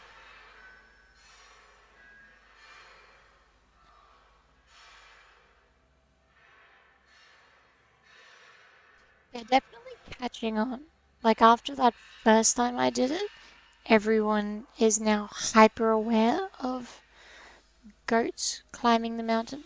They're definitely catching on. Like after that first time I did it, everyone is now hyper aware of goats climbing the mountain.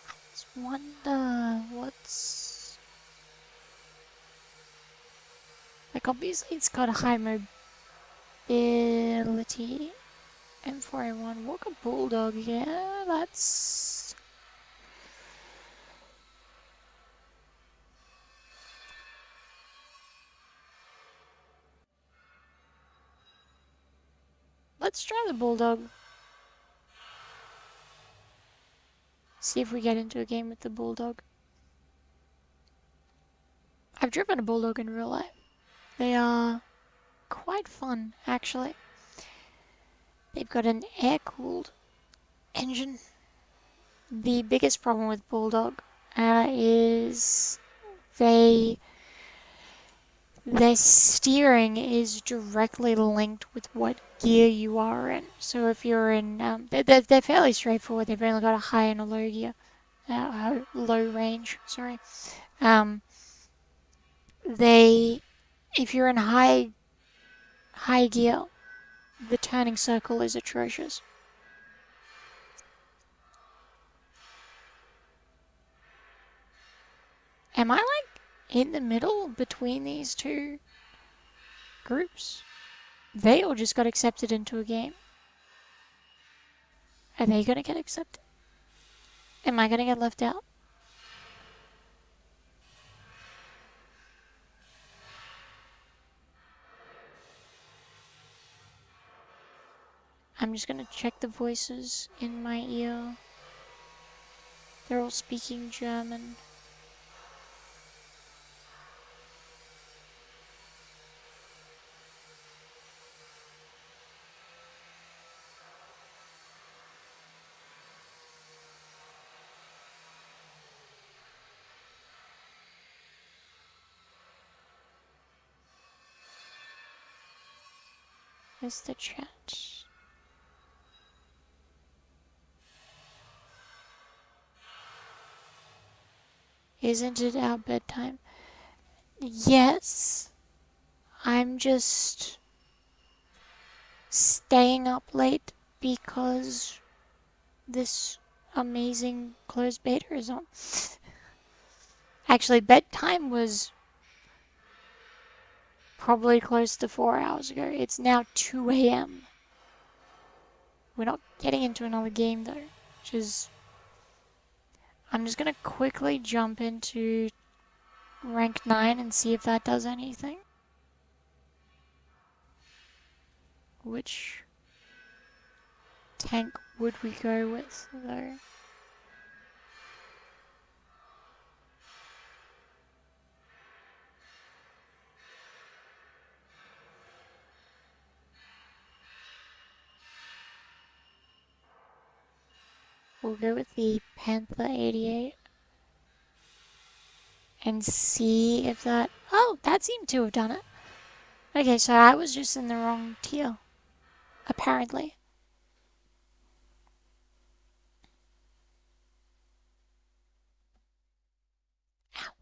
I just wonder what's... Like obviously it's got a high mobility. M4A1, Walker Bulldog, yeah, that's... Let's try the Bulldog. See if we get into a game with the Bulldog. I've driven a Bulldog in real life. They are quite fun, actually. They've got an air-cooled Engine. The biggest problem with Bulldog is they their steering is directly linked with what gear you are in. So if you're in, they're fairly straightforward. They've only got a high and a low gear, low range. Sorry. Um, if you're in high gear, the turning circle is atrocious. Am I like in the middle between these two groups? They all just got accepted into a game. Are they gonna get accepted? Am I gonna get left out? I'm just gonna check the voices in my ear. They're all speaking German. Where's the chat? Isn't it our bedtime? Yes. I'm just staying up late because this amazing closed beta is on. Actually, bedtime was probably close to 4 hours ago. It's now 2 a.m. We're not getting into another game though, which is... I'm just gonna quickly jump into rank 9 and see if that does anything. Which tank would we go with though? We'll go with the Panther 88 and see if that... Oh, that seemed to have done it. Okay, so I was just in the wrong tier, apparently. Ow.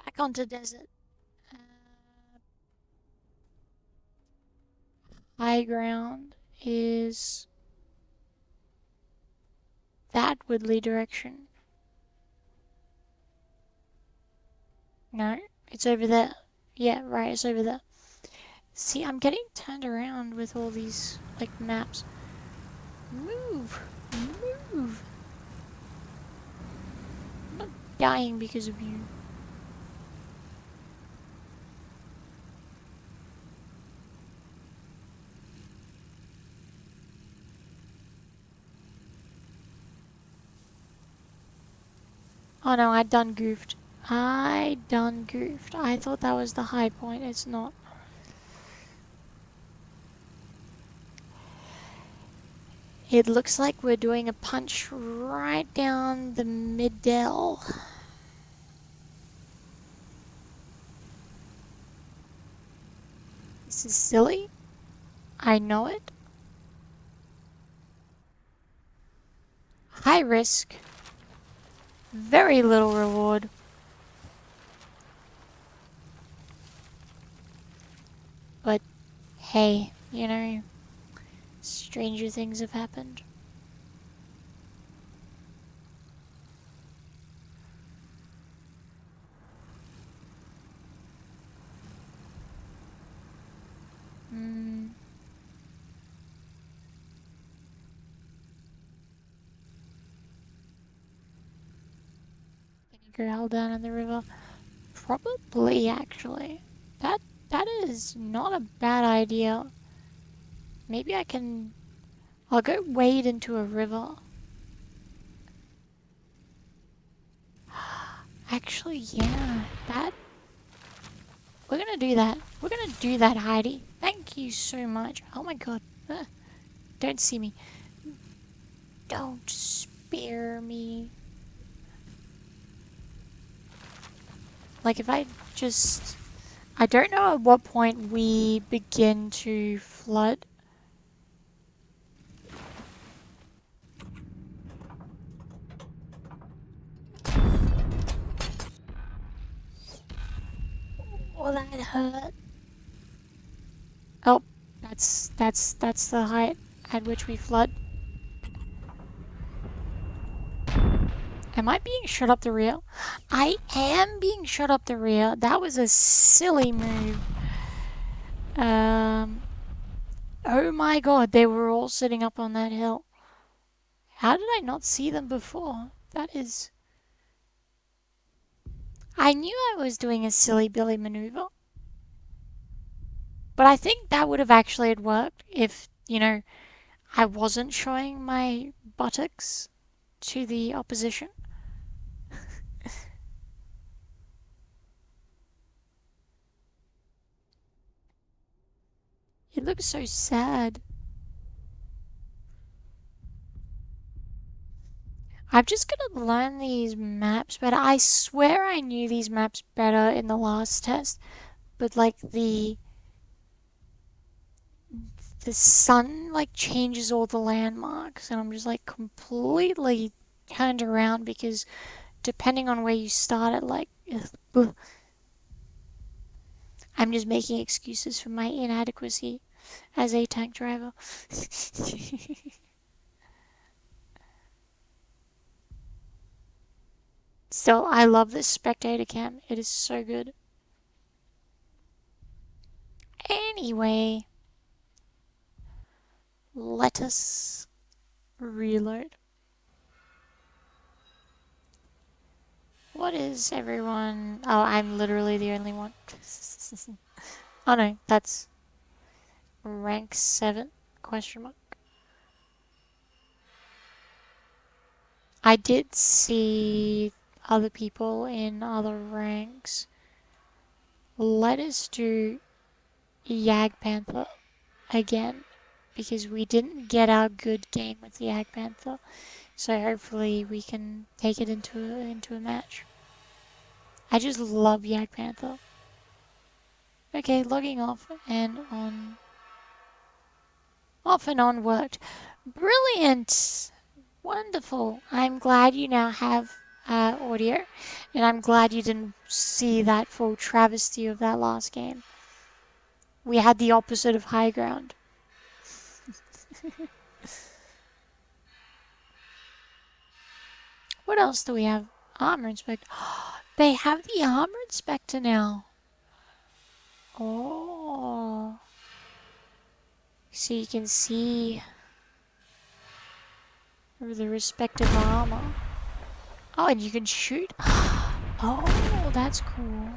Back onto desert. High ground is that Woodley direction. No, it's over there. Yeah, right, it's over there. See, I'm getting turned around with all these, like, maps. Move! Move! I'm not dying because of you. Oh no, I done goofed. I done goofed. I thought that was the high point. It's not. It looks like we're doing a punch right down the middle. This is silly. I know it. High risk. Very little reward. But hey, you know, stranger things have happened. Growl down in the river. Probably, actually. That is not a bad idea. Maybe I'll go wade into a river. Actually, yeah, do that. We're gonna do that, Heidi. Thank you so much. Oh my god. Don't see me. Don't spare me. Like if I just... I don't know at what point we begin to flood. Oh, that hurt. Oh, that's the height at which we flood. Am I being shot up the rear? I am being shot up the rear. That was a silly move. Oh my god, they were all sitting up on that hill. How did I not see them before? That is... I knew I was doing a silly Billy maneuver. But I think that would have actually had worked if, you know, I wasn't showing my buttocks to the opposition. It looks so sad. I'm just gonna learn these maps better. I swear I knew these maps better in the last test, but like the sun like changes all the landmarks and I'm just like completely turned around because depending on where you start at, like I'm just making excuses for my inadequacy as a tank driver. Still, I love this spectator cam. It is so good. Anyway, let us reload. What is everyone... Oh, I'm literally the only one. Oh no, that's rank 7? Question mark. I did see other people in other ranks. Let us do Yag Panther again, because we didn't get our good game with the Yag Panther. So hopefully we can take it into a match. I just love Yag Panther. Okay, logging off and on. Off and on worked. Brilliant! Wonderful. I'm glad you now have audio, and I'm glad you didn't see that full travesty of that last game. We had the opposite of high ground. What else do we have? Armor Inspector. They have the Armor Inspector now. Oh. So you can see the respective armor. Oh, and you can shoot. Oh, that's cool.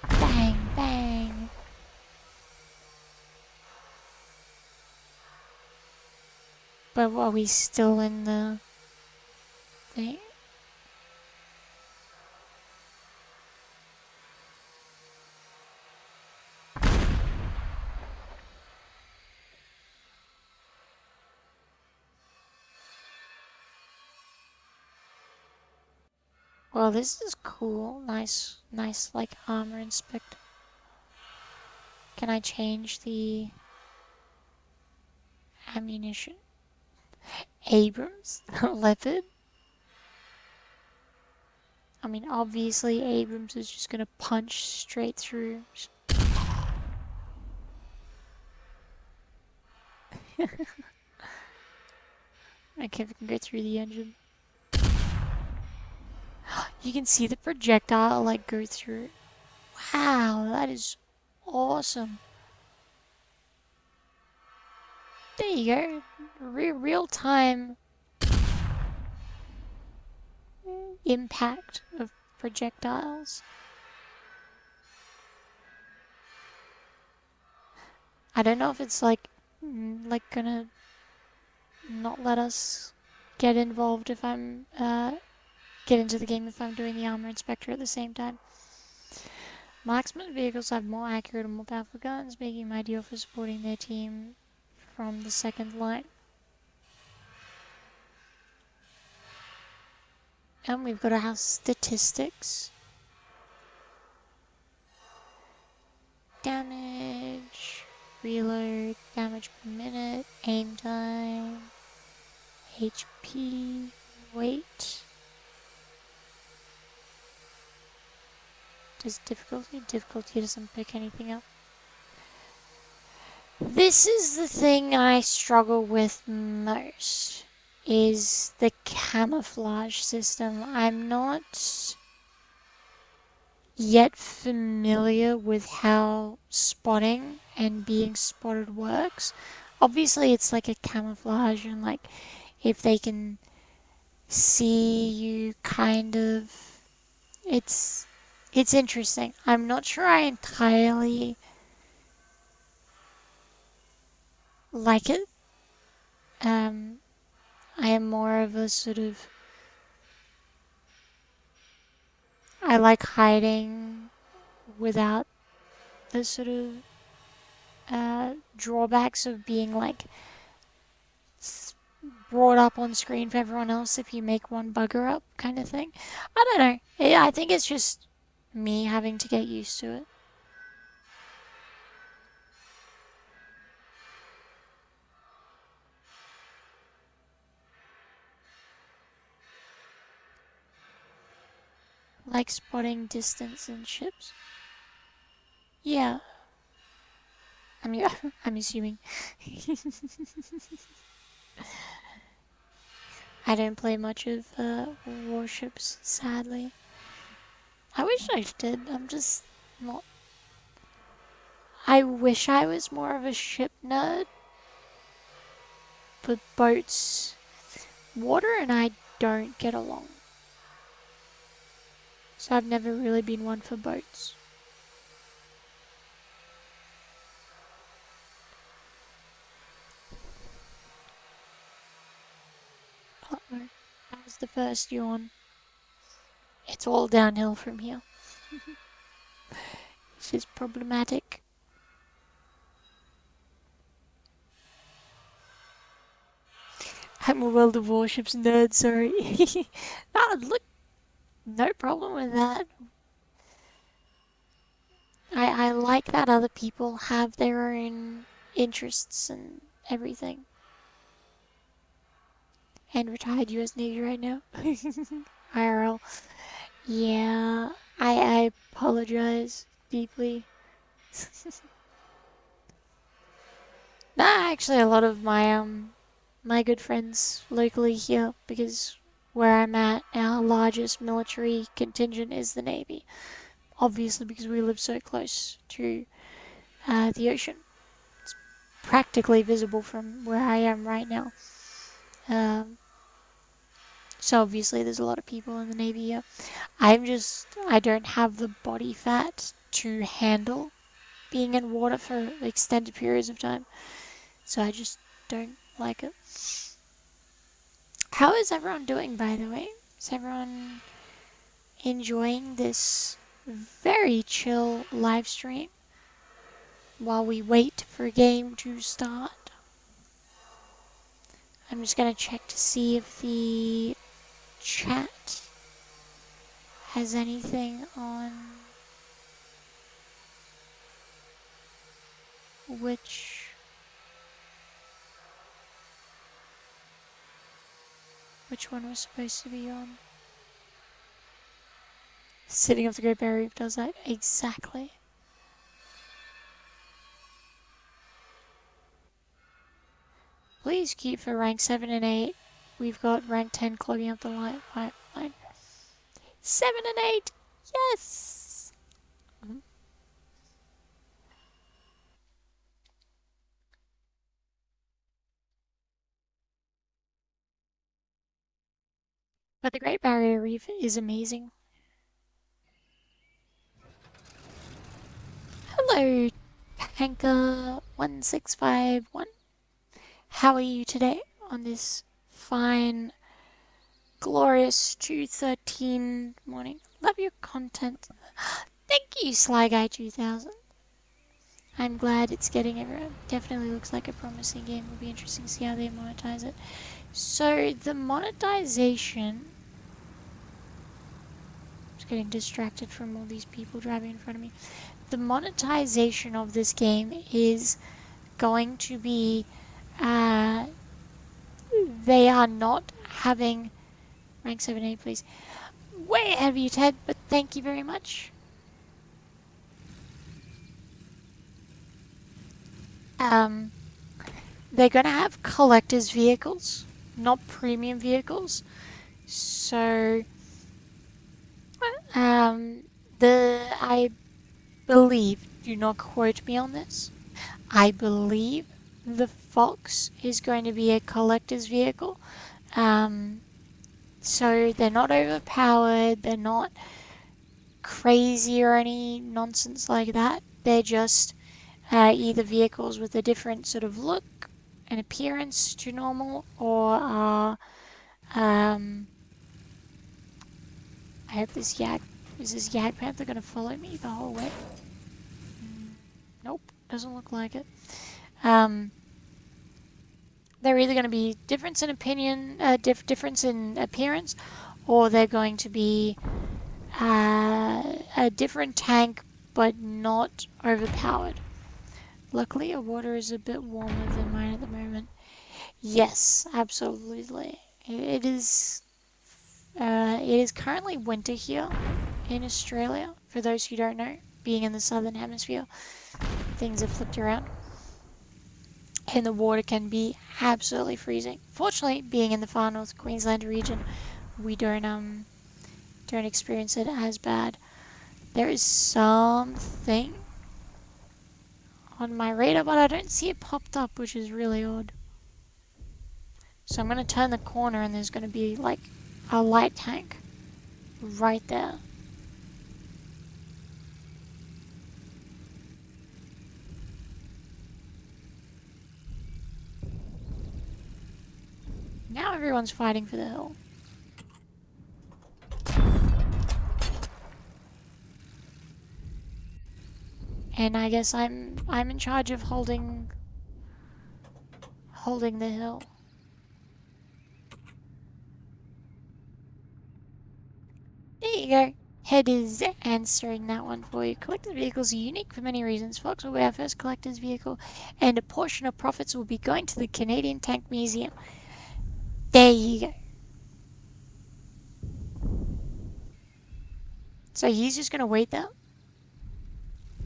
Bang, bang. But are we still in the thing? Well, this is cool. Nice, like armor inspector. Can I change the ammunition? Abrams, Leopard. I mean, obviously Abrams is just gonna punch straight through. Okay, we can go through the engine. You can see the projectile like go through. Wow, that is awesome. There you go. Real time impact of projectiles. I don't know if it's like gonna not let us get involved if I'm get into the game if I'm doing the armor inspector at the same time. Marksman vehicles have more accurate and more powerful guns, making them ideal for supporting their team from the second line. And we've got our statistics. Damage, reload, damage per minute, aim time, HP, weight. Does difficulty? Difficulty doesn't pick anything up. This is the thing I struggle with most, is the camouflage system. I'm not yet familiar with how spotting and being spotted works. Obviously it's like a camouflage, and like if they can see you kind of, it's interesting. I'm not sure I entirely like it. I am more of a sort of, I like hiding without the sort of drawbacks of being like brought up on screen for everyone else if you make one bugger up kind of thing. I don't know. I think it's just me having to get used to it. Like spotting distance in ships. Yeah. I mean, I'm assuming. I don't play much of warships, sadly. I wish I did. I'm just not. I wish I was more of a ship nerd. But boats, water and I don't get along. So I've never really been one for boats. Uh-oh. That was the first yawn. It's all downhill from here. This is problematic. I'm a World of Warships nerd, sorry. Look, no problem with that. I like that other people have their own interests and everything. And retired US Navy right now. IRL. Yeah, I apologize deeply. Nah, actually a lot of my good friends locally here, because where I'm at, our largest military contingent is the Navy. Obviously because we live so close to the ocean. It's practically visible from where I am right now. So obviously there's a lot of people in the Navy here. I don't have the body fat to handle being in water for extended periods of time. So I just don't like it. How is everyone doing, by the way? Is everyone enjoying this very chill live stream while we wait for a game to start? I'm just gonna check to see if the chat has anything on which one was supposed to be on. Sitting off the Great Barrier Reef does that exactly. Please keep for rank 7 and 8. We've got rank 10 clogging up the line. 7 and 8! Yes! But the Great Barrier Reef is amazing. Hello, Tanker1651. How are you today on this fine, glorious 2:13 morning? Love your content. Thank you, Sly Guy 2000. I'm glad it's getting everyone. Definitely looks like a promising game. Will be interesting to see how they monetize it. So the monetization. Just getting distracted from all these people driving in front of me. The monetization of this game is going to be. They are not having. Rank 7A, please. Way ahead of you, Ted, but thank you very much. They're going to have collector's vehicles, not premium vehicles. So, I believe, do not quote me on this, I believe the Fox is going to be a collector's vehicle. So they're not overpowered, they're not crazy or any nonsense like that. They're just either vehicles with a different sort of look and appearance to normal, or are I hope is this Yag Panther gonna follow me the whole way? Nope, doesn't look like it. They're either going to be difference in opinion, difference in appearance, or they're going to be a different tank but not overpowered. Luckily, our water is a bit warmer than mine at the moment. Yes, absolutely. It is currently winter here in Australia. For those who don't know, being in the southern hemisphere, things have flipped around. And the water can be absolutely freezing. Fortunately, being in the far north Queensland region, we don't experience it as bad. There is something on my radar, but I don't see it popped up, which is really odd. So I'm going to turn the corner and there's going to be like a light tank right there. Now everyone's fighting for the hill. And I guess I'm in charge of holding the hill. There you go. Head is answering that one for you. Collector's vehicles are unique for many reasons. Fox will be our first collector's vehicle, and a portion of profits will be going to the Canadian Tank Museum. There you go. So he's just gonna wait there?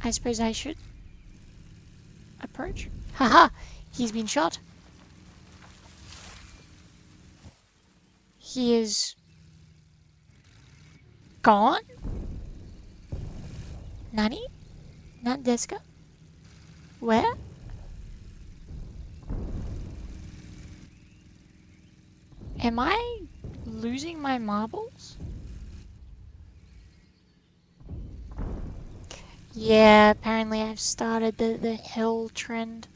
I suppose I should approach. Haha! He's been shot. He is gone? Nani? Not Deska? Where? Am I losing my marbles? Yeah, apparently I've started the hill trend.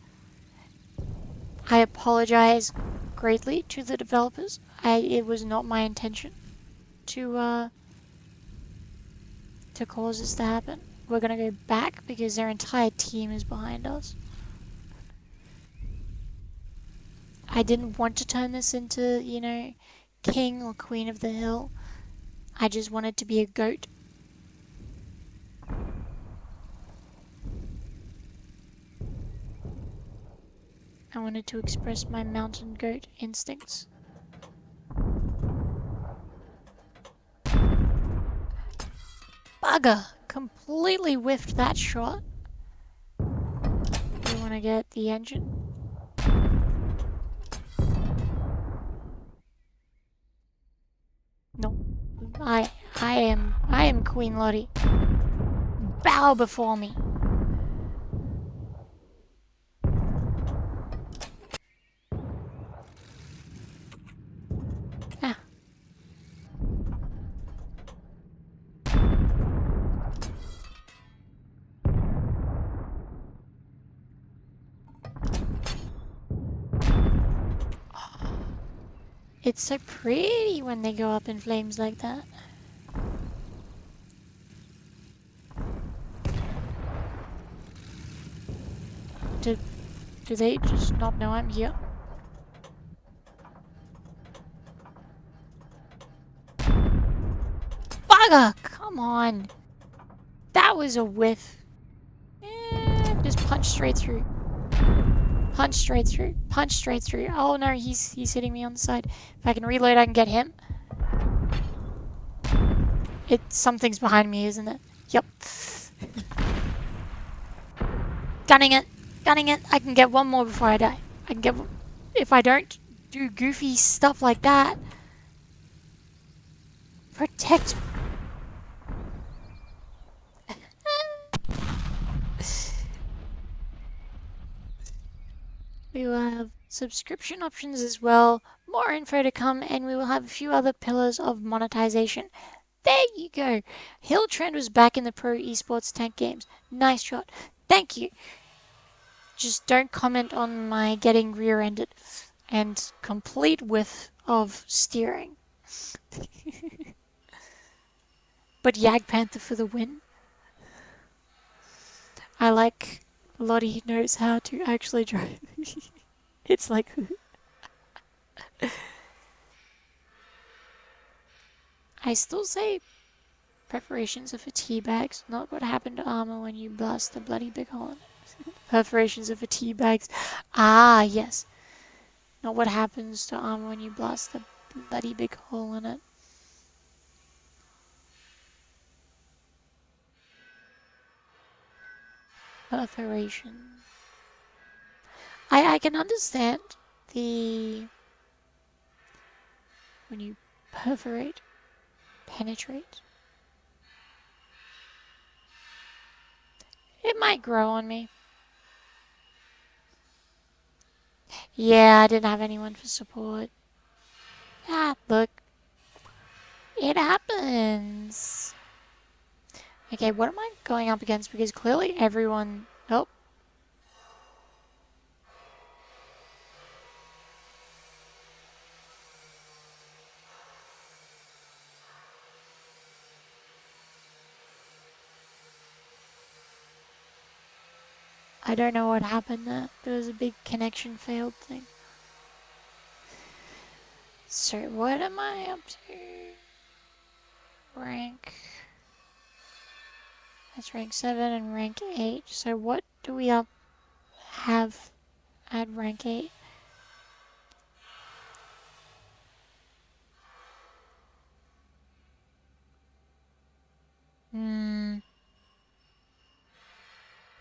I apologize greatly to the developers. It was not my intention to cause this to happen. We're gonna go back because their entire team is behind us. I didn't want to turn this into, you know, king or queen of the hill. I just wanted to be a goat. I wanted to express my mountain goat instincts. Bugger! Completely whiffed that shot. You want to get the engine? No. I am Queen Lottie. Bow before me. Ah. It's so pretty when they go up in flames like that. Do they just not know I'm here? Bugger! Come on! That was a whiff. Just punch straight through. Punch straight through. Punch straight through. Oh no, he's hitting me on the side. If I can reload, I can get him. Something's behind me, isn't it? Yep. Gunning it. Gunning it. I can get one more before I die. I can get... If I don't do goofy stuff like that... Protect... We will have subscription options as well, more info to come, and we will have a few other pillars of monetization. There you go. Hill Trend was back in the pro esports tank games. Nice shot. Thank you. Just don't comment on my getting rear-ended and complete whiff of steering. But Yag Panther for the win. I like Lottie knows how to actually drive. It's like... I still say perforations are for tea bags, not what happened to armor when you blast the bloody big hole in it. Perforations are for tea bags. Ah, yes. Not what happens to armor when you blast the bloody big hole in it. Perforation. I can understand the... when you perforate, penetrate. It might grow on me. Yeah, I didn't have anyone for support. Ah, look. It happens. Okay, what am I going up against? Because clearly everyone... Oh. I don't know what happened there. There was a big connection failed thing. So what am I up to? Rank... That's rank 7 and rank 8. So what do we have at rank 8?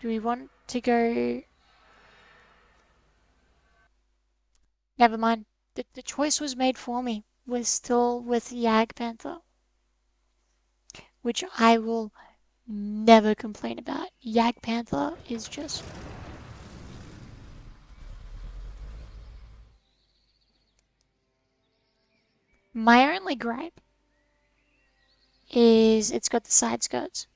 Do we want to go... Never mind. The choice was made for me. We're still with Yag Panther. Which I will never complain about. Yag Panther is just... My only gripe is it's got the side skirts.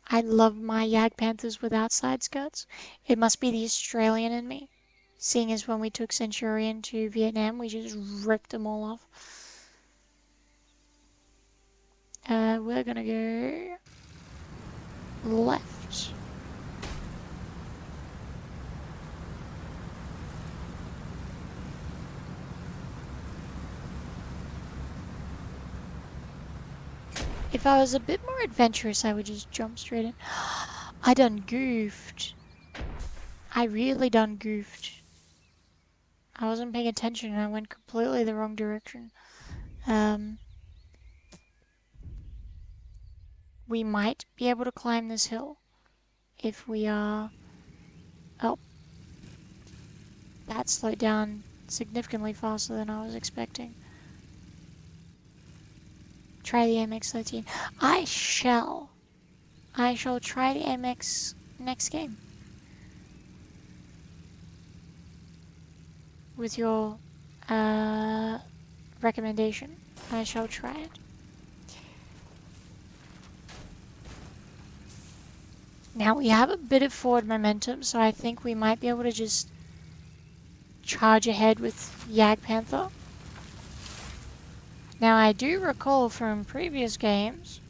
I love my Yag Panthers without side skirts. It must be the Australian in me. Seeing as when we took Centurion to Vietnam, we just ripped them all off. We're gonna go left. If I was a bit more adventurous, I would just jump straight in. I done goofed. I really done goofed. I wasn't paying attention and I went completely the wrong direction. We might be able to climb this hill if we are... Oh. That slowed down significantly faster than I was expecting. Try the MX-13. I shall try the MX next game. With your recommendation, I shall try it. Now we have a bit of forward momentum, so I think we might be able to just charge ahead with Yag Panther. Now I do recall from previous games,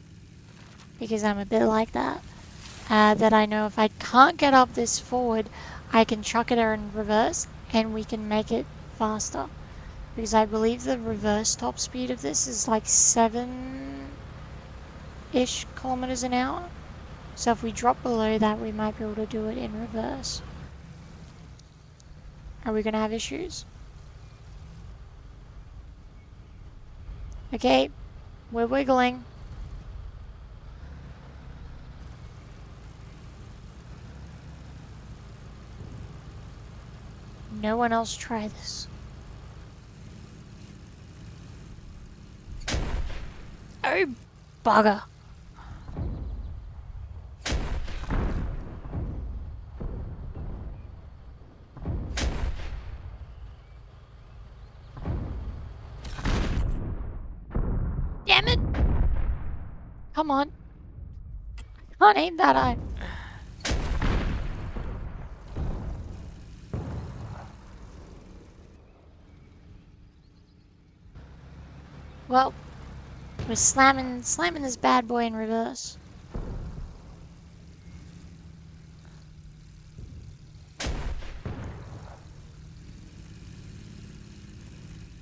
because I'm a bit like that, that I know if I can't get up this forward, I can chuck it in reverse and we can make it faster. Because I believe the reverse top speed of this is like 7-ish kilometers an hour. So if we drop below that, we might be able to do it in reverse. Are we going to have issues? Okay, we're wiggling. No one else try this. Oh, bugger. Damn it! Come on. Can't aim that high. Well, we're slamming this bad boy in reverse.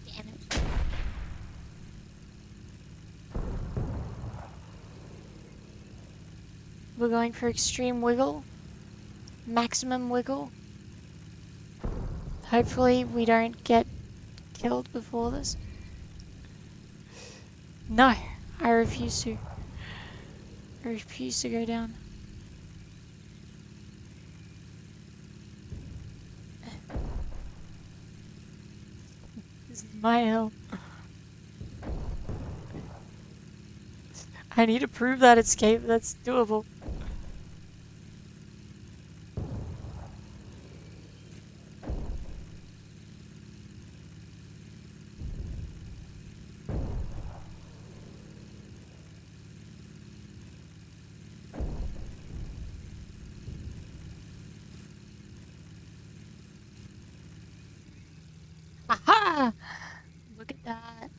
Damn it. We're going for extreme wiggle. Maximum wiggle. Hopefully we don't get killed before this. No, I refuse to. I refuse to go down. This is my hill. I need to prove that escape. That's doable. Aha! Look at that.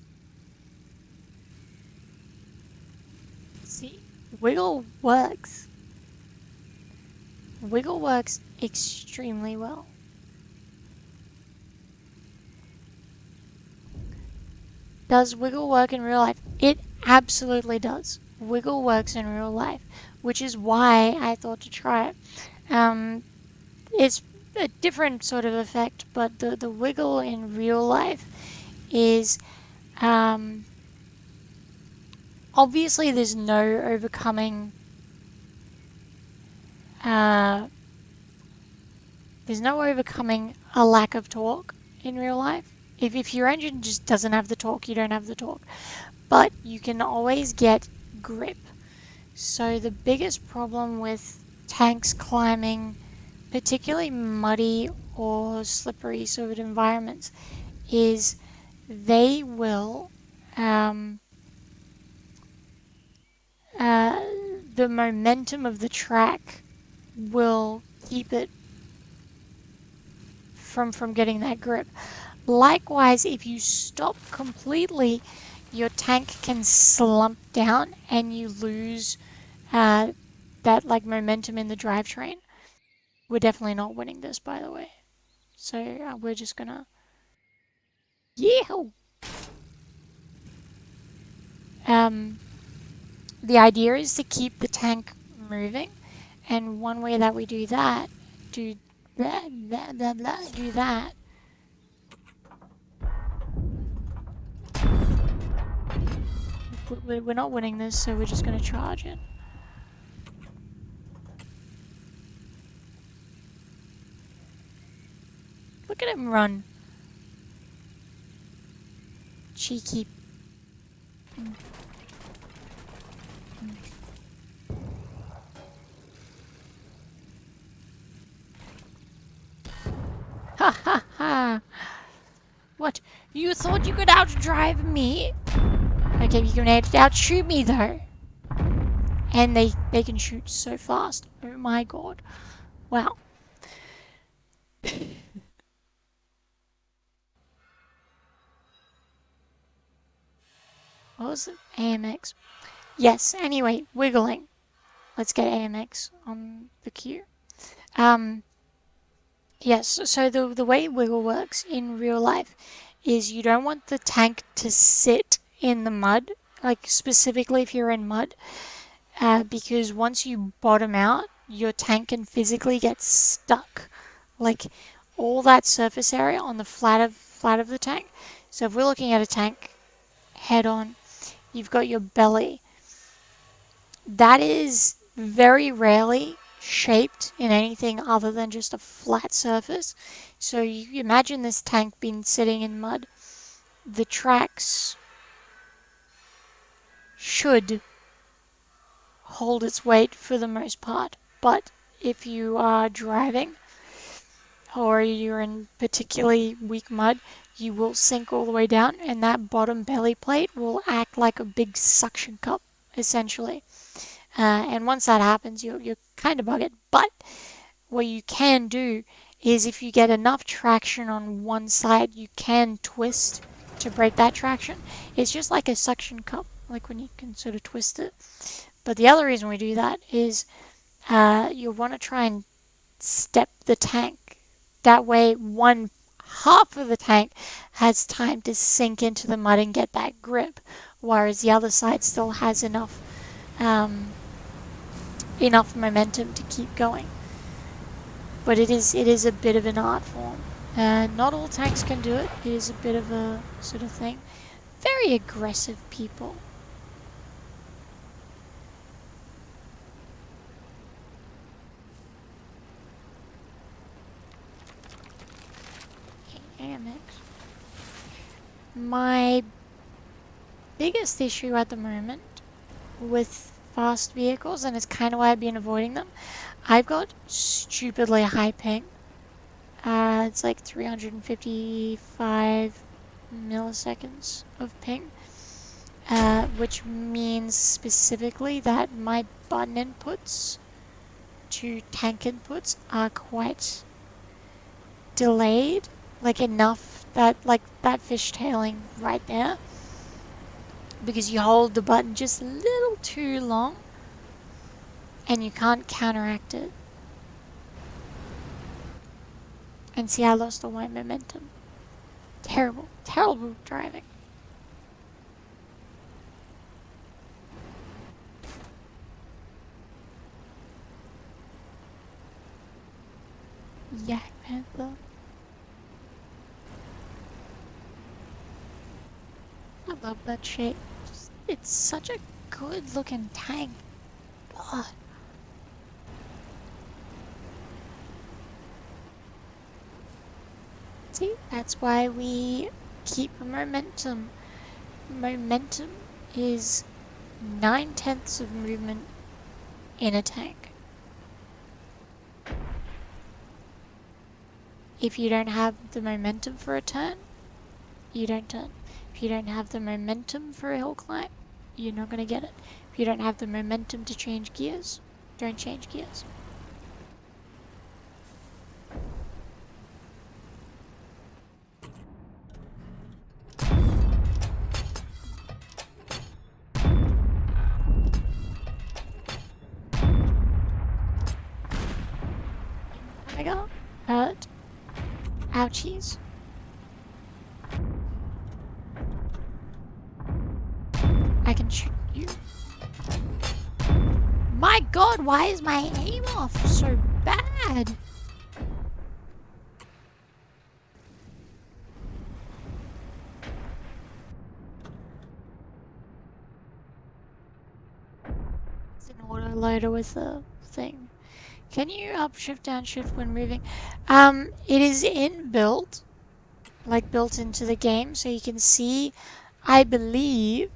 See? Wiggle works. Wiggle works extremely well. Does wiggle work in real life? It absolutely does. Wiggle works in real life, which is why I thought to try it. It's a different sort of effect, but the wiggle in real life is obviously there's no overcoming a lack of torque in real life. If your engine just doesn't have the torque, you don't have the torque. But you can always get grip. So the biggest problem with tanks climbing particularly muddy or slippery sort of environments is they will the momentum of the track will keep it from getting that grip. Likewise, if you stop completely, your tank can slump down and you lose that like momentum in the drivetrain. We're definitely not winning this, by the way. So we're just gonna... Yeah! The idea is to keep the tank moving. And one way that we do that, do that. We're not winning this, so we're just gonna charge it. Look at him run. Cheeky. Ha ha ha! What? You thought you could outdrive me? Okay, you can outshoot me though. And they can shoot so fast. Oh my god. Wow. What was it? AMX. Yes, anyway, wiggling. let's get AMX on the queue. Yes, so the way wiggle works in real life is you don't want the tank to sit in the mud, like specifically if you're in mud, because once you bottom out, your tank can physically get stuck. Like all that surface area on the flat of the tank. So if we're looking at a tank head on, you've got your belly. That is very rarely shaped in anything other than just a flat surface. So you imagine this tank being sitting in mud. The tracks should hold its weight for the most part, but if you are driving or you're in particularly weak mud, you will sink all the way down, and that bottom belly plate will act like a big suction cup, essentially. And once that happens, you're kind of buggered. But what you can do is if you get enough traction on one side, you can twist to break that traction. It's just like a suction cup, like when you can sort of twist it. But the other reason we do that is you'll want to try and step the tank. That way, one half of the tank has time to sink into the mud and get that grip, whereas the other side still has enough momentum to keep going. But it is a bit of an art form. Not all tanks can do it. It is a bit of a sort of thing. Very aggressive people. AMX. My biggest issue at the moment with fast vehicles, and it's kind of why I've been avoiding them, I've got stupidly high ping. It's like 355 milliseconds of ping, which means specifically that my button inputs to tank inputs are quite delayed, like enough that, like that fishtailing right there, because you hold the button just a little too long and you can't counteract it. And see, I lost all my momentum. Terrible, terrible driving. Yak Panther. I love that shape. It's such a good looking tank. God. See, that's why we keep momentum. Momentum is 9/10 of movement in a tank. If you don't have the momentum for a turn, you don't turn. If you don't have the momentum for a hill climb, you're not going to get it. If you don't have the momentum to change gears, don't change gears. I got hurt. Ouchies. I can shoot you. My god, why is my aim off so bad? It's an autoloader with the thing. Can you up shift down shift when moving? It is inbuilt, like built into the game, so you can see, I believe,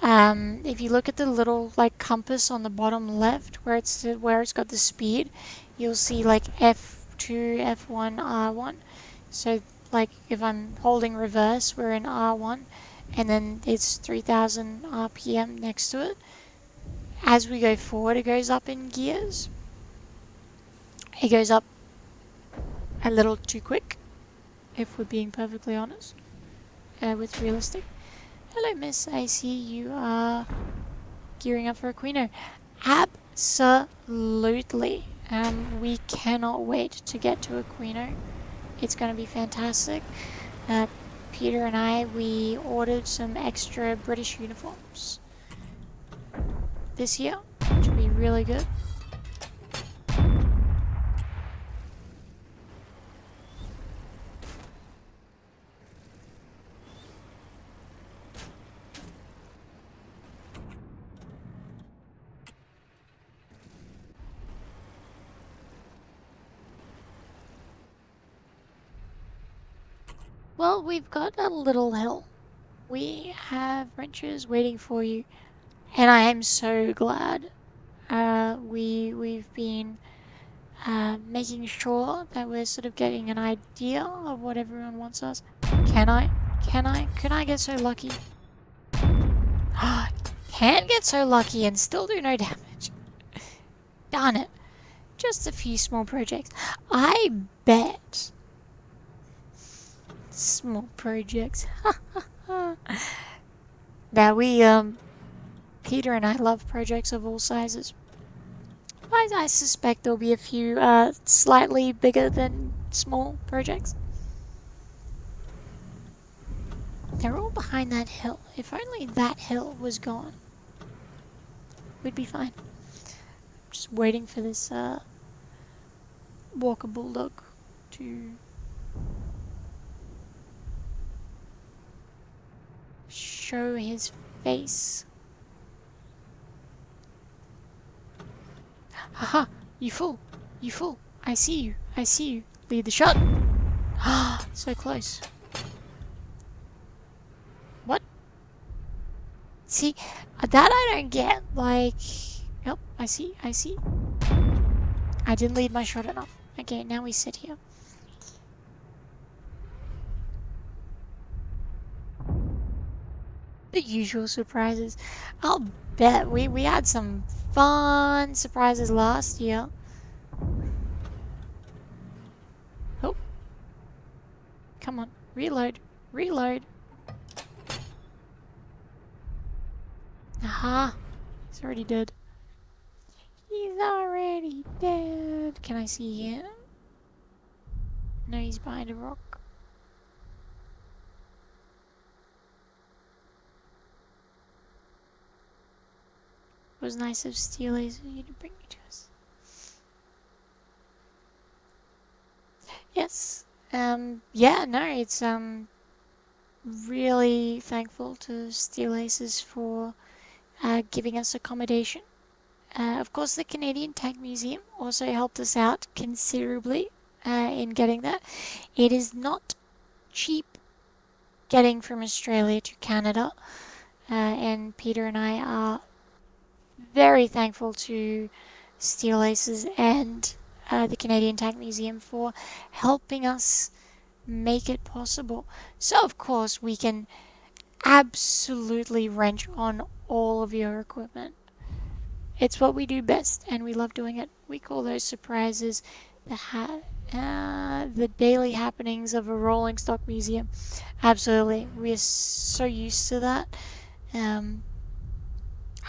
if you look at the little like compass on the bottom left where it's got the speed, you'll see like F2, F1, R1. So like if I'm holding reverse, we're in R1, and then it's 3000 RPM next to it. As we go forward, it goes up in gears. It goes up a little too quick, if we're being perfectly honest, with realistic. Hello, Miss. I see you are gearing up for a Queeno. Absolutely. We cannot wait to get to Aquino. It's going to be fantastic. Peter and I, we ordered some extra British uniforms this year, which will be really good. Well, we've got a little hill. We have wrenches waiting for you, and I am so glad. We've been making sure that we're sort of getting an idea of what everyone wants us. Can I get so lucky? Can get so lucky and still do no damage. Darn it. Just a few small projects. I bet. Small projects. Now Peter and I love projects of all sizes. I suspect there'll be a few slightly bigger than small projects. They're all behind that hill. If only that hill was gone, we'd be fine. I'm just waiting for this Walker Bulldog to show his face. Haha, you fool, you fool. I see you, I see you. Lead the shot. Ah, so close. What? See, that I don't get. Like, yep, I see, I see. I didn't lead my shot enough. Okay, now we sit here. The usual surprises. I'll bet we had some fun surprises last year. Oh. Come on. Reload. Reload. Aha. He's already dead. He's already dead. Can I see him? No, he's behind a rock. It was nice of Steel Laser you to bring me to us. Yes. Yeah, no, it's really thankful to Steel Aces for giving us accommodation. Of course, the Canadian Tank Museum also helped us out considerably in getting that. It is not cheap getting from Australia to Canada, and Peter and I are very thankful to Steel Aces and the Canadian Tank Museum for helping us make it possible. So of course we can absolutely wrench on all of your equipment. It's what we do best and we love doing it. We call those surprises the daily happenings of a rolling stock museum. Absolutely, we are so used to that.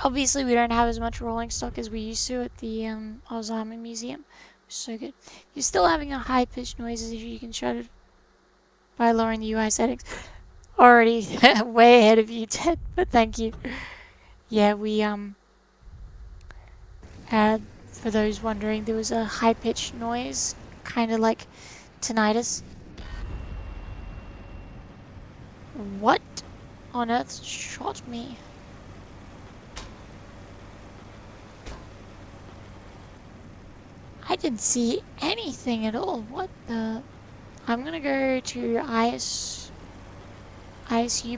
Obviously, we don't have as much rolling stock as we used to at the Alzheimer Museum. So good. If you're still having a high-pitched noises, if you can shut it by lowering the UI settings. Already way ahead of you, Ted, but thank you. Yeah, we, for those wondering, there was a high-pitched noise, kind of like tinnitus. What on earth shot me? I didn't see anything at all. What the? I'm gonna go to ISU,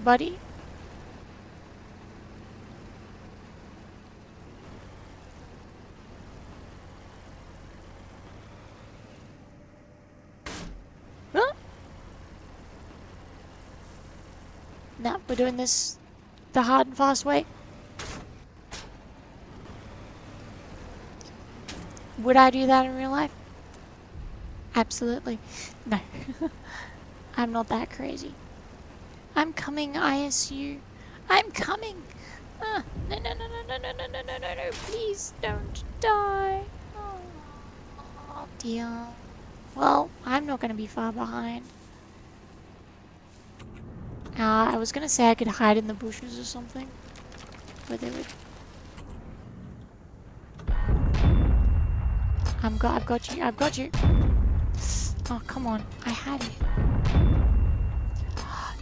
buddy. Huh? Nah, we're doing this the hard and fast way. Would I do that in real life? Absolutely. No. I'm not that crazy. I'm coming, ISU. I'm coming. No, no, no, no, no, no, no, no, no, no, no. Please don't die. Oh dear. Well, I'm not going to be far behind. I was going to say I could hide in the bushes or something. But they would... I've got you. I've got you. Oh, come on. I had you.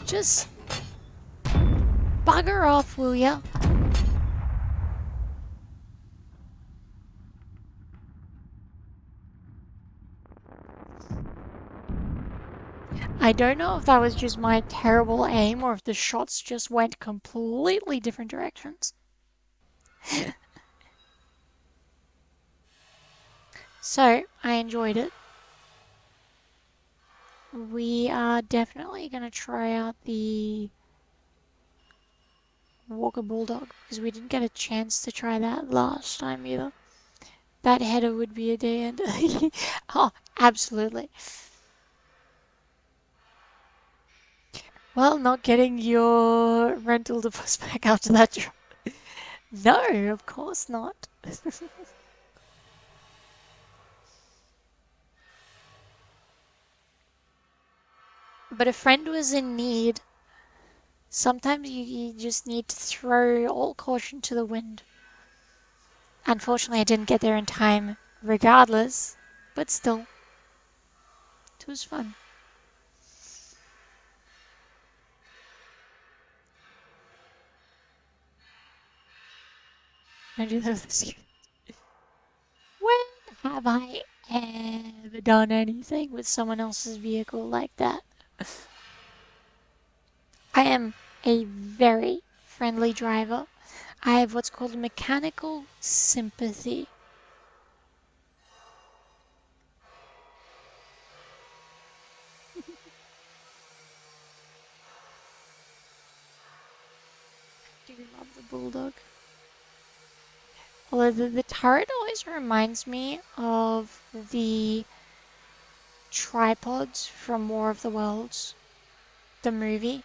Just... bugger off, will ya? I don't know if that was just my terrible aim or if the shots just went completely different directions. So, I enjoyed it. We are definitely going to try out the Walker Bulldog because we didn't get a chance to try that last time either. That header would be a day end. Oh, absolutely. Well, not getting your rental deposit back after that job. No, of course not. But a friend was in need. Sometimes you just need to throw all caution to the wind. Unfortunately, I didn't get there in time regardless, but still, it was fun. I do that with this. When have I ever done anything with someone else's vehicle like that? I am a very friendly driver. I have what's called mechanical sympathy. I do love the bulldog. Although the turret always reminds me of the tripods from War of the Worlds, the movie.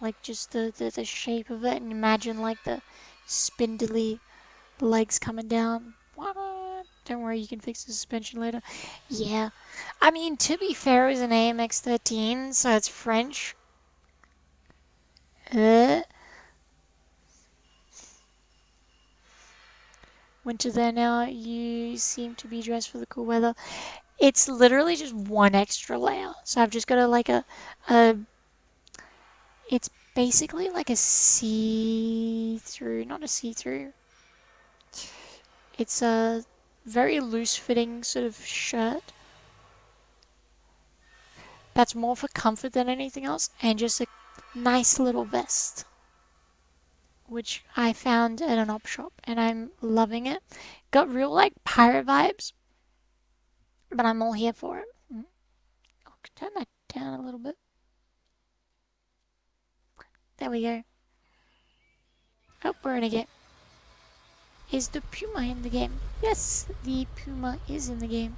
Like just the shape of it, and imagine like the spindly legs coming down. What? Don't worry, you can fix the suspension later. Yeah. I mean, to be fair, it was an AMX 13, so it's French. Winter there now, you seem to be dressed for the cool weather. It's literally just one extra layer. So I've just got a it's basically like a see-through, not a see-through. It's a very loose-fitting sort of shirt. That's more for comfort than anything else, and just a nice little vest, which I found at an op shop, and I'm loving it. Got real like pirate vibes, but I'm all here for it. I'll turn that down a little bit. There we go. Oh, we're in a game. Is the Puma in the game? Yes, the Puma is in the game.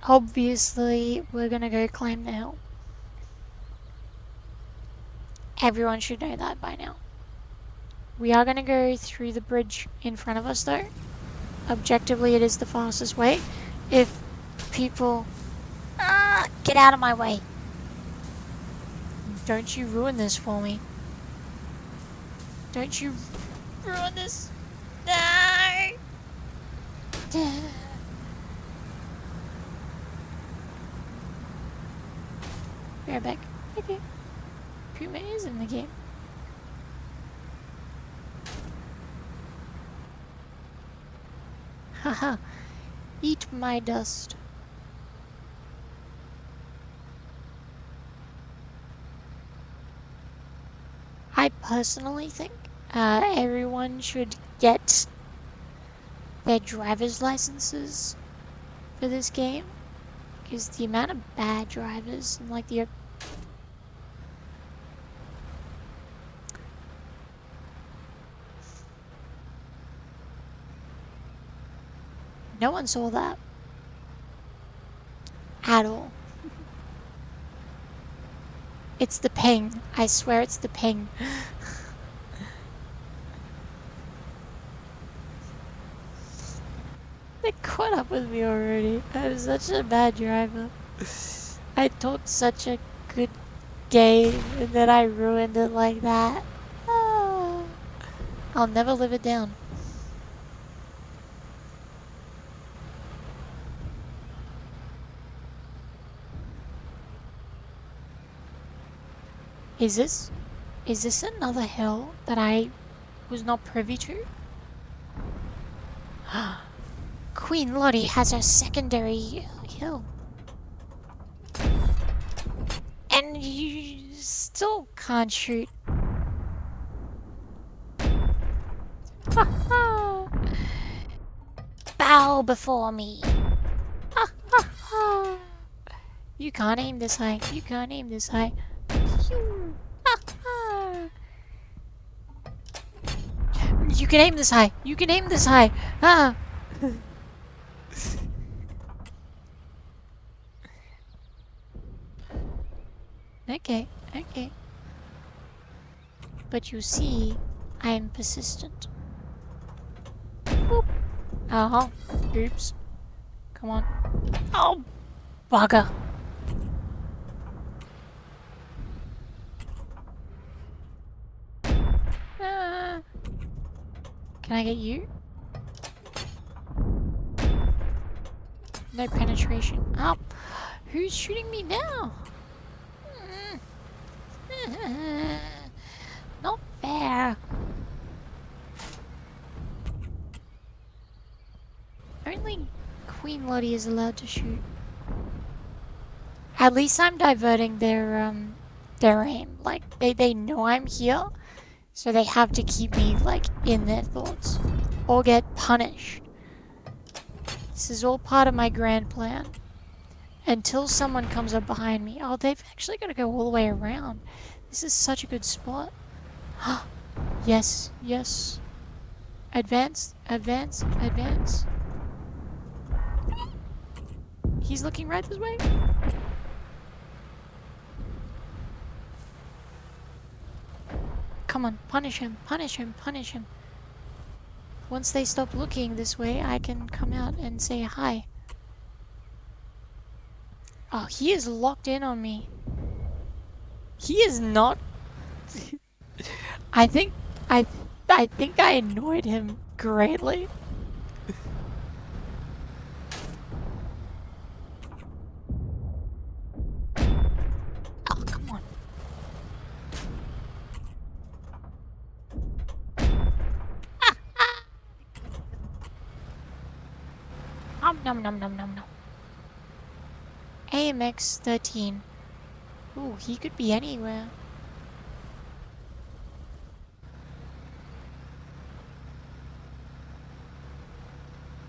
Obviously, we're gonna go climb the hill. Everyone should know that by now. We are gonna go through the bridge in front of us though. Objectively, it is the fastest way. If people... get out of my way. Don't you ruin this for me. Don't you ruin this. No! Be right back. Okay. Puma is in the game. Haha. Eat my dust. I personally think everyone should get their driver's licenses for this game, because the amount of bad drivers and like the no one saw that. at all. It's the ping. I swear it's the ping. They caught up with me already. I'm such a bad driver. I talked such a good game and then I ruined it like that. Ah. I'll never live it down. Is this another hill that I was not privy to? Queen Lottie has her secondary hill. And you still can't shoot. Bow before me. You can't aim this high. You can't aim this high. You can aim this high. You can aim this high. Ah. Okay, okay. But you see, I am persistent. Boop. Uh-huh. Oops. Come on. Oh, bugger. Ah. Can I get you? No penetration. Oh, who's shooting me now? Not fair. Only Queen Lottie is allowed to shoot. At least I'm diverting their aim. Like they know I'm here, so they have to keep me like in their thoughts or get punished. This is all part of my grand plan. Until someone comes up behind me. Oh, they've actually got to go all the way around. This is such a good spot. Yes, yes. Advance, advance, advance. He's looking right this way. Come on, punish him, punish him, punish him. Once they stop looking this way, I can come out and say hi. Oh, he is locked in on me. He is not. I think I annoyed him greatly. Oh, come on. Nom nom nom nom nom. AMX 13. Ooh, he could be anywhere.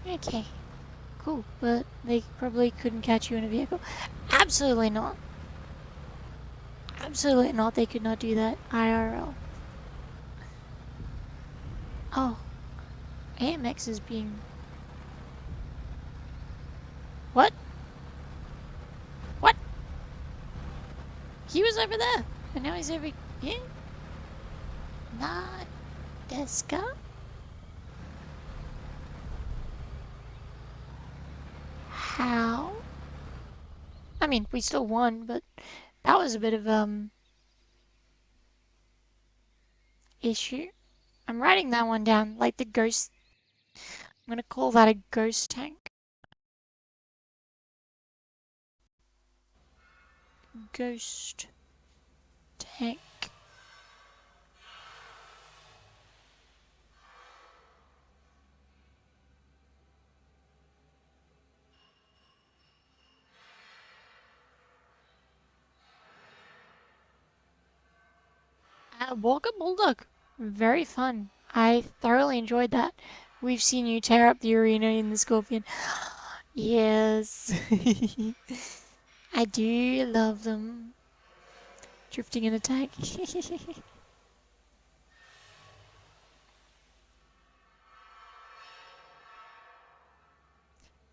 Okay, cool, but they probably couldn't catch you in a vehicle. Absolutely not. Absolutely not, they could not do that IRL. Oh, AMX is being... What? What? He was over there, and now he's over here? Not Deska? How? I mean, we still won, but that was a bit of issue. I'm writing that one down, like the ghost. I'm gonna call that a ghost tank. Ghost tank. Walker Bulldog. Very fun. I thoroughly enjoyed that. We've seen you tear up the arena in the Scorpion. Yes. I do love them. Drifting in a tank.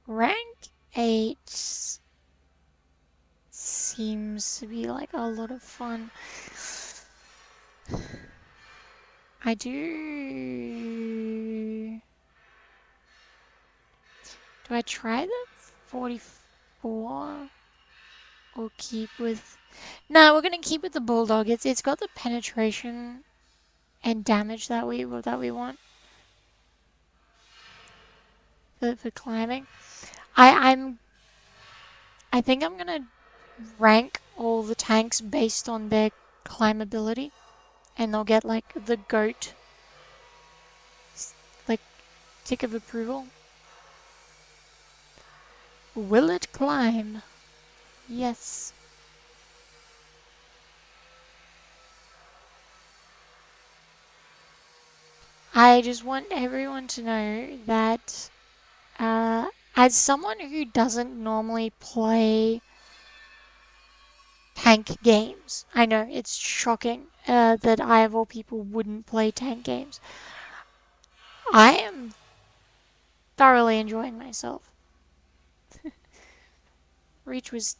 Rank 8. seems to be like a lot of fun. I do... Do I try the 44? Or keep with... No, we're gonna keep with the Bulldog. It's got the penetration and damage that we want for climbing. I think I'm gonna rank all the tanks based on their climbability, and they'll get like the GOAT like tick of approval. Will it climb? Yes. I just want everyone to know that as someone who doesn't normally play tank games, I know it's shocking that I of all people wouldn't play tank games. I am thoroughly enjoying myself. Reach was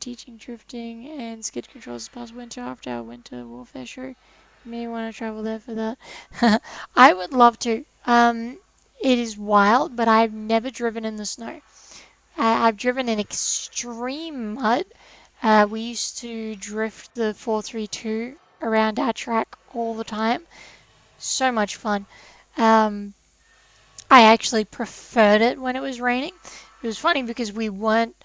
teaching drifting and skid controls this past winter after our winter warfare show. You may want to travel there for that. I would love to. It is wild, but I've never driven in the snow. I've driven in extreme mud. We used to drift the 432 around our track all the time. So much fun. I actually preferred it when it was raining. It was funny because we weren't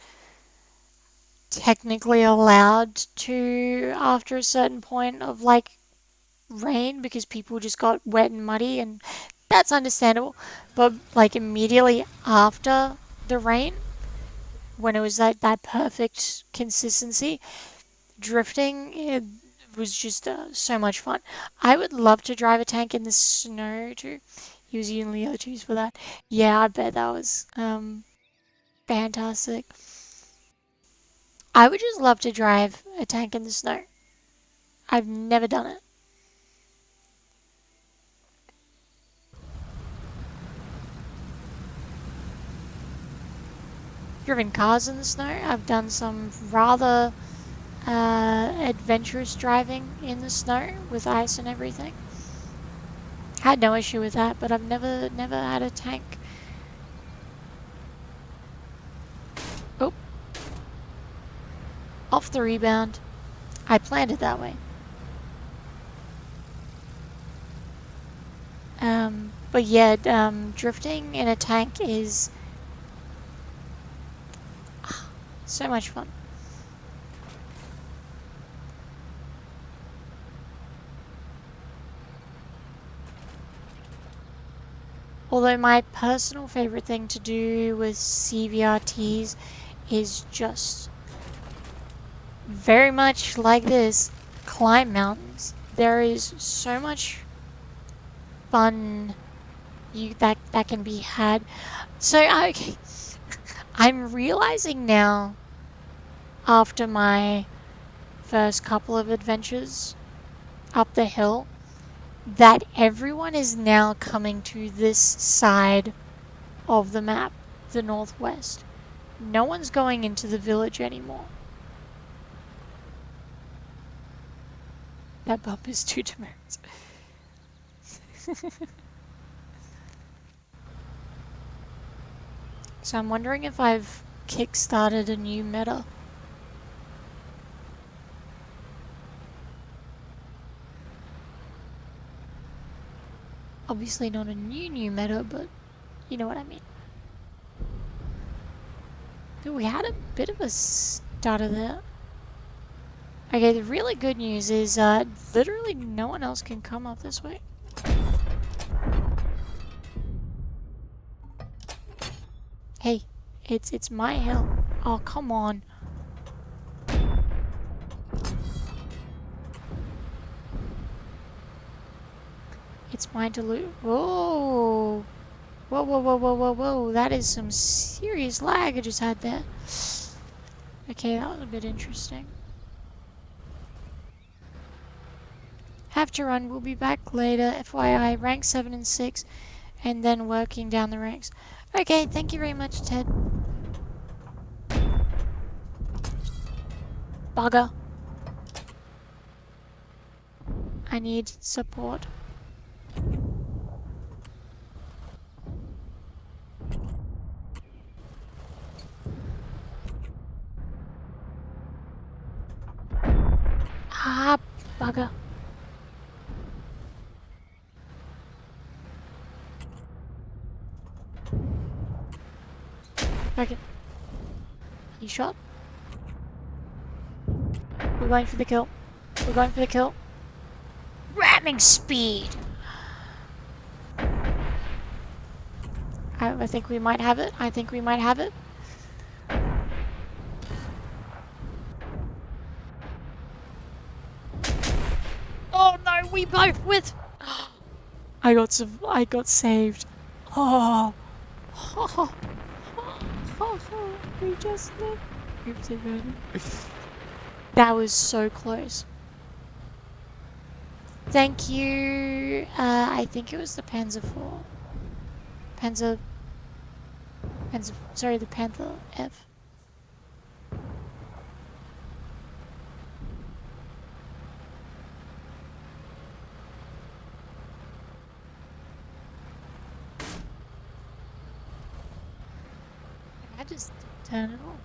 technically allowed to after a certain point of like rain because people just got wet and muddy, and that's understandable. But like immediately after the rain, when it was that perfect consistency, drifting, it was just so much fun. I would love to drive a tank in the snow too. Using Leo 2s for that. Yeah, I bet that was fantastic. I would just love to drive a tank in the snow. I've never done it. Driven cars in the snow. I've done some rather adventurous driving in the snow with ice and everything. Had no issue with that, but I've never had a tank. Oh. Off the rebound. I planned it that way. But yeah, drifting in a tank is so much fun. Although my personal favorite thing to do with CVRTs is just very much like this, climb mountains. There is so much fun that can be had. So okay, I'm realizing now, after my first couple of adventures up the hill, that everyone is now coming to this side of the map, the northwest. No one's going into the village anymore. That bump is too demerits. So I'm wondering if I've kickstarted a new meta. Obviously not a new meta, but you know what I mean. Dude, we had a bit of a stutter there. Okay, the really good news is literally no one else can come up this way. Hey, it's my hill. Oh, come on. It's mine to loot. Whoa. Whoa, whoa, whoa, whoa, whoa, whoa. That is some serious lag I just had there. Okay, that was a bit interesting. Have to run. We'll be back later. FYI, rank 7 and 6, and then working down the ranks. Okay, thank you very much, Ted. Bugger. I need support. Ah, bugger. Okay. You shot? We're going for the kill. We're going for the kill. Ramming speed! I think we might have it. I think we might have it. Oh no, we both with. I got saved. Oh. We just lived. That was so close. Thank you. I think it was the Panzer IV. Sorry, the Panther F. I just turn it on.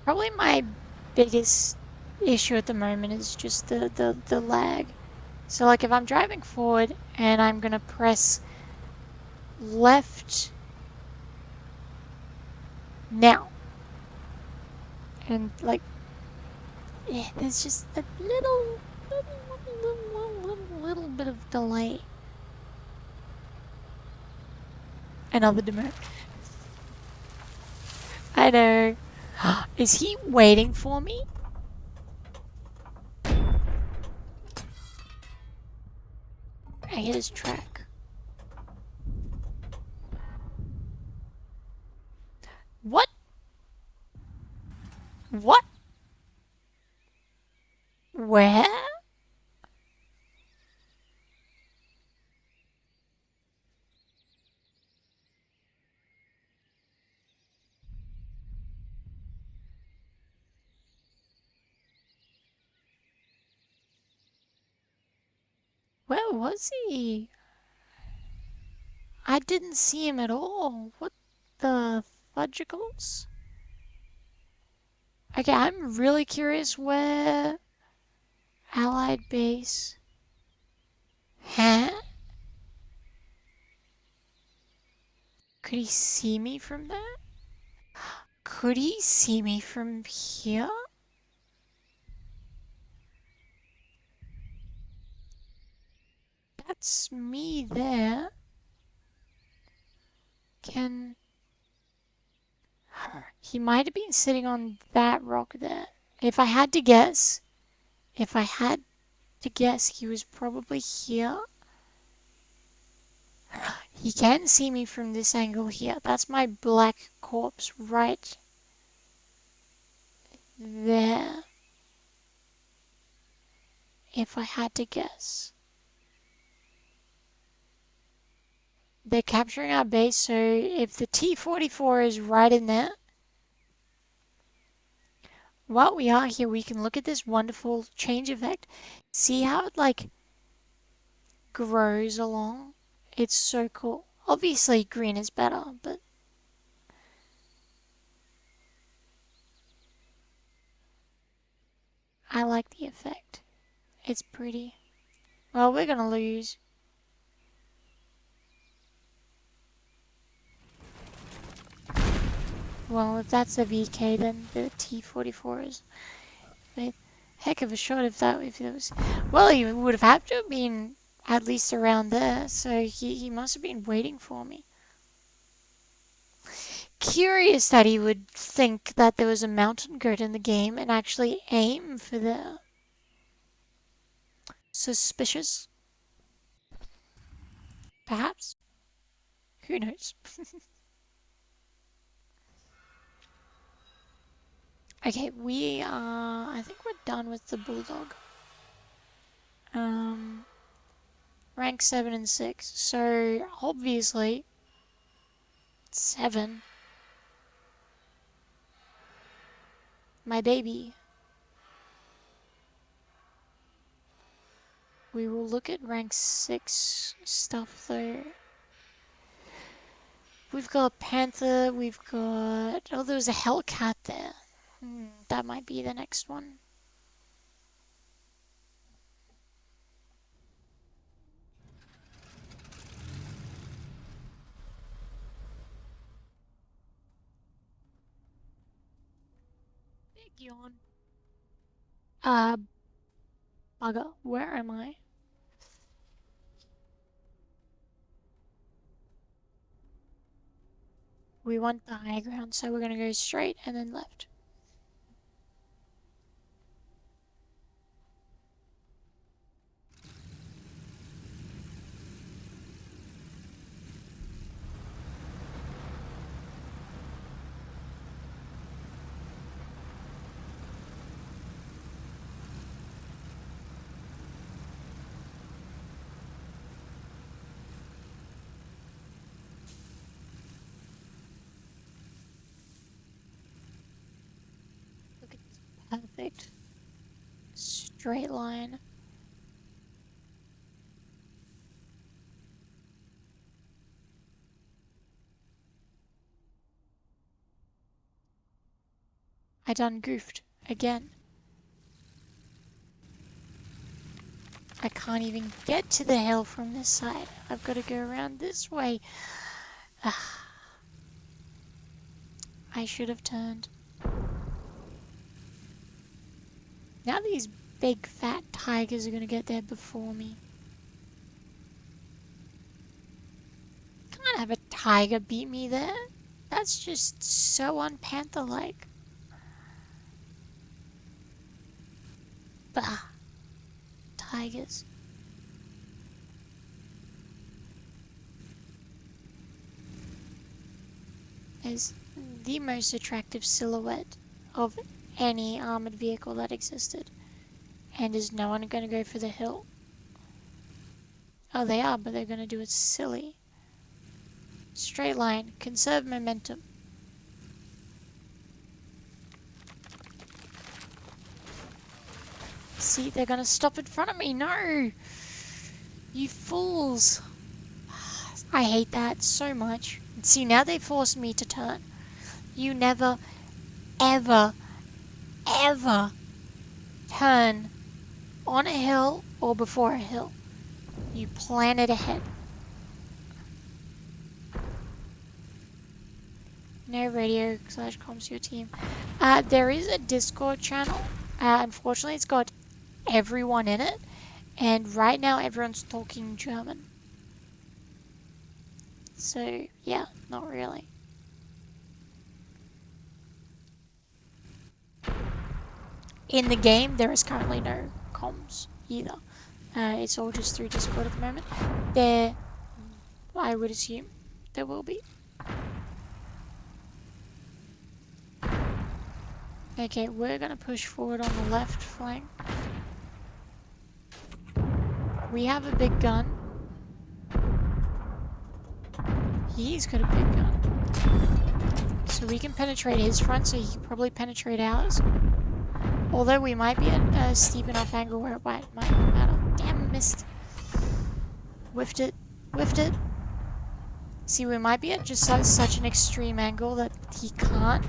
Probably my biggest issue at the moment is just the lag. So like if I'm driving forward and I'm gonna press left now, and like, yeah, there's just a little bit of delay. Another demote. I know. Is he waiting for me? I hit his track. What? What? Where? Where was he? I didn't see him at all. What the fudgicles? Okay, I'm really curious where Allied base. Huh? Could he see me from there? Could he see me from here? That's me there. He might have been sitting on that rock there. If I had to guess, he was probably here. He can see me from this angle here. That's my black corpse right there. If I had to guess. They're capturing our base, so if the T-44 is right in there, while we are here, we can look at this wonderful change effect. See how it, like, grows along? It's so cool. Obviously, green is better, but I like the effect. It's pretty. Well, we're gonna lose. Well, if that's a VK, then the T-44 is a heck of a shot if it was. Well, he would have had to have been at least around there, so he must have been waiting for me. Curious that he would think that there was a mountain goat in the game and actually aim for there. Suspicious? Perhaps? Who knows? Okay, I think we're done with the bulldog. Rank 7 and 6. So, obviously, 7 My baby. We will look at rank 6 stuff though. We've got Panther, we've got... Oh, there was a Hellcat there. That might be the next one. Big yawn. Bugger, where am I? We want the high ground, so we're gonna go straight and then left. Look at this perfect straight line. I done goofed again. I can't even get to the hill from this side. I've got to go around this way. I should have turned. Now these big fat tigers are going to get there before me. Can't have a tiger beat me there. That's just so un-panther-like. Bah. Tigers. Is the most attractive silhouette of any armored vehicle that existed. And is no one going to go for the hill? Oh, they are, but they're going to do it silly. Straight line. Conserve momentum. See, they're going to stop in front of me. No! You fools. I hate that so much. See, now they forced me to turn. You never, ever, ever turn on a hill or before a hill. You plan it ahead. No radio / comms to your team. There is a Discord channel. Unfortunately, it's got everyone in it. And right now, everyone's talking German. So, yeah, not really. In the game, there is currently no comms either. It's all just through Discord at the moment. There, I would assume, there will be. Okay, we're gonna push forward on the left flank. We have a big gun. He's got a big gun. So we can penetrate his front, so he can probably penetrate ours. Although we might be at a steep enough angle where it might not matter. Damn, missed. Whiffed it. Whiffed it. See, we might be at just such an extreme angle that he can't.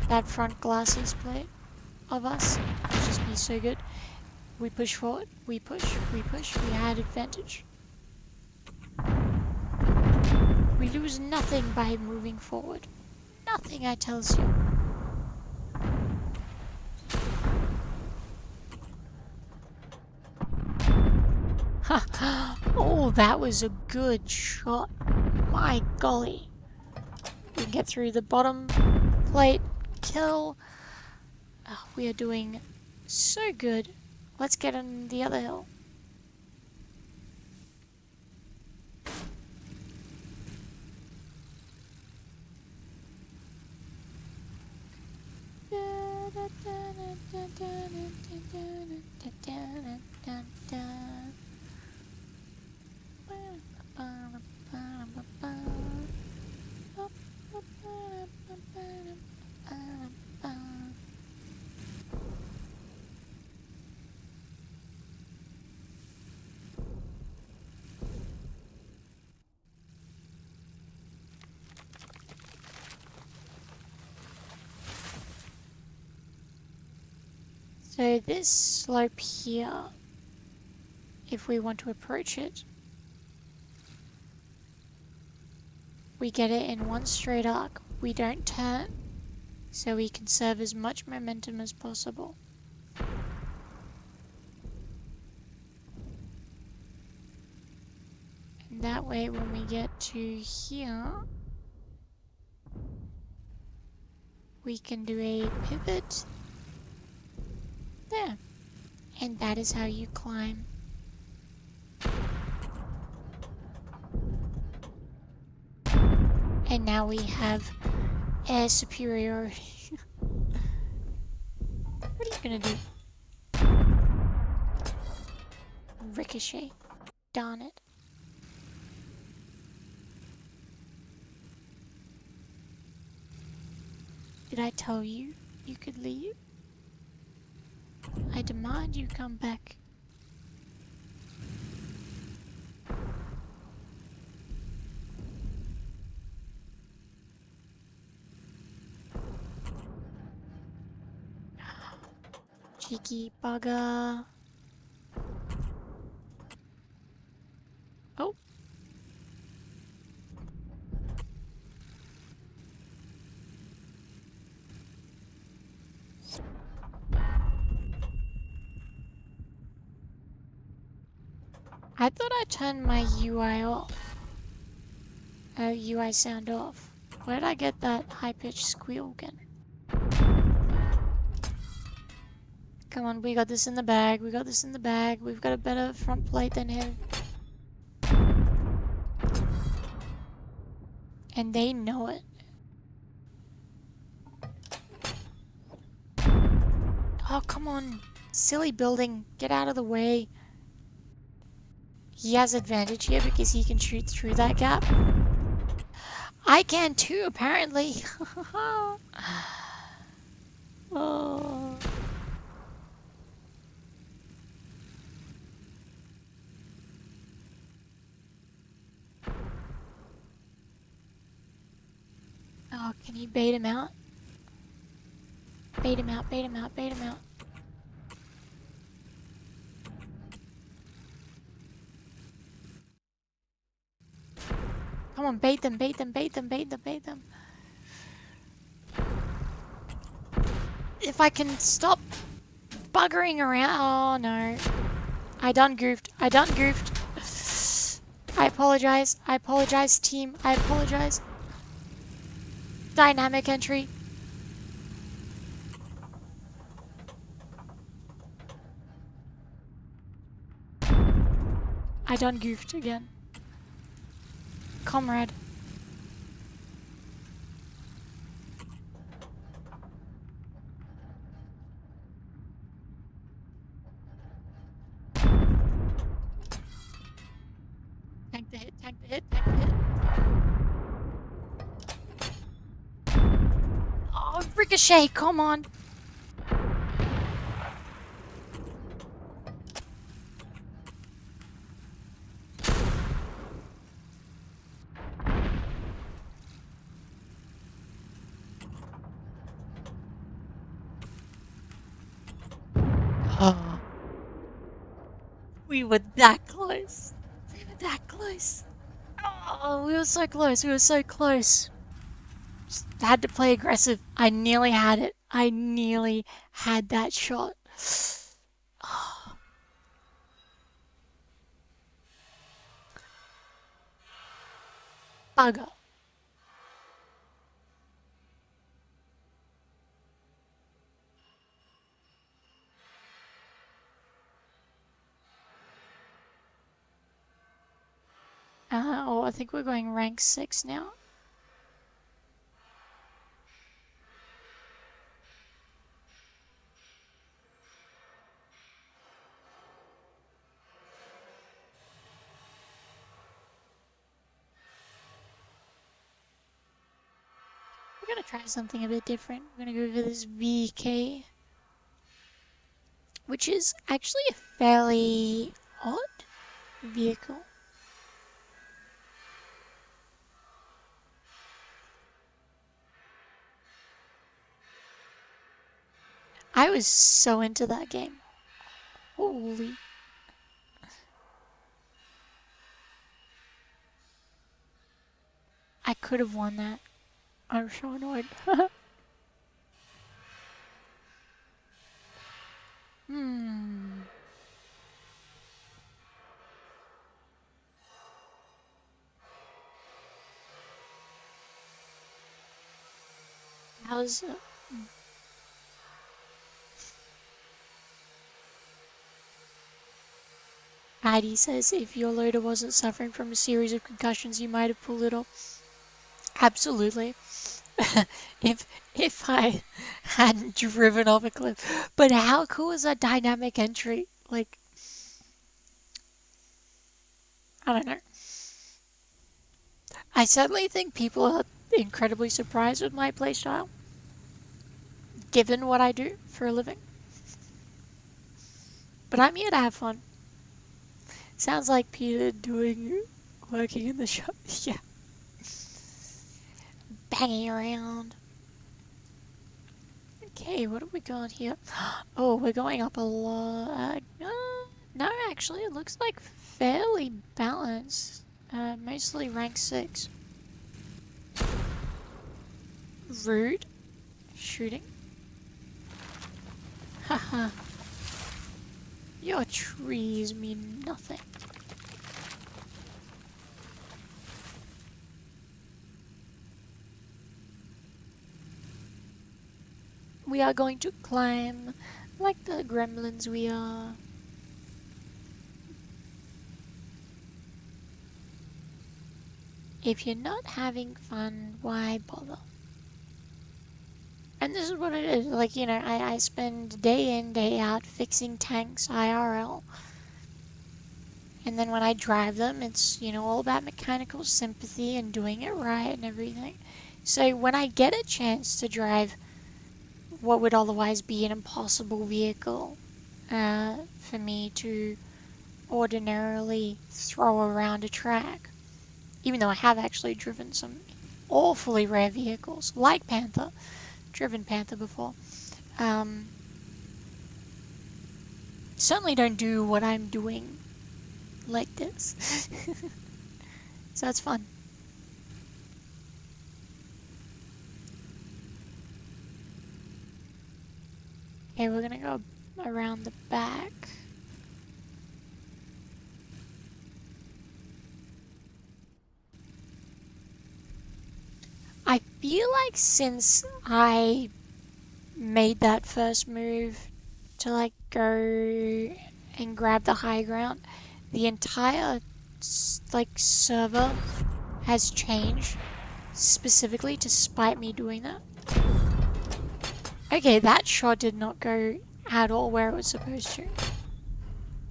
That front glacis plate of us would just be so good. We push forward. We push. We push. We had advantage. We lose nothing by moving forward. Nothing, I tells you. Oh, that was a good shot. My golly. We can get through the bottom plate. Kill. Oh, we are doing so good. Let's get on the other hill. So this slope here, if we want to approach it, we get it in one straight arc. We don't turn, so we conserve as much momentum as possible. And that way when we get to here, we can do a pivot there. And that is how you climb. And now we have air superiority. What are you gonna do? Ricochet. Darn it. Did I tell you you could leave? I demand you come back. Cheeky bugger. Oh. I thought I turned my UI off. UI sound off. Where did I get that high-pitched squeal again? Come on, we got this in the bag. We got this in the bag. We've got a better front plate than him. And they know it. Oh, come on. Silly building. Get out of the way. He has advantage here because he can shoot through that gap. I can too, apparently. Oh. Oh, can you bait him out? Bait him out, bait him out, bait him out. Come on, bait them, bait them, bait them, bait them, bait them. If I can stop buggering around. Oh no. I done goofed. I done goofed. I apologize. I apologize, team. I apologize. Dynamic entry. I done goofed again. Comrade. Tank the hit, tank the hit, tank the hit. Oh, ricochet, come on. Oh. We were that close. We were that close. Oh, we were so close. We were so close. Just had to play aggressive. I nearly had it. I nearly had that shot. Oh. Bugger. Oh, I think we're going rank 6 now. We're gonna try something a bit different. We're gonna go for this VK, which is actually a fairly odd vehicle. I was so into that game. Holy. I could have won that. I'm so annoyed. Hmm. How's Patty says if your loader wasn't suffering from a series of concussions, you might have pulled it off. Absolutely. if I hadn't driven off a cliff. But how cool is that dynamic entry? Like, I don't know. I certainly think people are incredibly surprised with my playstyle, given what I do for a living. But I'm here to have fun. Sounds like Peter working in the shop. Yeah. Banging around. Okay, what have we got here? Oh, we're going up a lot. No, actually, it looks like fairly balanced. Mostly rank 6. Rude. Shooting. Haha. Your trees mean nothing. We are going to climb like the gremlins we are. If you're not having fun, why bother? And this is what it is. Like, you know, I spend day in, day out fixing tanks IRL. And then when I drive them, it's, you know, all about mechanical sympathy and doing it right and everything. So when I get a chance to drive what would otherwise be an impossible vehicle for me to ordinarily throw around a track, even though I have actually driven some awfully rare vehicles, like Panther, driven Panther before. Certainly don't do what I'm doing like this. So that's fun. Okay, we're gonna go around the back. I feel like since I made that first move to like go and grab the high ground, the entire like server has changed specifically to spite me doing that. Okay, that shot did not go at all where it was supposed to.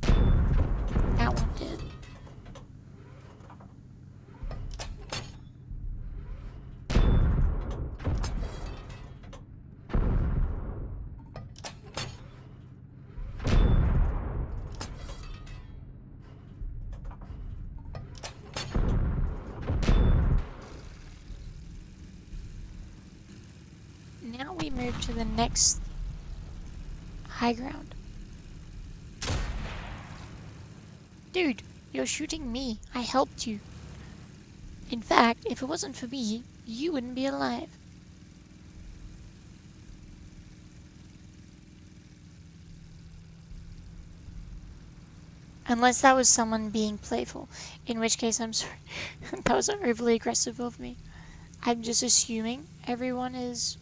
That one did. Now we move to the next high ground. Dude, you're shooting me. I helped you. In fact, if it wasn't for me, you wouldn't be alive. Unless that was someone being playful, in which case I'm sorry. That was overly aggressive of me. I'm just assuming everyone is...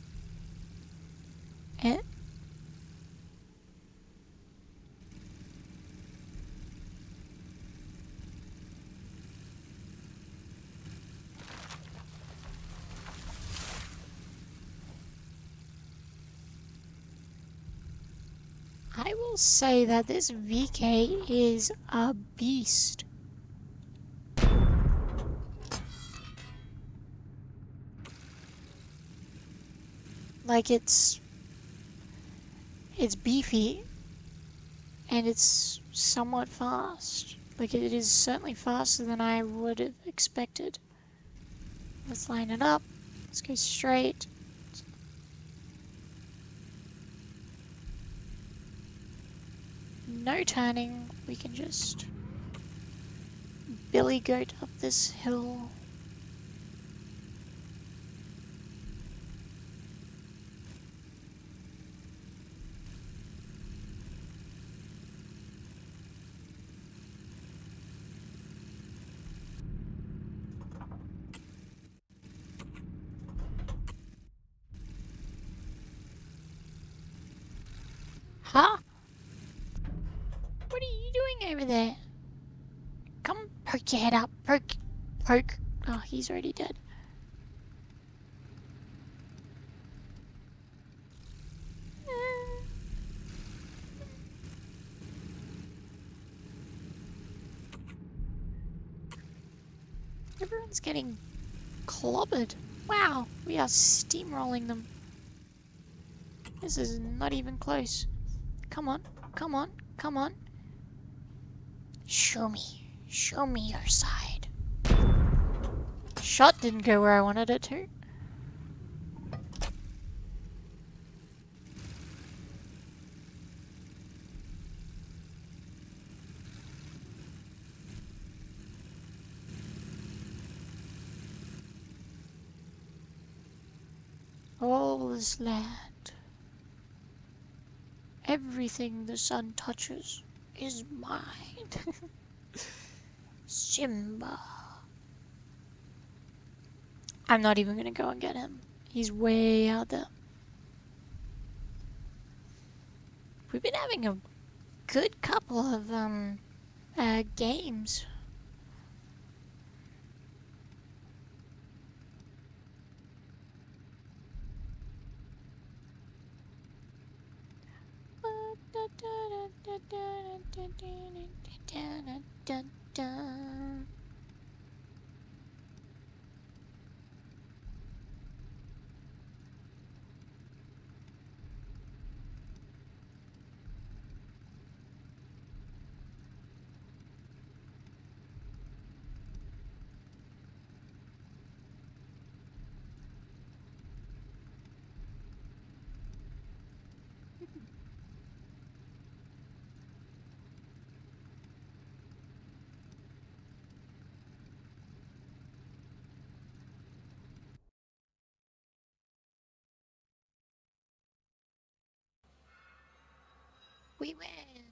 I will say that this VK is a beast. Like it's beefy and it's somewhat fast. Like it is certainly faster than I would have expected. Let's line it up. Let's go straight. no turning. We can just billy goat up this hill. Huh? What are you doing over there? Come poke your head up. Poke. Poke. Oh, he's already dead. Everyone's getting clobbered. Wow, we are steamrolling them. This is not even close. Come on, come on, come on. Show me your side. Shot didn't go where I wanted it to. All this land, everything the sun touches is mine. Simba. I'm not even gonna go and get him. He's way out there. We've been having a good couple of games. We win.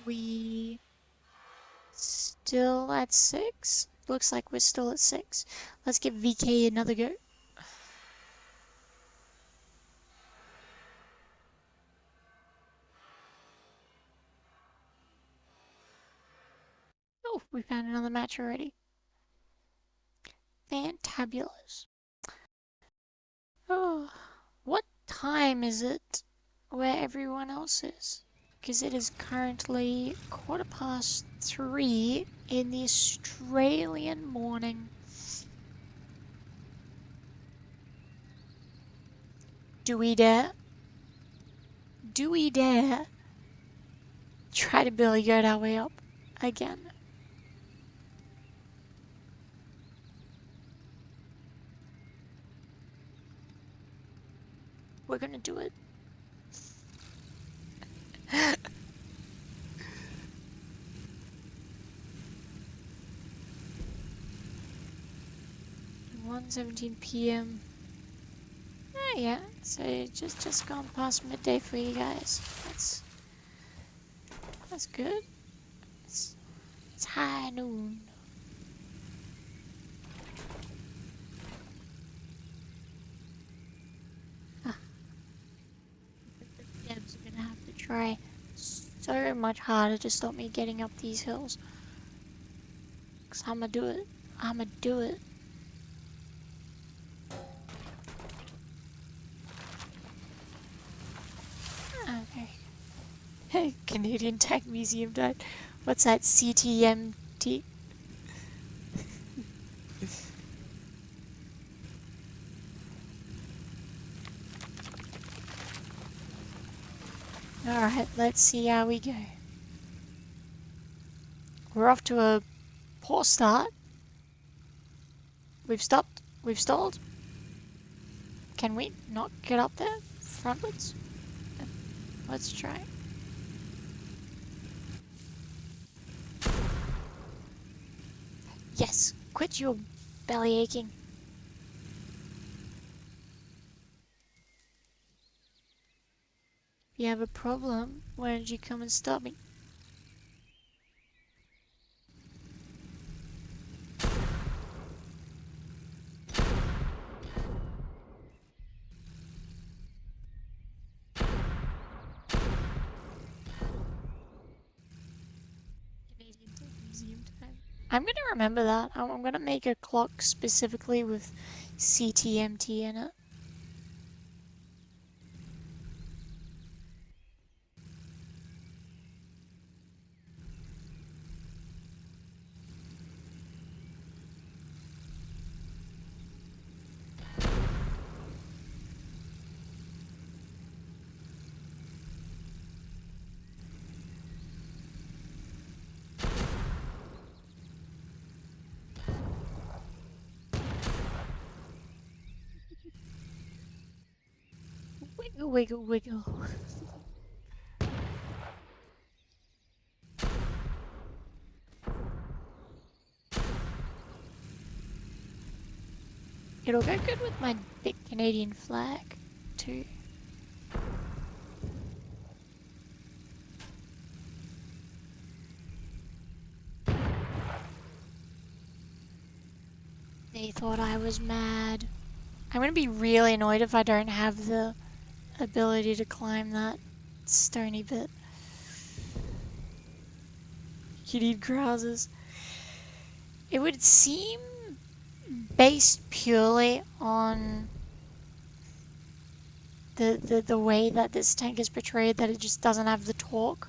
We still at 6? Looks like we're still at 6. Let's give VK another go. Oh, we found another match already. Fantabulous. Oh, what time is it where everyone else is? Because it is currently 3:15 in the Australian morning. Do we dare? Do we dare try to billy goat our way up again? We're gonna do it. (1:17 p.m.) Oh yeah, so just gone past midday for you guys. That's good. It's high noon. Devs are gonna have to try so much harder to stop me getting up these hills. Cause I'ma do it. I'ma do it. Okay. Canadian Tech Museum died. What's that? CTMT? Alright, let's see how we go. We're off to a poor start. We've stopped. We've stalled. Can we not get up there frontwards? Let's try. Yes, quit your belly aching. If you have a problem, why don't you come and stop me? Museum time. I'm gonna remember that. I'm gonna make a clock specifically with CTMT in it. Wiggle, wiggle, wiggle. It'll go good with my big Canadian flag, too. They thought I was mad. I'm gonna be really annoyed if I don't have the ability to climb that stony bit. You need grasses. It would seem based purely on the way that this tank is portrayed that it just doesn't have the torque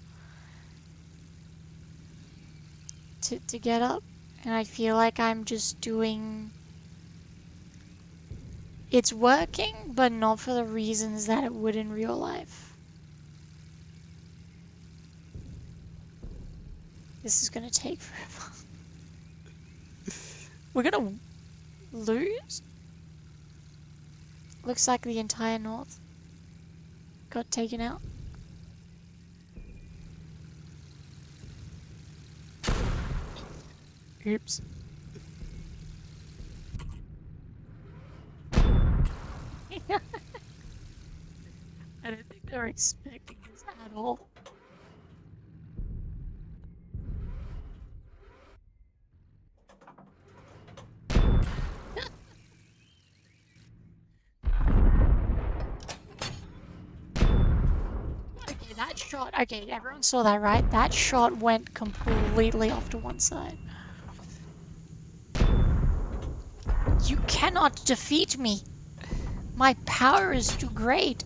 to get up. And I feel like I'm just doing... It's working, but not for the reasons that it would in real life. This is gonna take forever. We're gonna lose? Looks like the entire north got taken out. Oops. I don't think they're expecting this at all. Okay, that shot, okay, everyone saw that, right? That shot went completely off to one side. You cannot defeat me. My power is too great.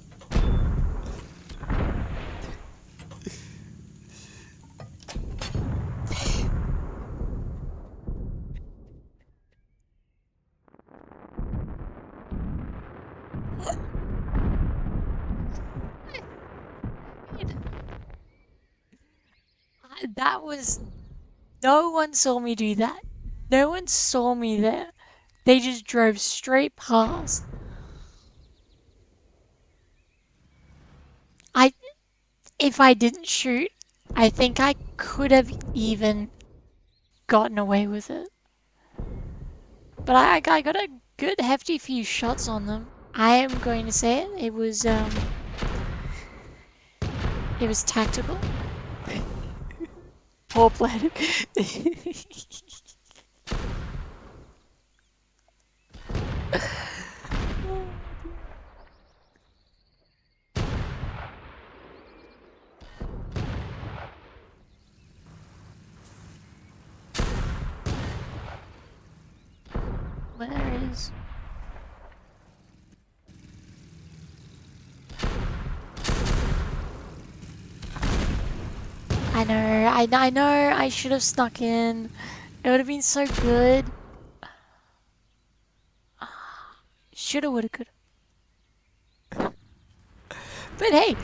That was... No one saw me do that. No one saw me there. They just drove straight past. If I didn't shoot, I think I could have even gotten away with it. But I got a good hefty few shots on them. I am going to say it. It was tactical. Poor planet. Where is... I know, I should have snuck in. It would have been so good. Shoulda, woulda, coulda. But hey,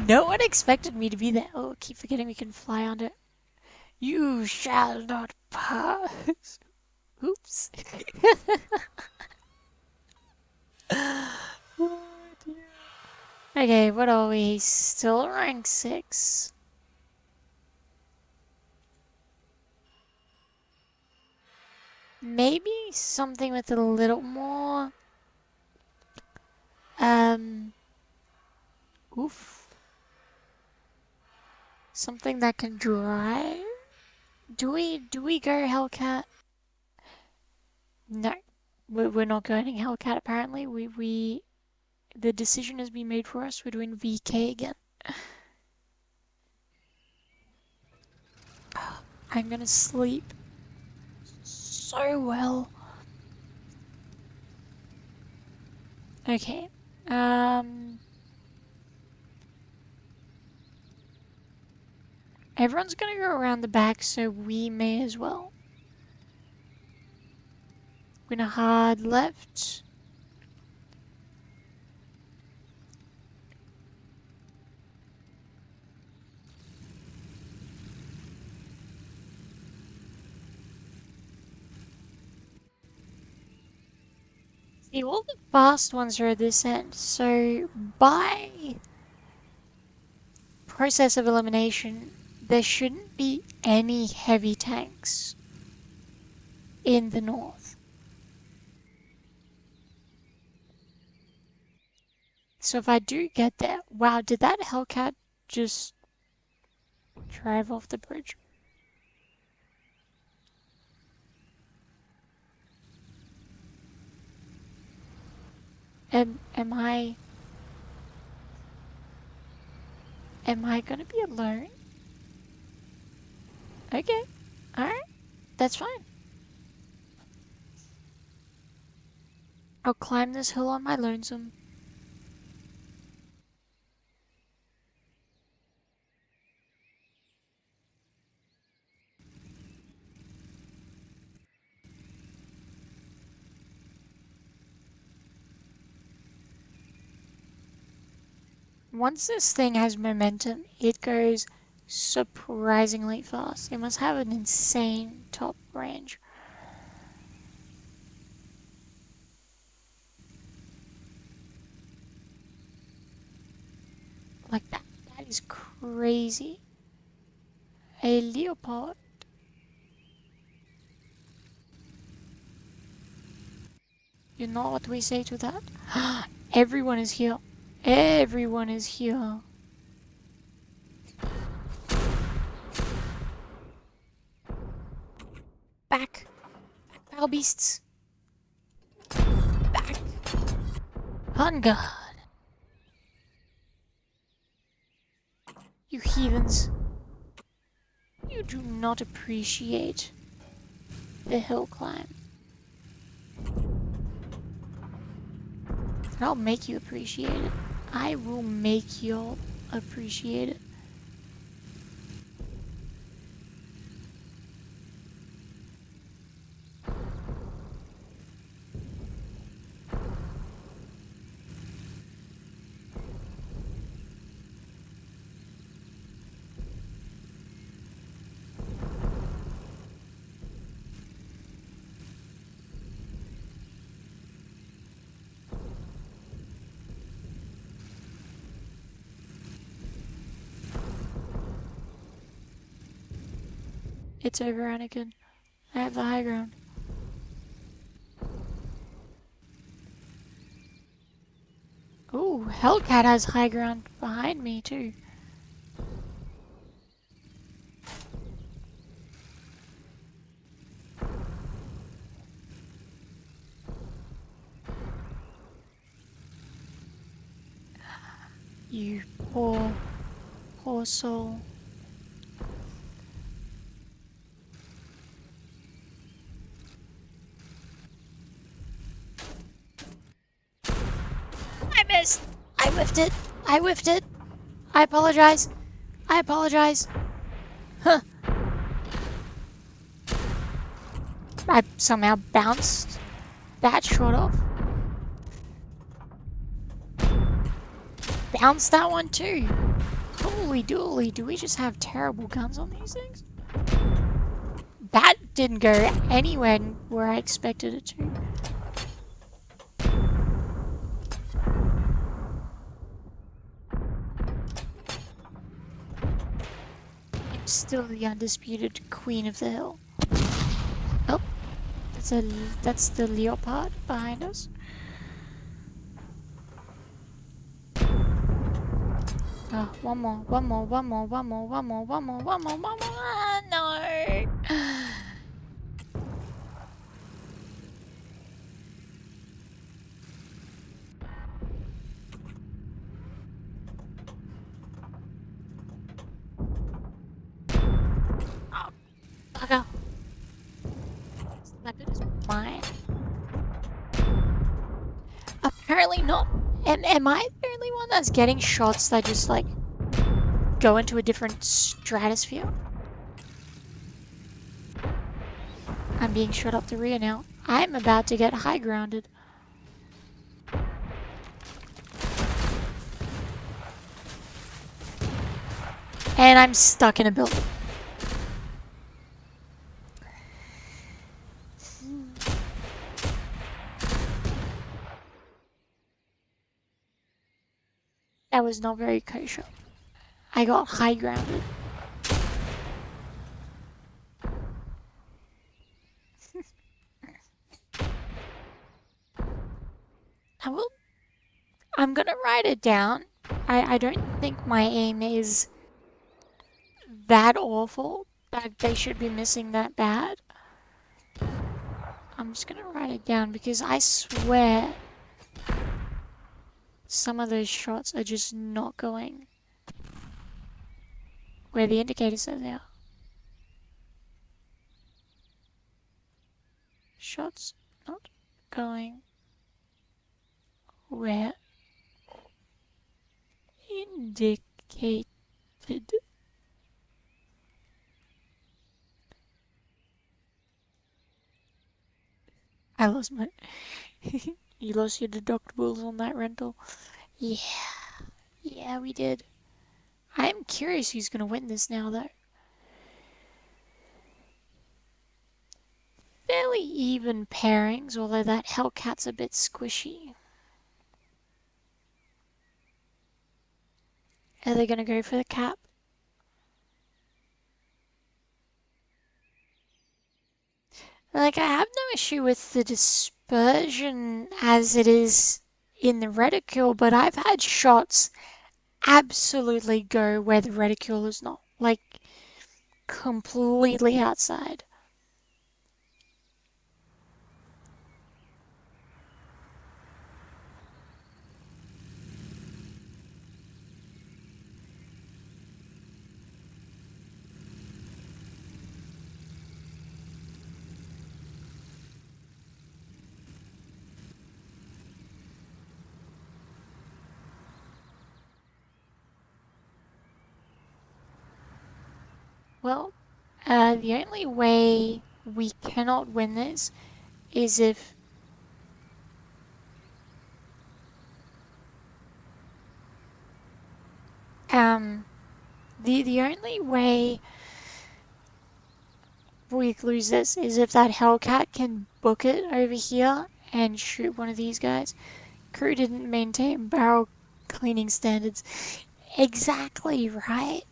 no one expected me to be there. Oh, I keep forgetting we can fly under. You shall not pass. Oops. Oh dear. Okay, what are we? Still rank 6. Maybe something with a little more... Oof. Something that can drive? Do we go Hellcat? No. We're not going Hellcat apparently. The decision has been made for us. We're doing VK again. I'm gonna sleep so well. Okay. Everyone's gonna go around the back, so we may as well. We're gonna hard left. See, all the fast ones are at this end, so by process of elimination, there shouldn't be any heavy tanks in the north. So if I do get there, wow, did that Hellcat just drive off the bridge? Am I gonna be alone? Okay, alright, that's fine. I'll climb this hill on my lonesome. Once this thing has momentum, it goes surprisingly fast. It must have an insane top range. Like that. That is crazy. A leopard. You know what we say to that? Everyone is here. Everyone is here. Back. Back, battle beasts. Back. On guard. You heathens. You do not appreciate the hill climb. And I'll make you appreciate it. I will make y'all appreciate it. It's over, Anakin. I have the high ground. Ooh, Hellcat has high ground behind me, too. You poor, poor soul. I whiffed it. I whiffed it. I apologize. I apologize. Huh. I somehow bounced that shot off. Bounced that one too. Holy dooly, do we just have terrible guns on these things? That didn't go anywhere where I expected it to. still the undisputed queen of the hill. Oh, that's the leopard behind us. Oh, one more. Ah, no. Oh, bugger. This leopard is mine. Apparently not. Am I the only one that's getting shots that just like go into a different stratosphere? I'm being shot up the rear now. I'm about to get high grounded. And I'm stuck in a building. That was not very kosher. I got high grounded. I'm gonna write it down. I don't think my aim is that awful that they should be missing that bad. I'm just gonna write it down because I swear some of those shots are just not going where the indicator says they are. Shots not going where indicated. I lost my... You lost your deductibles on that rental? Yeah. Yeah, we did. I'm curious who's gonna win this now, though. Fairly even pairings, although that Hellcat's a bit squishy. Are they gonna go for the cap? Like, I have no issue with the dispersion as it is in the reticule, but I've had shots absolutely go where the reticule is not. Like, completely outside. Well, the only way we cannot win this is if the only way we lose this is if that Hellcat can book it over here and shoot one of these guys. Crew didn't maintain barrel cleaning standards. Exactly right.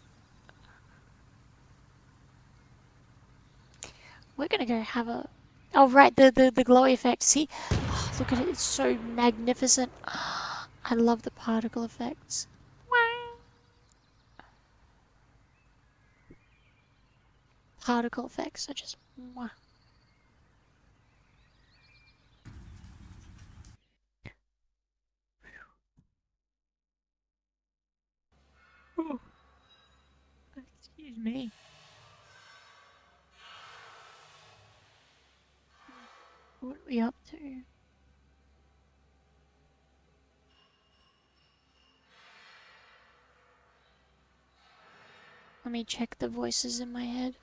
We're gonna go have a... Oh, right, the glow effect. See? Oh, look at it. It's so magnificent. I love the particle effects. Particle effects are just... Oh, excuse me. What are we up to? Let me check the voices in my head.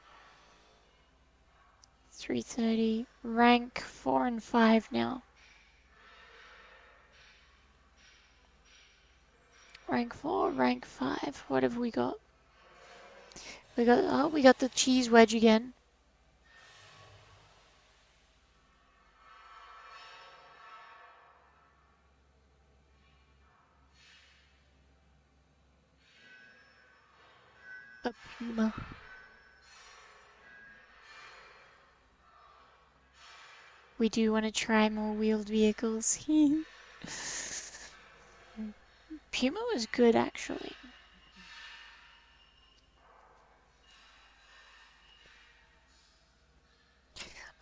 330. Rank 4 and 5 now. Rank 4, rank 5. What have we got? We got the cheese wedge again. A puma. we do want to try more wheeled vehicles. Puma was good, actually.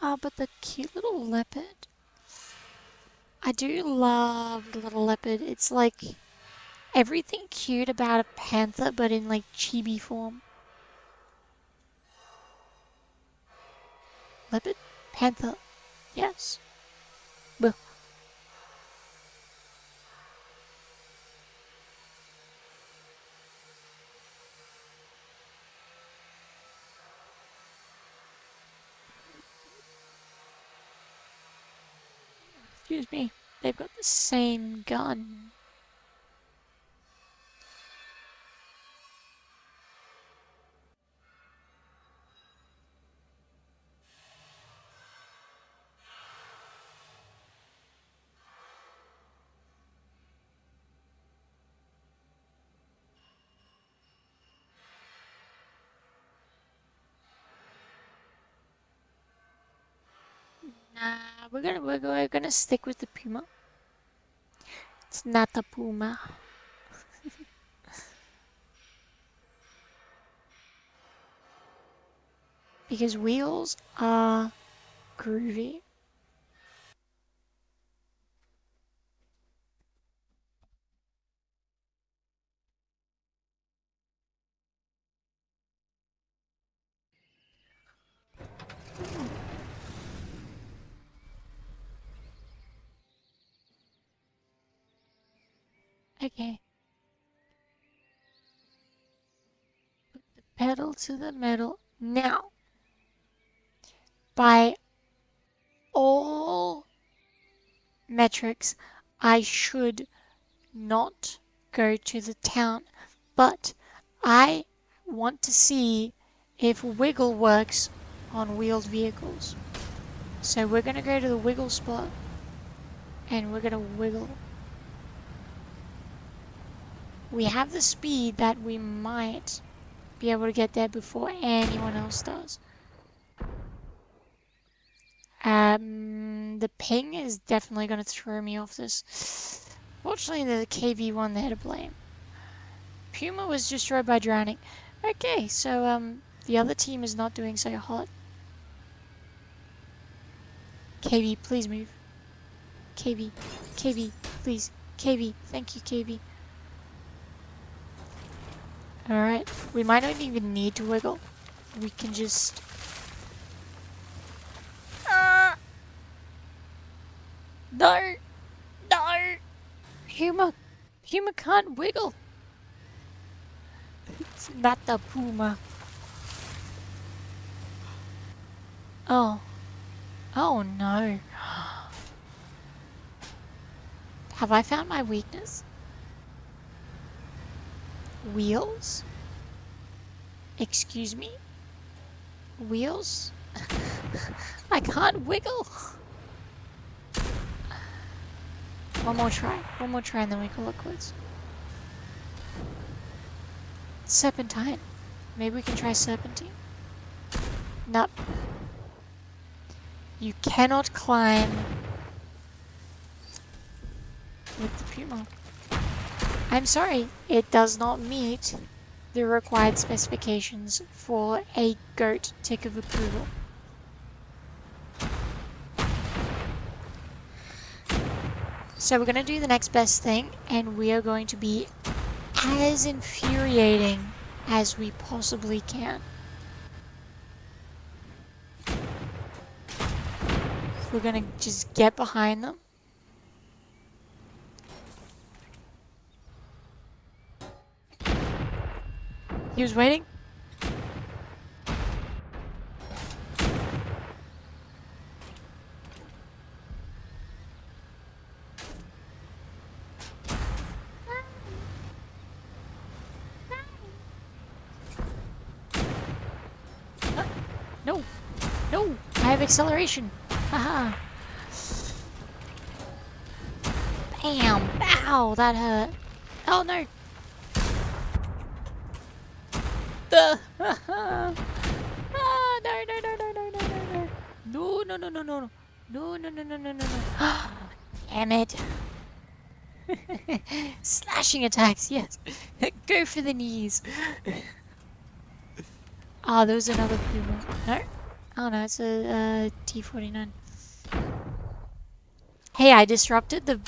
But the cute little leopard. I do love the little leopard. It's like everything cute about a panther, but in like chibi form. Leopard? Panther. Yes. Well. Excuse me. They've got the same gun. Nah, we're gonna stick with the Puma. It's not a Puma. Because wheels are groovy. Okay. Put the pedal to the metal. Now, by all metrics, I should not go to the town, but I want to see if wiggle works on wheeled vehicles. So we're gonna go to the wiggle spot and we're gonna wiggle. We have the speed that we might be able to get there before anyone else does. The ping is definitely going to throw me off this. Fortunately, the KV1 there to blame. Puma was destroyed by drowning. Okay, so the other team is not doing so hot. KV, please move. KV, KV, please. KV, thank you, KV. Alright, we might not even need to wiggle. We can just... No! No! Puma can't wiggle. It's not the Puma. Oh. Oh no. Have I found my weakness? Wheels? Excuse me? Wheels? I can't wiggle. One more try and then we call it quits. Serpentine. Maybe we can try serpentine. Nope. You cannot climb with the Puma. I'm sorry, it does not meet the required specifications for a goat tick of approval. So we're going to do the next best thing, and we are going to be as infuriating as we possibly can. We're going to just get behind them. He was waiting. No, no, I have acceleration. Haha. Bam! Ow, that hurt. Oh no. Ah, no. No. No, no, no, no, no, no, no. Damn it. Slashing attacks, yes. Go for the knees. Oh, there was another puma. No? Oh no, it's a T-49. Hey, I disrupted the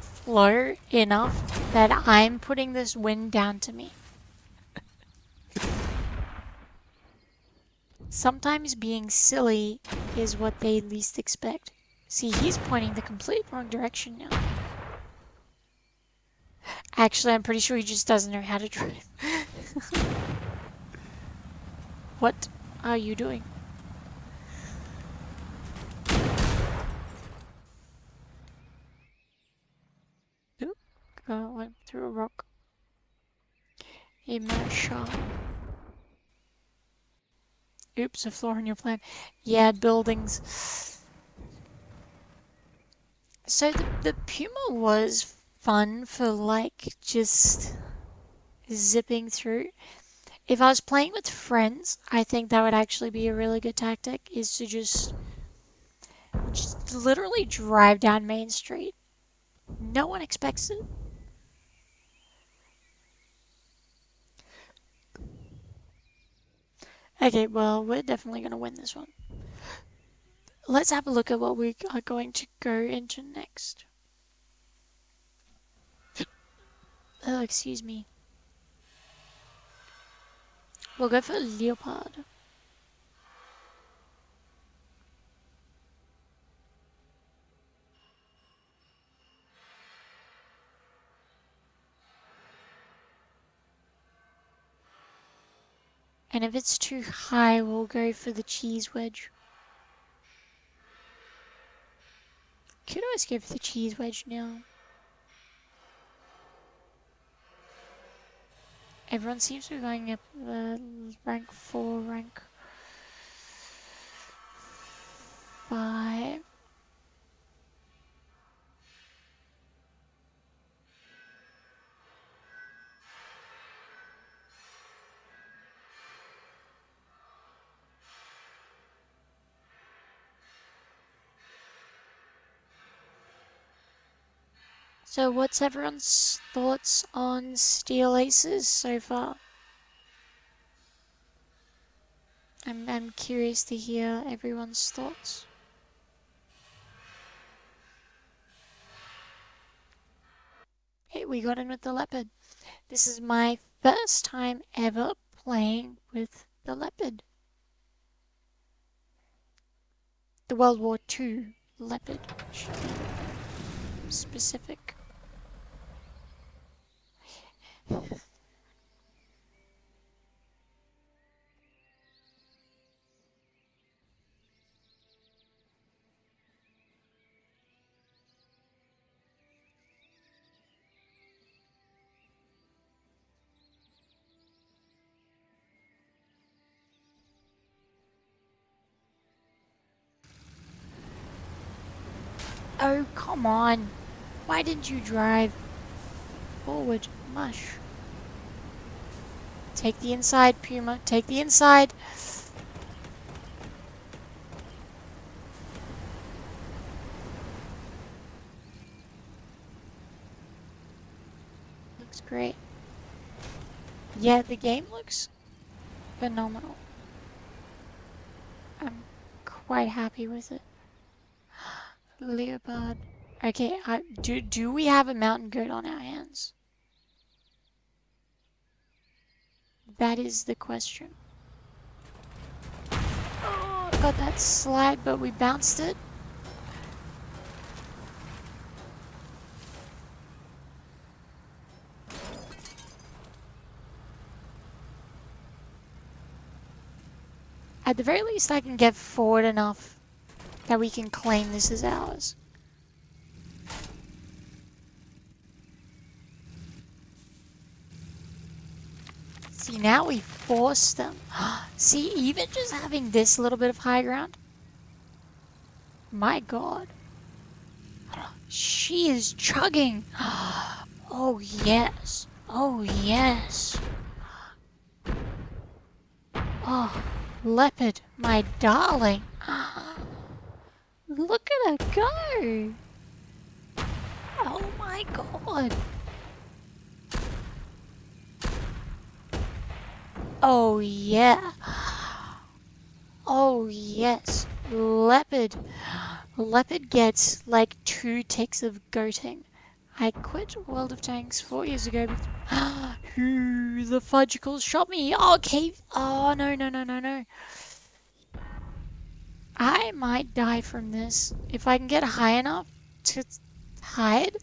flow enough that I'm putting this wind down to me. Sometimes being silly is what they least expect. See, he's pointing the complete wrong direction now. Actually, I'm pretty sure he just doesn't know how to drive. What are you doing? Oop, went through a rock. In my shot. Oops, a flaw in your plan. Yeah, buildings. So the Puma was fun for like just zipping through. If I was playing with friends, I think that would actually be a really good tactic, is to just literally drive down Main Street. No one expects it. Okay, well, we're definitely going to win this one. Let's have a look at what we are going to go into next. Oh, excuse me. We'll go for Leopard. And if it's too high, we'll go for the cheese wedge. Could always go for the cheese wedge now. Everyone seems to be going up rank 4, rank 5. So what's everyone's thoughts on Steel Aces so far? I'm curious to hear everyone's thoughts. Hey, we got in with the Leopard. This is my first time ever playing with the Leopard. The World War II Leopard, should be specific. Oh, come on. Why didn't you drive forward, mush? Take the inside, Puma. Take the inside. Looks great. Yeah, the game looks phenomenal. I'm quite happy with it. Leopard. Okay, do we have a mountain goat on our hands? That is the question. Oh, got that slide, but we bounced it. At the very least, I can get forward enough that we can claim this as ours. See, now we force them. See, even just having this little bit of high ground. My God. She is chugging. Oh, yes. Oh, yes. Oh, Leopard, my darling. Look at her go! Oh my god! Oh yeah! Oh yes! Leopard! Leopard gets like 2 ticks of goating. I quit World of Tanks 4 years ago because who the fudgicles shot me? Oh, cave! Oh no no no no no! I might die from this if I can get high enough to hide.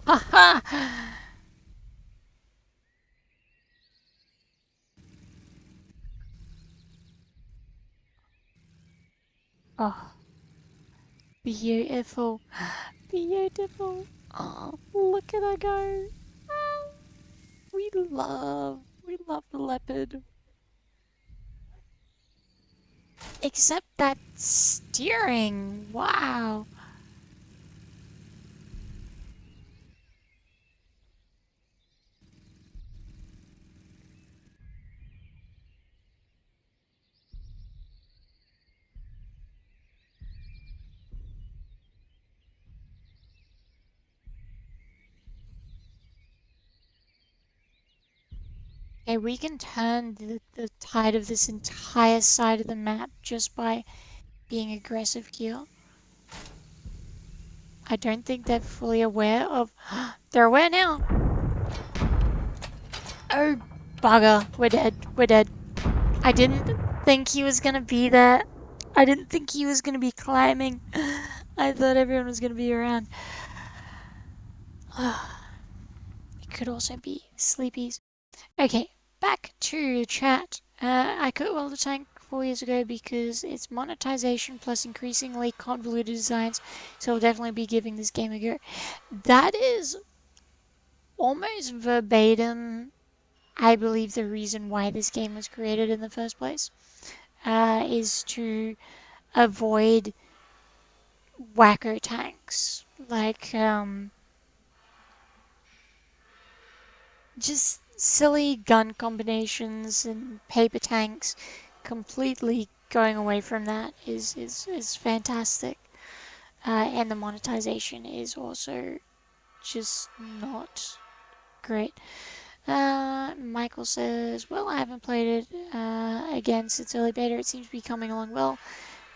Haha! Oh, beautiful, beautiful. Oh, look at her go. Oh, we love the leopard. Except that steering. Wow. Okay, we can turn the tide of this entire side of the map just by being aggressive here. I don't think they're fully aware of... They're aware now! Oh, bugger. We're dead. We're dead. I didn't think he was gonna be there. I didn't think he was gonna be climbing. I thought everyone was gonna be around. It could also be sleepies. Okay, back to chat. I quit World of Tank 4 years ago because it's monetization plus increasingly convoluted designs, so I'll definitely be giving this game a go. That is almost verbatim, I believe, the reason why this game was created in the first place, is to avoid wacko tanks. Like, just silly gun combinations and paper tanks. Completely going away from that is fantastic. And the monetization is also just not great. Michael says, well, I haven't played it again since early beta. It seems to be coming along well.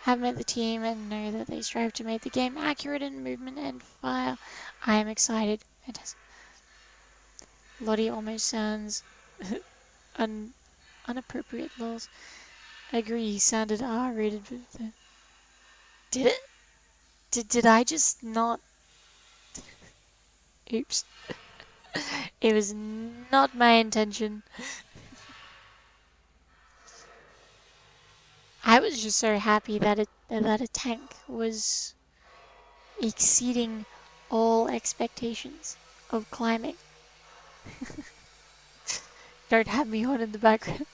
Have met the team and know that they strive to make the game accurate in movement and fire. I am excited. Fantastic. Lottie almost sounds unappropriate lols. Agree, he sounded R-rated. Did it? Did I just not? Oops. It was not my intention. I was just so happy that a tank was exceeding all expectations of climbing. Don't have me on in the background.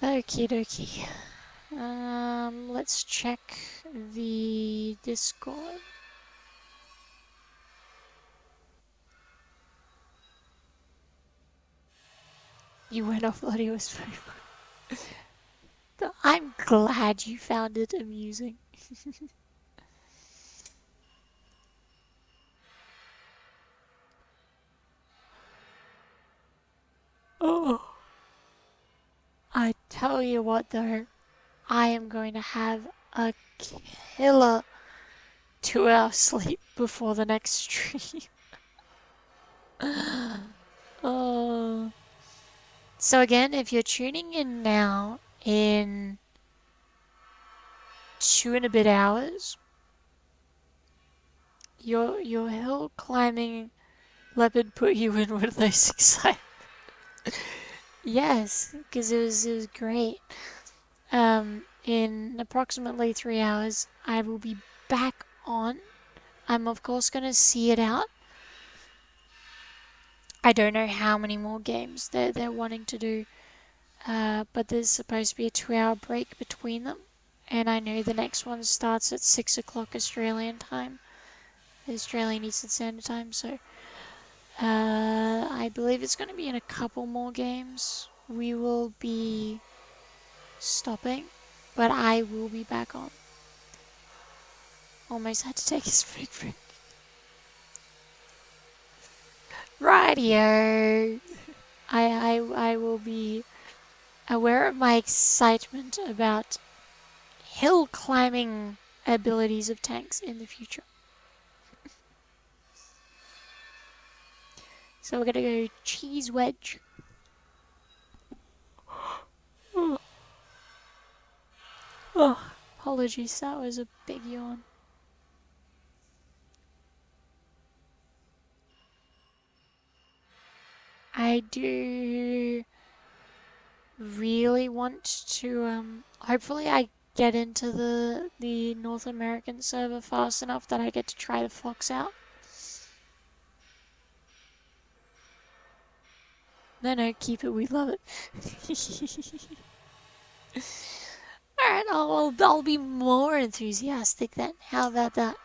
Okie dokie. Let's check the Discord. You went off audio's phone. I'm glad you found it amusing. Oh. I tell you what though, I am going to have a killer 2 hour sleep before the next stream. Oh. So again, if you're tuning in now in 2 and a bit hours, your hill climbing leopard put you in one of those excited. Yes, because it was great. In approximately 3 hours, I will be back on. I'm of course gonna see it out. I don't know how many more games they're wanting to do. but there's supposed to be a 2-hour break between them. And I know the next one starts at 6 o'clock Australian time, Australian Eastern Standard Time, so I believe it's going to be in a couple more games. We will be stopping, but I will be back on. Almost had to take his food break. Rightio. I will be aware of my excitement about hill climbing abilities of tanks in the future. So we're gonna go cheese wedge. Oh, apologies, that was a big yawn. I do really want to, hopefully I get into the North American server fast enough that I get to try the Fox out. No, keep it, we love it. Alright, I'll be more enthusiastic then. How about that?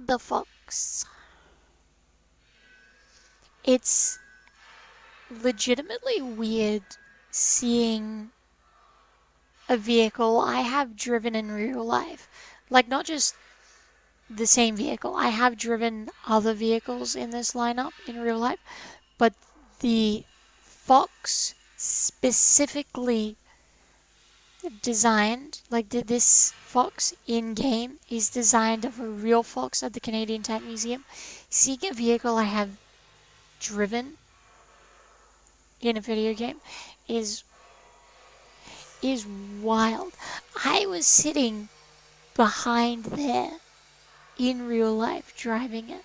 The Fox. It's legitimately weird seeing a vehicle I have driven in real life. Like, not just the same vehicle. I have driven other vehicles in this lineup in real life, but the Fox specifically designed, like this Fox in-game is designed of a real Fox at the Canadian Tank Museum. Seeing a vehicle I have driven in a video game is wild. I was sitting behind there in real life driving it.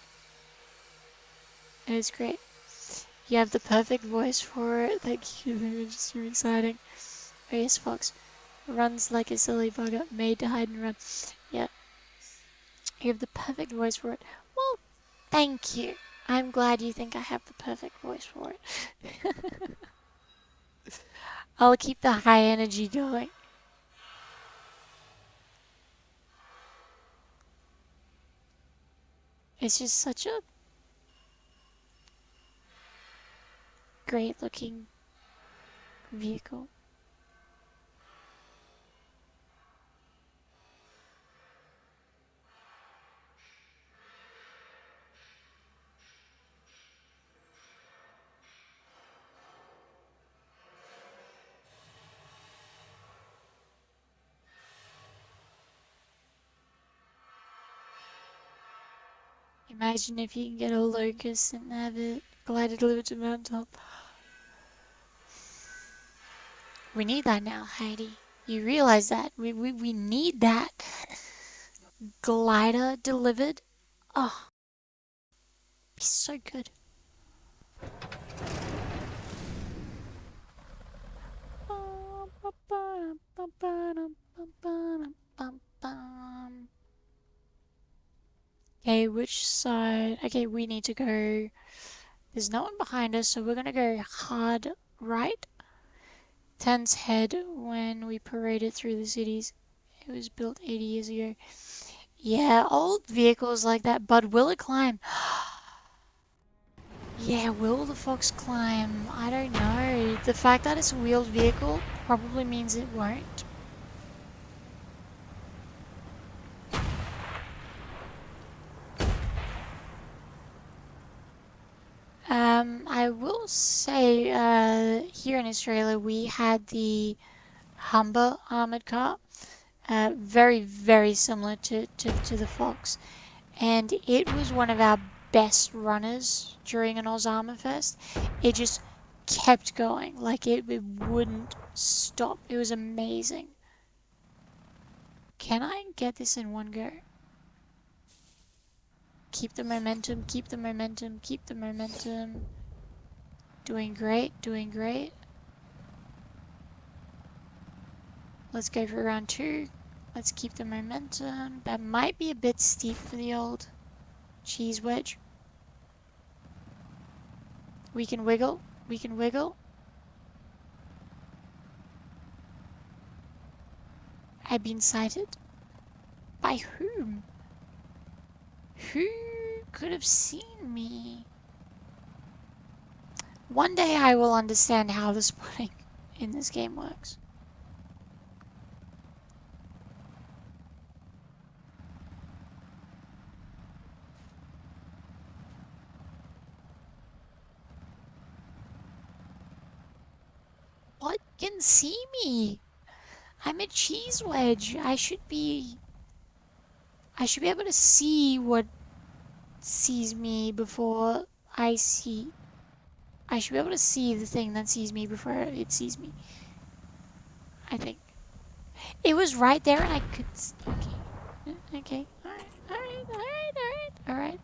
It was great. You have the perfect voice for it. Thank you. It's just too exciting. Oh yes, Fox. Runs like a silly bugger, made to hide and run. Yeah. You have the perfect voice for it. Well, thank you. I'm glad you think I have the perfect voice for it. I'll keep the high energy going. It's just such a great looking vehicle. Imagine if you can get a locust and have it glided over to mountaintop. We need that now, Heidi. You realize that. We need that. Glider delivered. Oh, be so good. Okay, which side? Okay, we need to go. There's no one behind us, so we're gonna go hard right. Ten's head when we paraded through the cities. It was built 80 years ago. Yeah, old vehicles like that. But will it climb? Yeah, will the Fox climb? I don't know. The fact that it's a wheeled vehicle probably means it won't. I will say, here in Australia, we had the Humber armored car, very, very similar to the Fox, and it was one of our best runners during an Oz Armour Fest. It just kept going, like it wouldn't stop. It was amazing. Can I get this in one go? Keep the momentum, keep the momentum, keep the momentum. Doing great, doing great. Let's go for round 2. Let's keep the momentum. That might be a bit steep for the old cheese wedge. We can wiggle. We can wiggle. I've been sighted. By whom? Who could have seen me? One day I will understand how the spotting in this game works. What can see me? I'm a cheese wedge. I should be able to see what sees me before I see. I should be able to see the thing that sees me before it sees me. I think. It was right there and I could... Okay. Okay. Alright.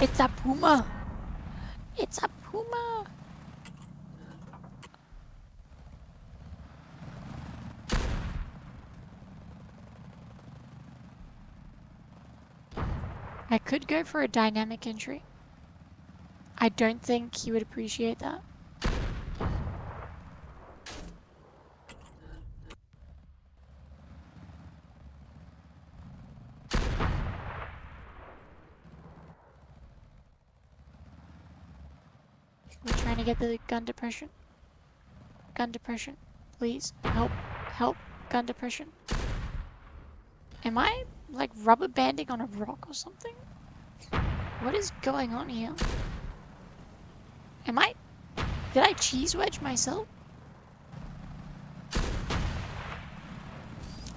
It's a puma. It's a puma. I could go for a dynamic entry. I don't think he would appreciate that. We're trying to get the gun depression. Gun depression. Please. Help. Help. Gun depression. Am I, like, rubber banding on a rock or something? What is going on here? Did I cheese wedge myself?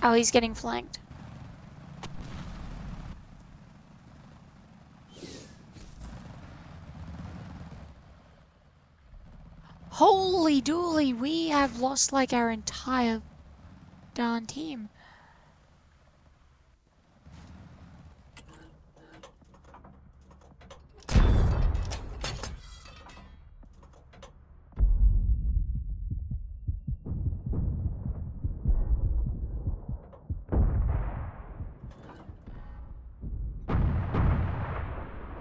Oh, he's getting flanked. Holy dooly, we have lost like our entire darn team.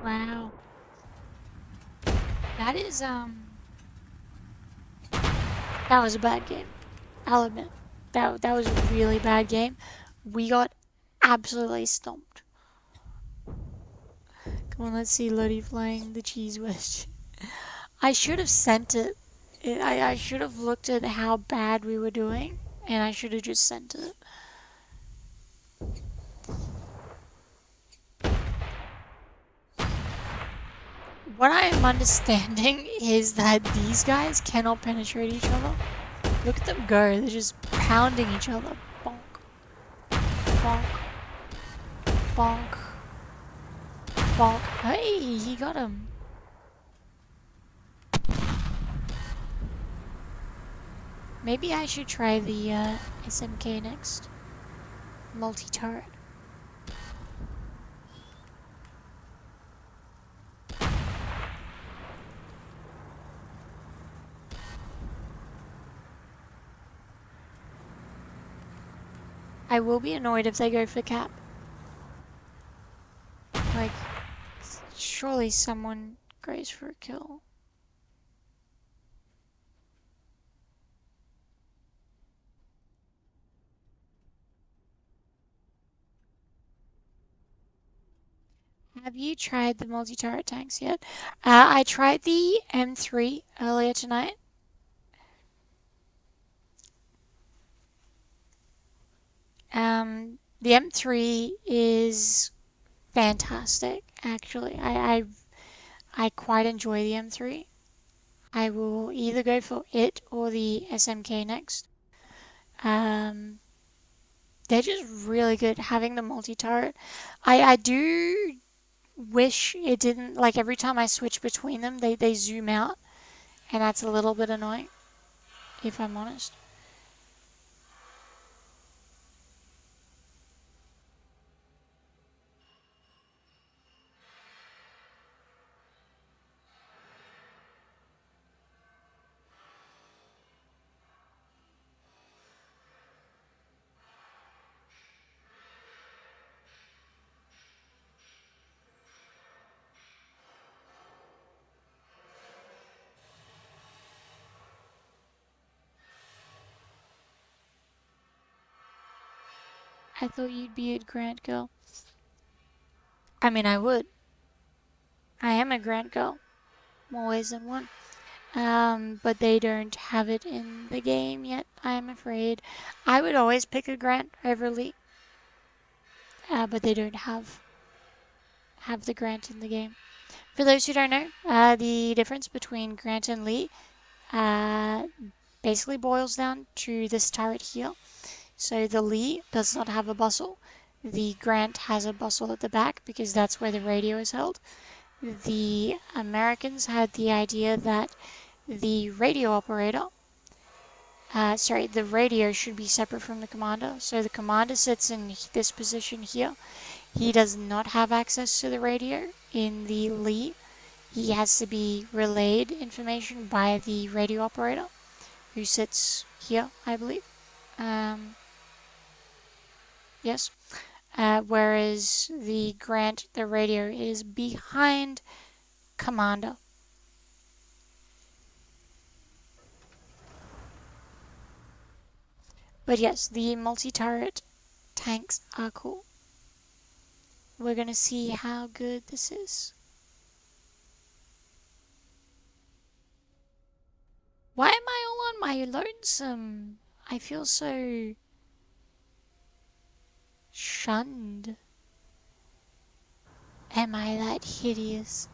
Wow. That is, that was a bad game. I'll admit. That was a really bad game. We got absolutely stomped. Come on, let's see Lodi flying the cheese wedge. I should have sent it. I should have looked at how bad we were doing, and I should have just sent it. What I am understanding is that these guys cannot penetrate each other. Look at them go. They're just pounding each other. Bonk. Bonk. Bonk. Bonk. Hey, he got him. Maybe I should try the SMK next. Multi-turret. I will be annoyed if they go for cap. Like, surely someone goes for a kill. Have you tried the multi-turret tanks yet? I tried the M3 earlier tonight. The M3 is fantastic, actually. I quite enjoy the M3. I will either go for it or the SMK next. They're just really good having the multi-turret. I do wish it didn't, like every time I switch between them, they zoom out, and that's a little bit annoying, if I'm honest. I thought you'd be a Grant girl. I mean, I would. I am a Grant girl. More ways than one. But they don't have it in the game yet, I'm afraid. I would always pick a Grant over Lee. But they don't have the Grant in the game. For those who don't know, the difference between Grant and Lee basically boils down to this turret here. So the Lee does not have a bustle. The Grant has a bustle at the back because that's where the radio is held. The Americans had the idea that the radio operator, the radio should be separate from the commander. So the commander sits in this position here. He does not have access to the radio in the Lee. He has to be relayed information by the radio operator, who sits here, I believe. Yes. Whereas the Grant, the radio is behind commander. But yes, the multi-turret tanks are cool. We're gonna see how good this is. Why am I all on my lonesome? I feel so shunned. Am I that hideous?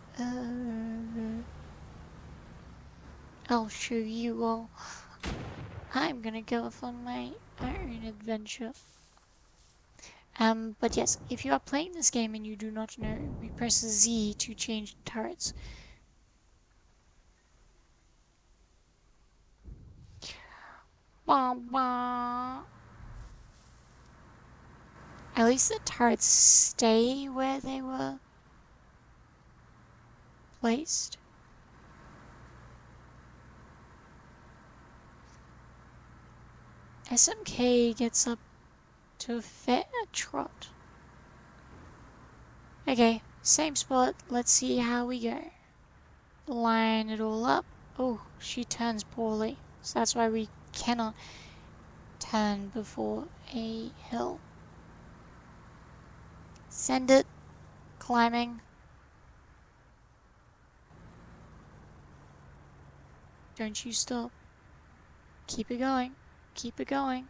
I'll show you all. I'm gonna go off on my own adventure. But yes, if you are playing this game and you do not know, we press Z to change turrets. Bah, bah. At least the turrets stay where they were placed. SMK gets up to a fair trot. Okay, same spot. Let's see how we go. Line it all up. Oh, she turns poorly. So that's why we cannot turn before a hill. Send it. Climbing. Don't you stop. Keep it going. Keep it going.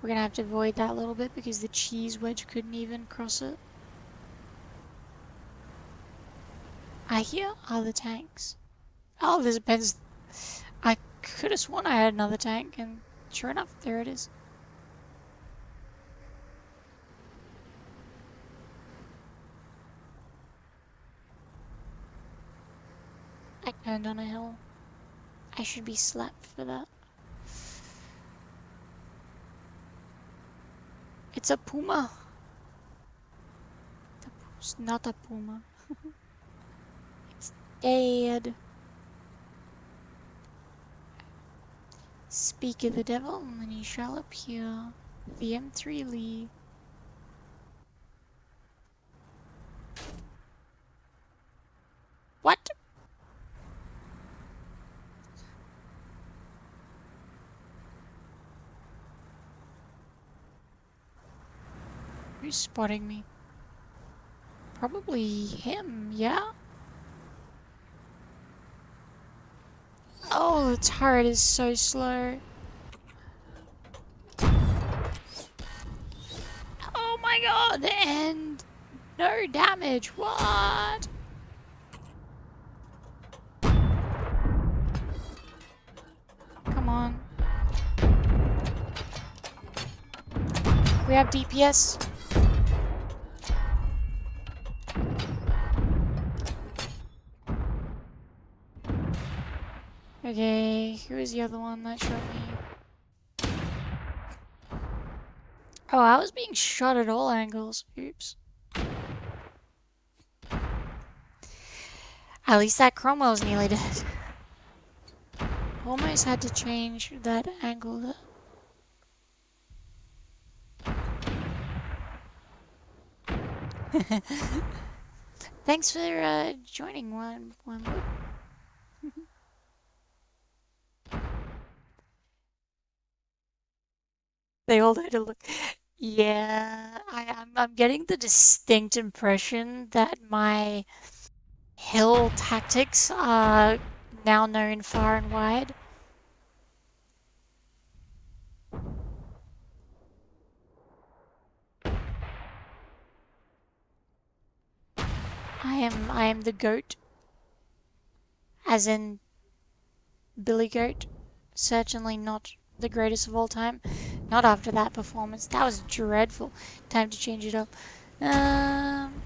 We're gonna have to avoid that a little bit because the cheese wedge couldn't even cross it. I hear other tanks. Oh, there's a Benz. I could have sworn I had another tank, and sure enough, there it is. I turned on a hill. I should be slapped for that. It's a puma. It's not a puma. It's dead. Speak of the devil, and he shall appear. The M3 Lee. What? Who's spotting me? Probably him, yeah? Oh, the turret is so slow. Oh my god, and no damage, what? Come on. We have DPS. Okay, who is the other one that shot me? Oh, I was being shot at all angles. Oops. At least that Cromwell's nearly dead. Almost had to change that angle there. Thanks for joining one. They all had to look. Yeah, I'm getting the distinct impression that my hill tactics are now known far and wide. I am the goat, as in Billy Goat. Certainly not the greatest of all time. Not after that performance. That was dreadful. Time to change it up. Um,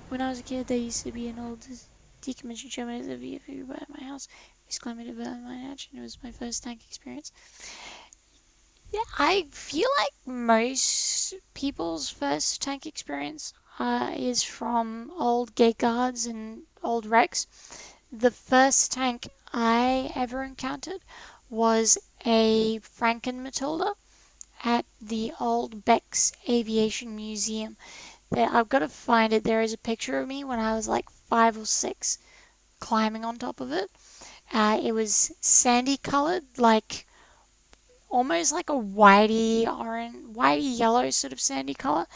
when I was a kid, there used to be an old decommissioned German as a VFU by my house. We used to climb it about my hatch, and it was my first tank experience. Yeah, I feel like most people's first tank experience is from old gate guards and old wrecks. The first tank I ever encountered was a Franken Matilda at the old Beck's Aviation Museum. There, I've got to find it. There is a picture of me when I was like 5 or 6 climbing on top of it. It was sandy colored, like almost like a whitey orange, whitey yellow sort of sandy color,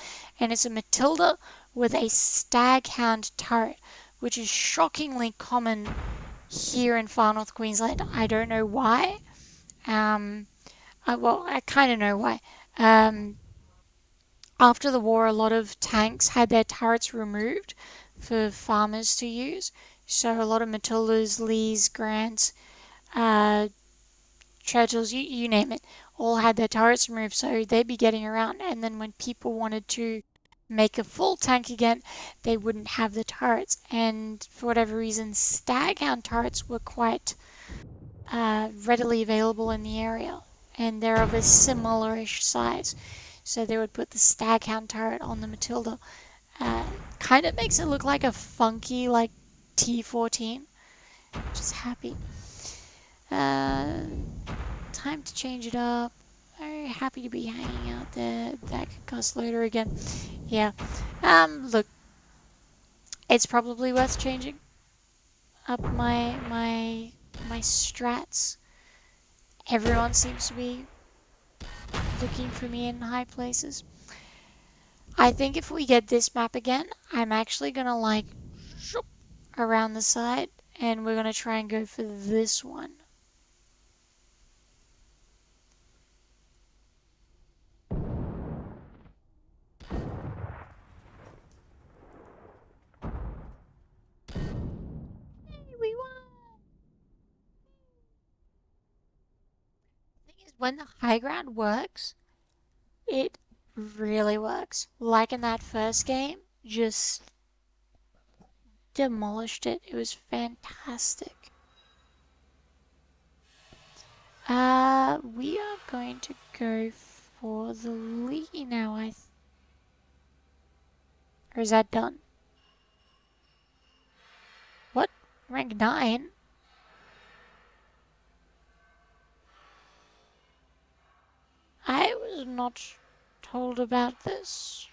and it's a Matilda with a staghound turret, which is shockingly common here in far north Queensland. I don't know why. Um, well, I kind of know why. Um, After the war, a lot of tanks had their turrets removed for farmers to use. So a lot of Matildas, Lees, Grants, uh, Churchills, you name it, all had their turrets removed. So they'd be getting around. And then when people wanted to make a full tank again, they wouldn't have the turrets. And for whatever reason, Staghound turrets were quite readily available in the area, and they're of a similar-ish size. So they would put the Staghound turret on the Matilda. Kind of makes it look like a funky, like T14. Just happy. Uh, Time to change it up. Very happy to be hanging out there. That could cost later again. Yeah. Look, it's probably worth changing up my strats. Everyone seems to be looking for me in high places. I think if we get this map again, I'm actually gonna like shoop around the side, and we're gonna try and go for this one. Hey, we won! The thing is, when the high ground works, it really works. Like in that first game, just demolished it. It was fantastic. We are going to go for the Lee now, or is that done? What? Rank 9? I was not told about this.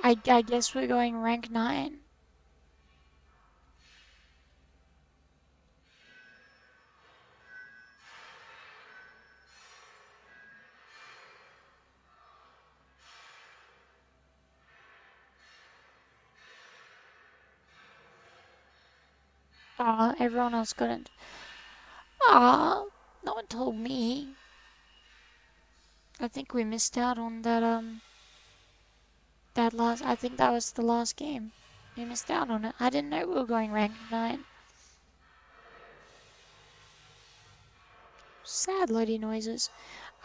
I guess we're going rank 9. Everyone else got it. No one told me. I think we missed out on that last, I think that was the last game. We missed out on it. I didn't know we were going rank 9. Sad loady noises.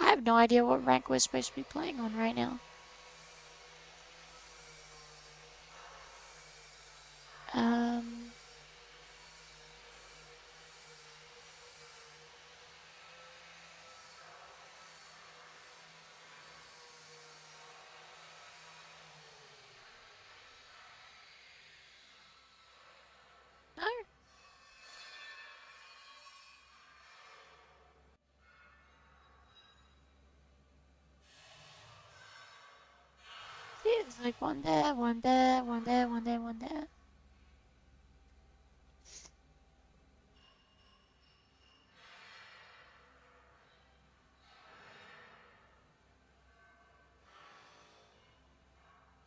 I have no idea what rank we're supposed to be playing on right now. Um, Like one there, one there, one there, one there, one there.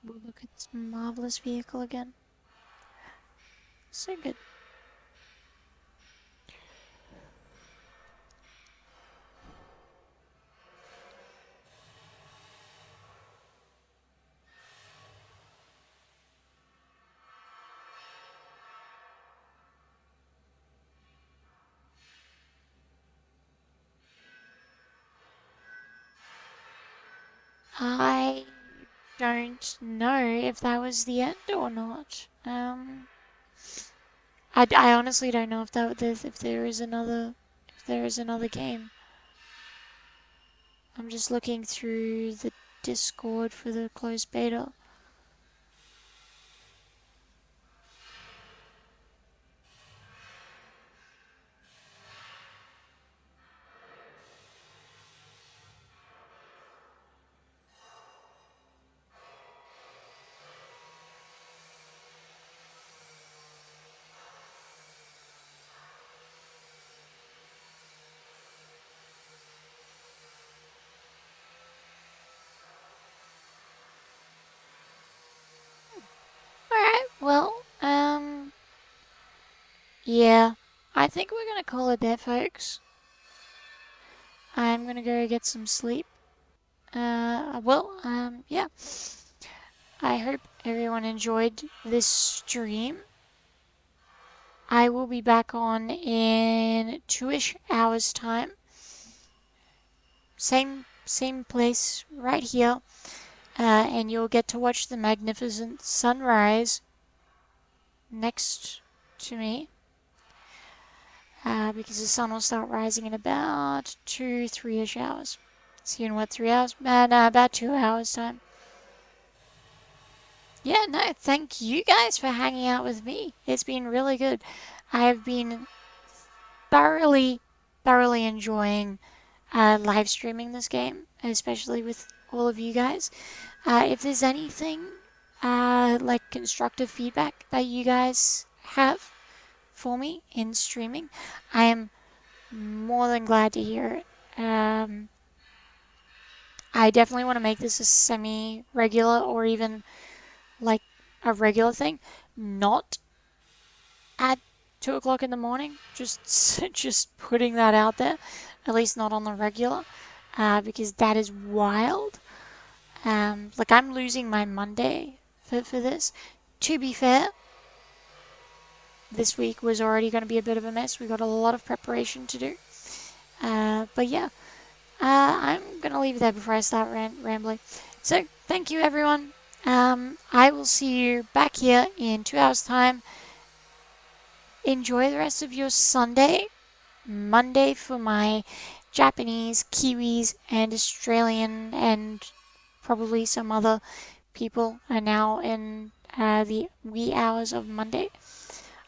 We'll look at this marvelous vehicle again. So good. I don't know if that was the end or not. I honestly don't know if there is another game. I'm just looking through the Discord for the closed beta. Alright, well, yeah. I think we're gonna call it there, folks. I'm gonna go get some sleep. Yeah. I hope everyone enjoyed this stream. I will be back on in 2-ish hours time. Same place right here. And you'll get to watch the magnificent sunrise next to me. Because the sun will start rising in about 3-ish hours. See you in what, 3 hours? No, about 2 hours time. Yeah, no, thank you guys for hanging out with me. It's been really good. I have been thoroughly enjoying live streaming this game, especially with all of you guys. If there's anything like constructive feedback that you guys have for me in streaming, I am more than glad to hear it. I definitely want to make this a semi-regular or even like a regular thing, not at 2 o'clock in the morning. Just putting that out there, at least not on the regular, because that is wild. Like I'm losing my Monday for this. To be fair, this week was already going to be a bit of a mess. We got a lot of preparation to do. But yeah, I'm going to leave it there before I start rambling. So thank you everyone. I will see you back here in 2 hours time. Enjoy the rest of your Sunday. Monday for my Japanese, Kiwis, and Australian, and probably some other people are now in the wee hours of Monday.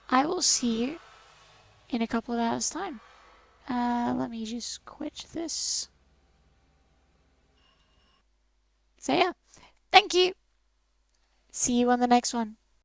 I will see you in a couple of hours' time. Let me just quit this. So yeah, thank you. See you on the next one.